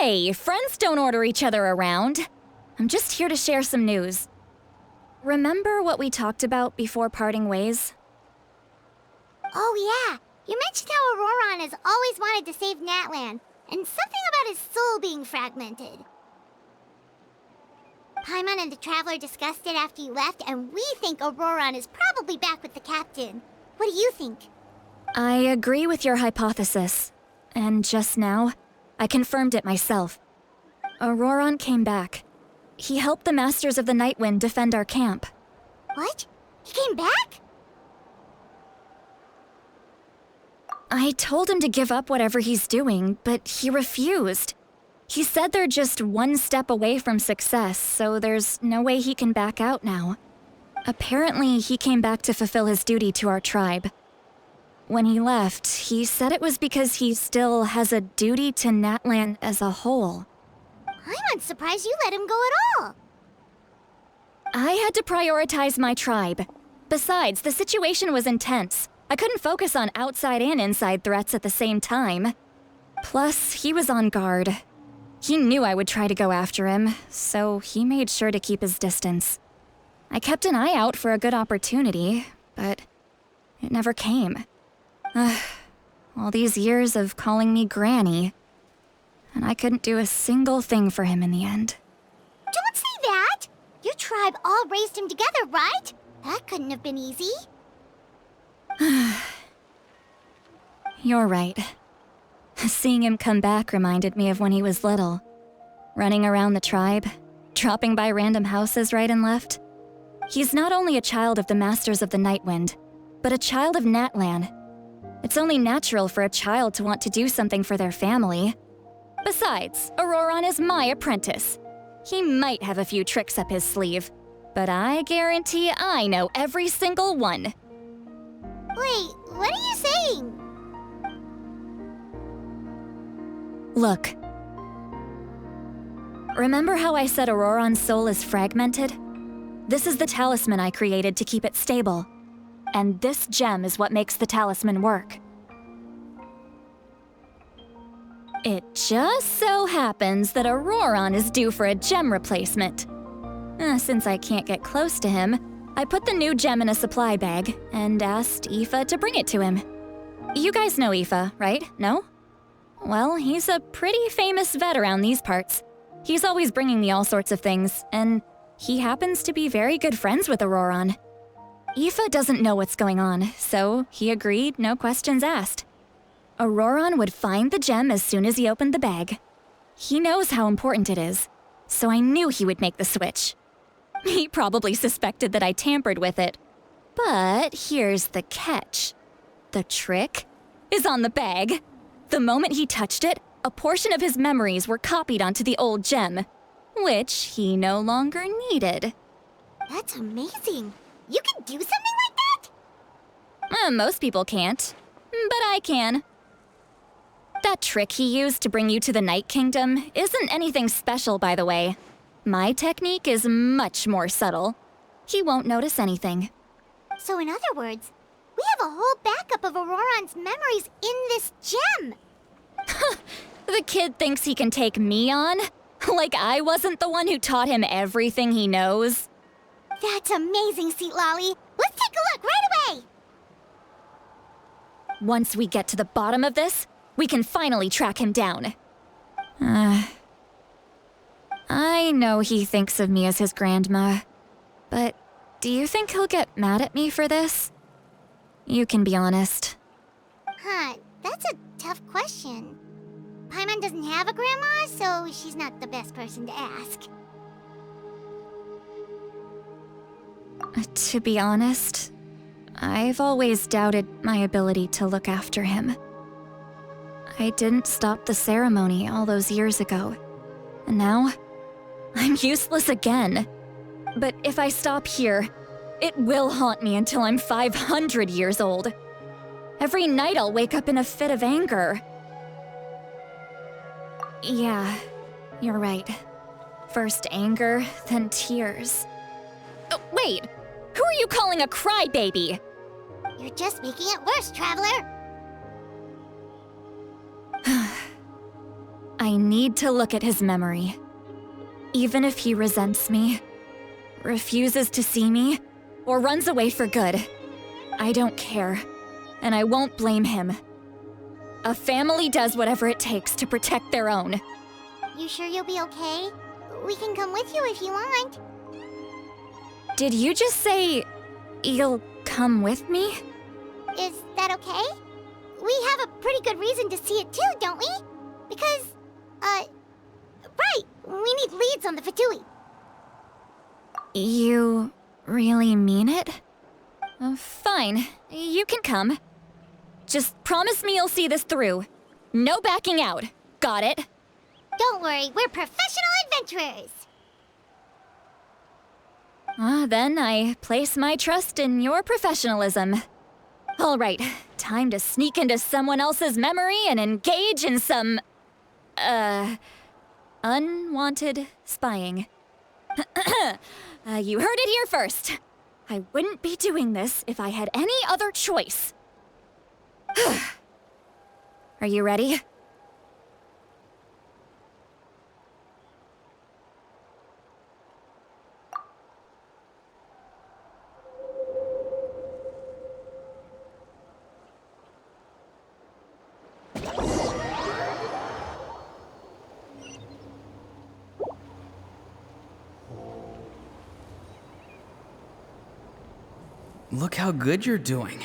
Hey, friends don't order each other around. I'm just here to share some news. Remember what we talked about before parting ways? Oh yeah, you mentioned how Auroron has always wanted to save Natlan, and something about his soul being fragmented. Paimon and the Traveler discussed it after you left, and we think Auroron is probably back with the captain. What do you think? I agree with your hypothesis. And just now, I confirmed it myself. Auroron came back. He helped the Masters of the Nightwind defend our camp. What? He came back? I told him to give up whatever he's doing, but he refused. He said they're just one step away from success, so there's no way he can back out now. Apparently, he came back to fulfill his duty to our tribe. When he left, he said it was because he still has a duty to Natlan as a whole. I'm unsurprised you let him go at all. I had to prioritize my tribe. Besides, the situation was intense. I couldn't focus on outside and inside threats at the same time. Plus, he was on guard. He knew I would try to go after him, so he made sure to keep his distance. I kept an eye out for a good opportunity, but it never came. All these years of calling me Granny, and I couldn't do a single thing for him in the end. Don't say that! Your tribe all raised him together, right? That couldn't have been easy. You're right. Seeing him come back reminded me of when he was little. Running around the tribe, dropping by random houses right and left. He's not only a child of the Masters of the Nightwind, but a child of Natlan. It's only natural for a child to want to do something for their family. Besides, Auroron is my apprentice. He might have a few tricks up his sleeve, but I guarantee I know every single one. Wait, what are you saying? Look. Remember how I said Auroron's soul is fragmented? This is the talisman I created to keep it stable. And this gem is what makes the talisman work. It just so happens that Auroron is due for a gem replacement. Since I can't get close to him, I put the new gem in a supply bag and asked Aoife to bring it to him. You guys know Aoife, right? No? Well, he's a pretty famous vet around these parts. He's always bringing me all sorts of things, and he happens to be very good friends with Auroron. Aoife doesn't know what's going on, so he agreed, no questions asked. Auroron would find the gem as soon as he opened the bag. He knows how important it is, so I knew he would make the switch. He probably suspected that I tampered with it. But here's the catch. The trick is on the bag. The moment he touched it, a portion of his memories were copied onto the old gem, which he no longer needed. That's amazing. You can do something like that? Most people can't, but I can. That trick he used to bring you to the Night Kingdom isn't anything special, by the way. My technique is much more subtle. He won't notice anything. So in other words, we have a whole backup of Auroron's memories in this gem. The kid thinks he can take me on? Like I wasn't the one who taught him everything he knows? That's amazing, Sweet Lolly. Let's take a look right away. Once we get to the bottom of this, we can finally track him down. I know he thinks of me as his grandma, but do you think he'll get mad at me for this? You can be honest. That's a tough question. Paimon doesn't have a grandma, so she's not the best person to ask. To be honest, I've always doubted my ability to look after him. I didn't stop the ceremony all those years ago, and now I'm useless again. But if I stop here, it will haunt me until I'm 500 years old. Every night I'll wake up in a fit of anger. Yeah, you're right. First anger, then tears. Oh, wait! Who are you calling a crybaby? You're just making it worse, Traveler. I need to look at his memory. Even if he resents me, refuses to see me, or runs away for good, I don't care, and I won't blame him. A family does whatever it takes to protect their own. You sure you'll be okay? We can come with you if you want. Did you just say you'll come with me? Is that okay? We have a pretty good reason to see it too, don't we? Because, right, we need leads on the Fatui. You really mean it? Fine, you can come. Just promise me you'll see this through. No backing out. Got it? Don't worry, we're professional adventurers. Then I place my trust in your professionalism. All right, time to sneak into someone else's memory and engage in some, unwanted spying. You heard it here first. I wouldn't be doing this if I had any other choice. Are you ready? Look how good you're doing.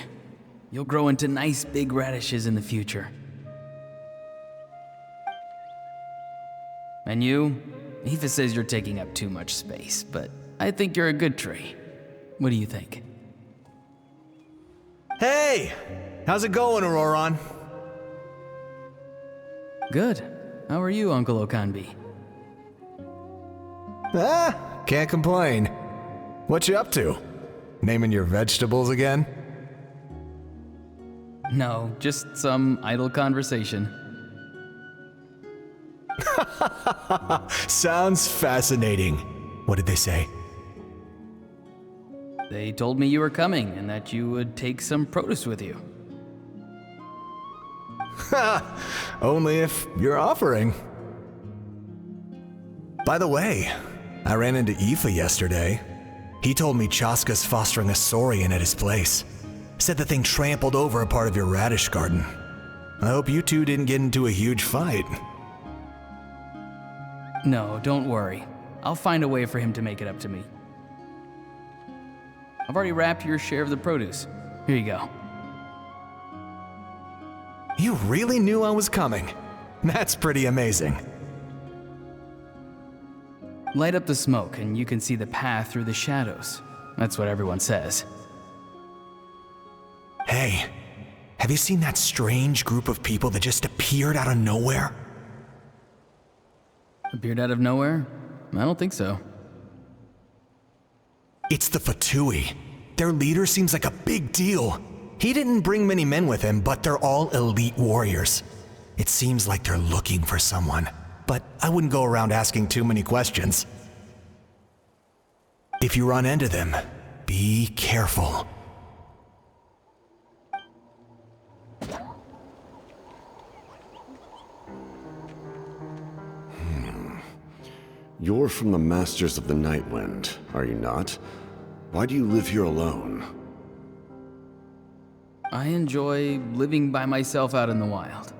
You'll grow into nice big radishes in the future. And you? Aoife says you're taking up too much space, but I think you're a good tree. What do you think? Hey! How's it going, Auroron? Good. How are you, Uncle Okanbi? Can't complain. What you up to? Naming your vegetables again? No, just some idle conversation. Sounds fascinating. What did they say? They told me you were coming and that you would take some produce with you. Only if you're offering. By the way, I ran into Aoife yesterday. He told me Chaska's fostering a saurian at his place. Said the thing trampled over a part of your radish garden. I hope you two didn't get into a huge fight. No, don't worry. I'll find a way for him to make it up to me. I've already wrapped your share of the produce. Here you go. You really knew I was coming. That's pretty amazing. Light up the smoke and you can see the path through the shadows. That's what everyone says. Hey, have you seen that strange group of people that just appeared out of nowhere? Appeared out of nowhere? I don't think so. It's the Fatui. Their leader seems like a big deal. He didn't bring many men with him, but they're all elite warriors. It seems like they're looking for someone, but I wouldn't go around asking too many questions. If you run into them, be careful. You're from the Masters of the Nightwind, are you not? Why do you live here alone? I enjoy living by myself out in the wild.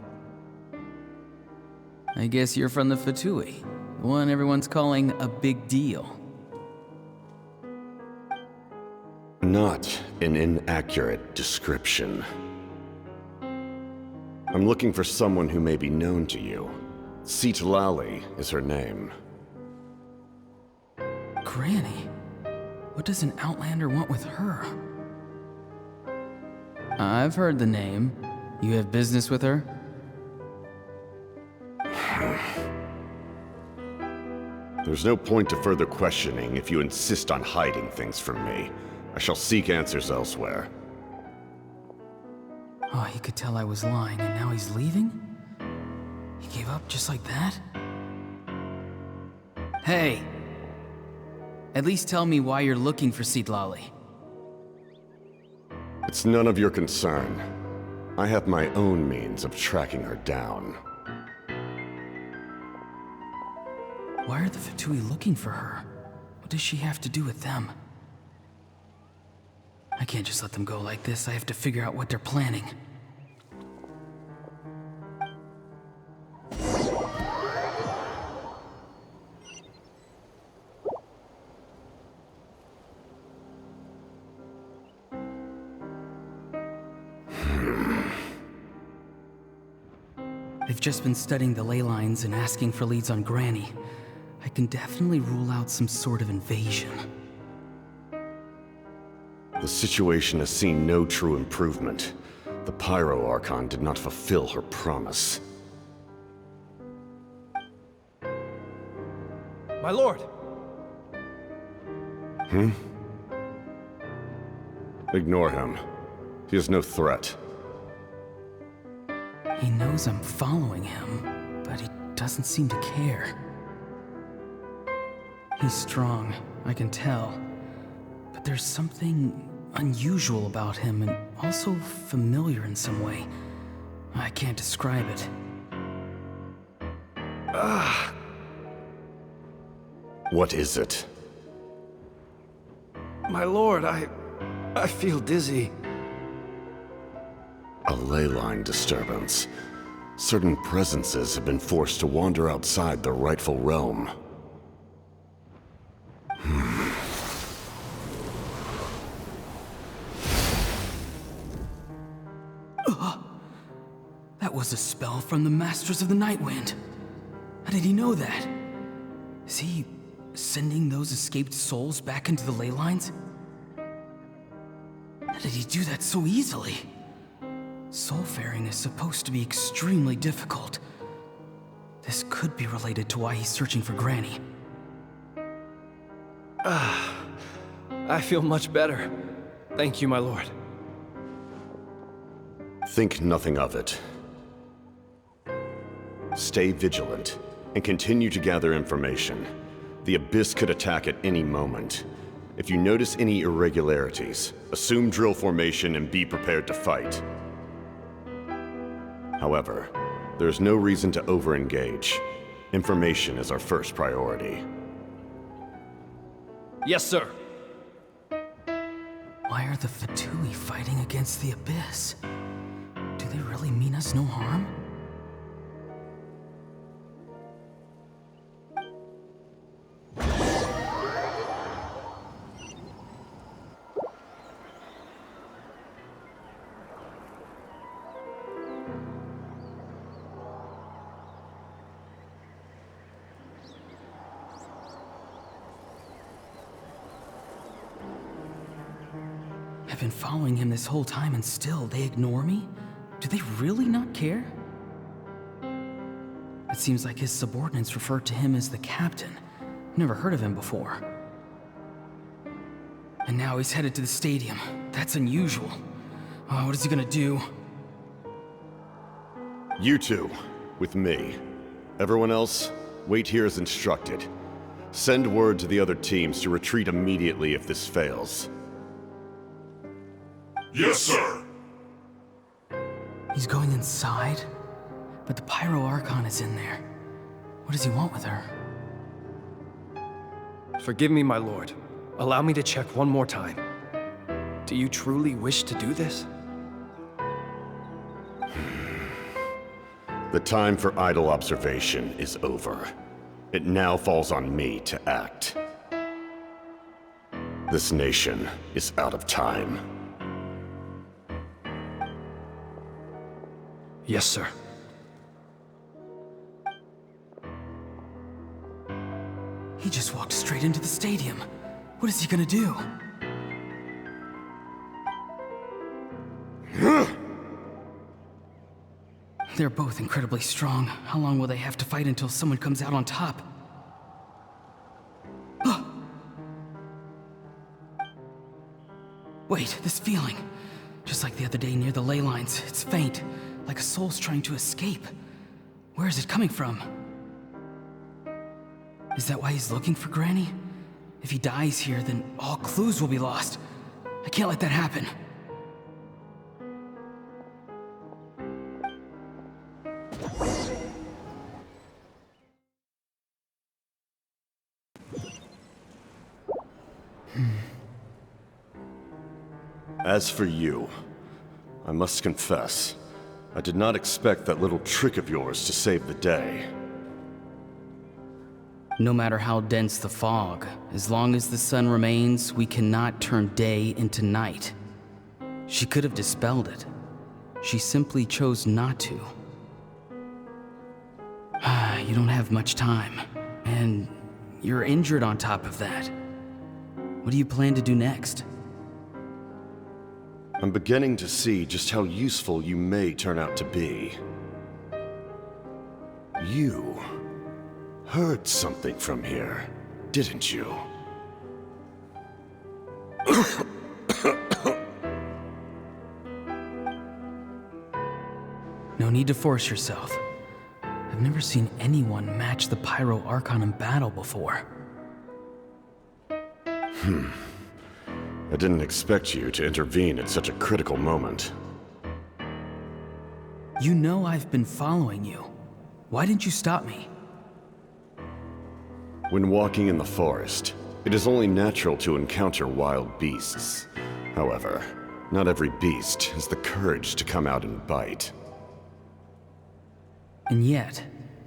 I guess you're from the Fatui, the one everyone's calling a big deal. Not an inaccurate description. I'm looking for someone who may be known to you. Citlali is her name. Granny? What does an Outlander want with her? I've heard the name. You have business with her? There's no point to further questioning if you insist on hiding things from me. I shall seek answers elsewhere. Oh, he could tell I was lying and now he's leaving? He gave up just like that? Hey! At least tell me why you're looking for Citlali. It's none of your concern. I have my own means of tracking her down. Why are the Fatui looking for her? What does she have to do with them? I can't just let them go like this. I have to figure out what they're planning. I've just been studying the ley lines and asking for leads on Granny. I can definitely rule out some sort of invasion. The situation has seen no true improvement. The Pyro Archon did not fulfill her promise. My lord! Ignore him. He is no threat. He knows I'm following him, but he doesn't seem to care. He's strong, I can tell. But there's something unusual about him and also familiar in some way. I can't describe it. What is it? My lord, I feel dizzy. A ley line disturbance. Certain presences have been forced to wander outside their rightful realm. That was a spell from the Masters of the Nightwind. How did he know that? Is he sending those escaped souls back into the ley lines? How did he do that so easily? Soulfaring is supposed to be extremely difficult. This could be related to why he's searching for Granny. I feel much better. Thank you, my lord. Think nothing of it. Stay vigilant and continue to gather information. The Abyss could attack at any moment. If you notice any irregularities, assume drill formation and be prepared to fight. However, there's no reason to over-engage. Information is our first priority. Yes, sir. Why are the Fatui fighting against the Abyss? Do they really mean us no harm? I've been following him this whole time and still they ignore me? Do they really not care? It seems like his subordinates refer to him as the captain. Never heard of him before. And now he's headed to the stadium. That's unusual. What is he gonna do? You two, with me. Everyone else, wait here as instructed. Send word to the other teams to retreat immediately if this fails. Yes, sir. He's going inside? But the Pyro Archon is in there. What does he want with her? Forgive me, my lord. Allow me to check one more time. Do you truly wish to do this? The time for idle observation is over. It now falls on me to act. This nation is out of time. Yes, sir. He just walked straight into the stadium. What is he gonna do? They're both incredibly strong. How long will they have to fight until someone comes out on top? Wait, this feeling. Just like the other day near the ley lines, it's faint, like a soul's trying to escape. Where is it coming from? Is that why he's looking for Granny? If he dies here, then all clues will be lost. I can't let that happen. As for you, I must confess, I did not expect that little trick of yours to save the day. No matter how dense the fog, as long as the sun remains, we cannot turn day into night. She could have dispelled it. She simply chose not to. You don't have much time, and you're injured on top of that. What do you plan to do next? I'm beginning to see just how useful you may turn out to be. You heard something from here, didn't you? No need to force yourself. I've never seen anyone match the Pyro Archon in battle before. I didn't expect you to intervene at such a critical moment. You know I've been following you. Why didn't you stop me? When walking in the forest, it is only natural to encounter wild beasts. However, not every beast has the courage to come out and bite. And yet,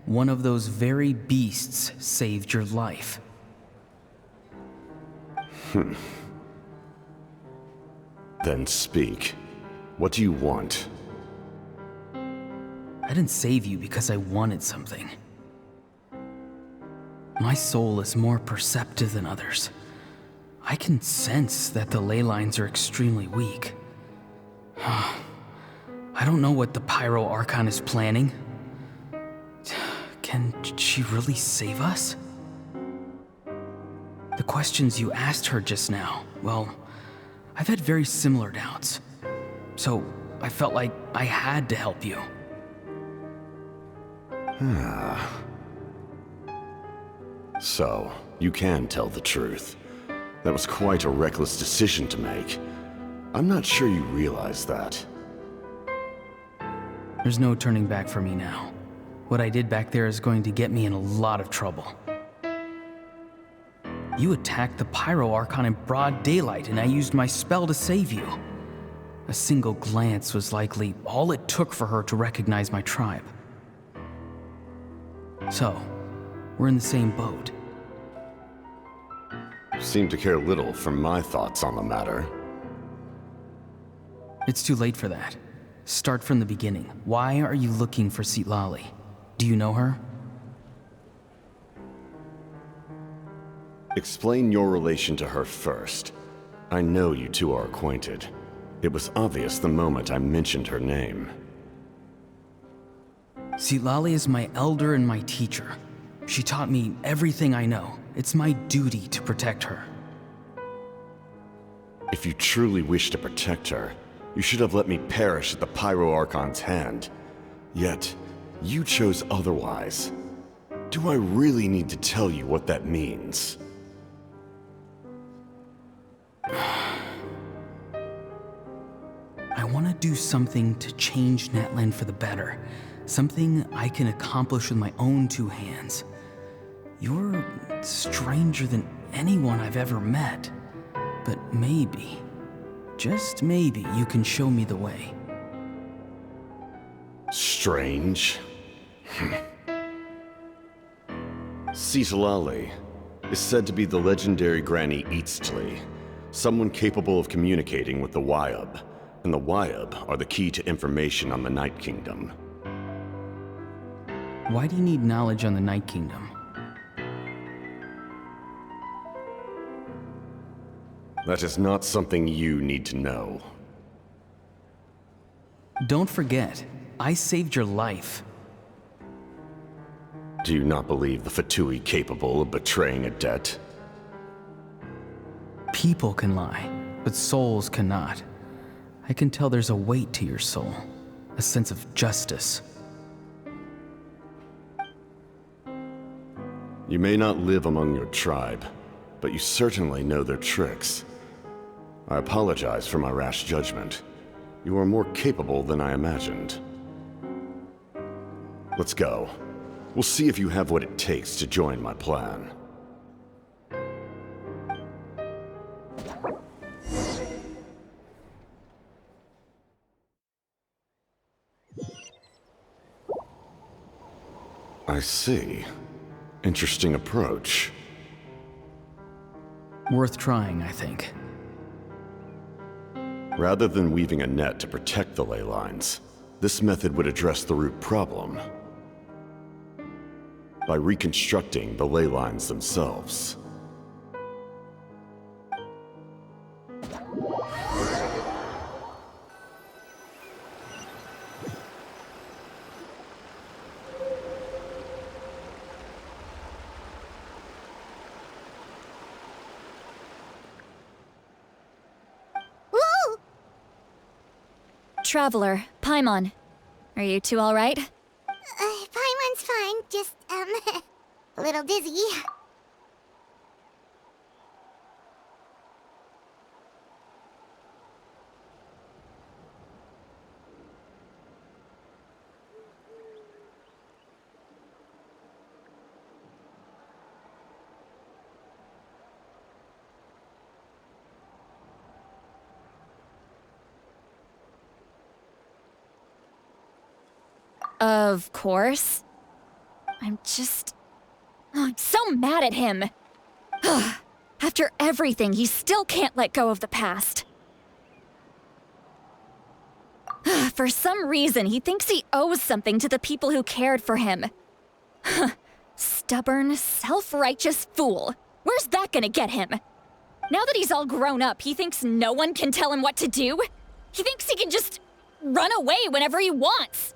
one of those very beasts saved your life. Then speak. What do you want? I didn't save you because I wanted something. My soul is more perceptive than others. I can sense that the ley lines are extremely weak. I don't know what the Pyro Archon is planning. Can she really save us? The questions you asked her just now, well, I've had very similar doubts. So I felt like I had to help you. So, you can tell the truth. That was quite a reckless decision to make. I'm not sure you realize that. There's no turning back for me now. What I did back there is going to get me in a lot of trouble. You attacked the Pyro Archon in broad daylight, and I used my spell to save you. A single glance was likely all it took for her to recognize my tribe. So, we're in the same boat. You seem to care little for my thoughts on the matter. It's too late for that. Start from the beginning. Why are you looking for Citlali? Do you know her? Explain your relation to her first. I know you two are acquainted. It was obvious the moment I mentioned her name. Citlali is my elder and my teacher. She taught me everything I know. It's my duty to protect her. If you truly wish to protect her, you should have let me perish at the Pyro Archon's hand. Yet, you chose otherwise. Do I really need to tell you what that means? I want to do something to change Natlan for the better. Something I can accomplish with my own two hands. You're stranger than anyone I've ever met. But maybe, just maybe, you can show me the way. Strange? Citlali is said to be the legendary Granny Eastly, someone capable of communicating with the Wyub, and the Wyub are the key to information on the Night Kingdom. Why do you need knowledge on the Night Kingdom? That is not something you need to know. Don't forget, I saved your life. Do you not believe the Fatui capable of betraying a debt? People can lie, but souls cannot. I can tell there's a weight to your soul, a sense of justice. You may not live among your tribe, but you certainly know their tricks. I apologize for my rash judgment. You are more capable than I imagined. Let's go. We'll see if you have what it takes to join my plan. I see. Interesting approach. Worth trying, I think. Rather than weaving a net to protect the ley lines, this method would address the root problem by reconstructing the ley lines themselves. Traveler, Paimon. Are you two all right? Paimon's fine, just, a little dizzy. Of course. I'm so mad at him. After everything, he still can't let go of the past. For some reason, he thinks he owes something to the people who cared for him. Stubborn, self-righteous fool. Where's that gonna get him? Now that he's all grown up, he thinks no one can tell him what to do? He thinks he can just run away whenever he wants.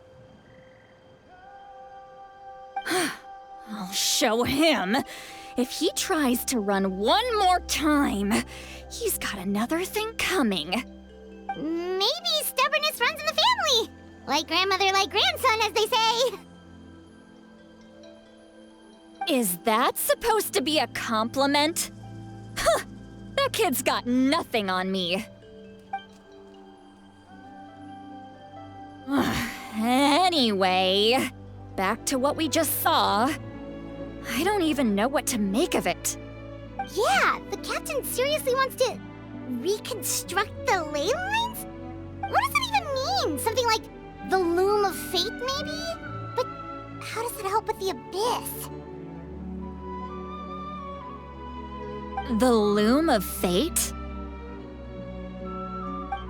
I'll show him. If he tries to run one more time, he's got another thing coming. Maybe stubbornness runs in the family. Like grandmother, like grandson, as they say. Is that supposed to be a compliment? Huh, that kid's got nothing on me. Anyway, back to what we just saw. I don't even know what to make of it. Yeah, the captain seriously wants to reconstruct the ley lines? What does that even mean? Something like the loom of fate, maybe? But how does that help with the abyss? The loom of fate?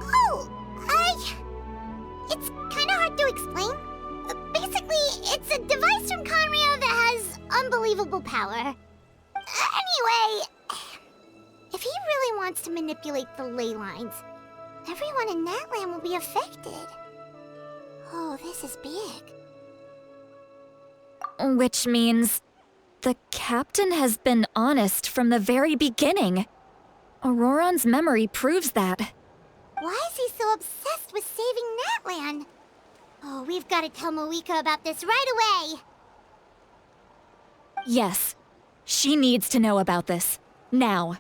Oh, it's kind of hard to explain. Basically, it's a device from Conrio that has unbelievable power. Anyway, if he really wants to manipulate the ley lines, everyone in Natlan will be affected. Oh, this is big. Which means the captain has been honest from the very beginning. Auroron's memory proves that. Why is he so obsessed with saving Natlan? Oh, we've got to tell miHoYo about this right away. Yes, she needs to know about this. Now.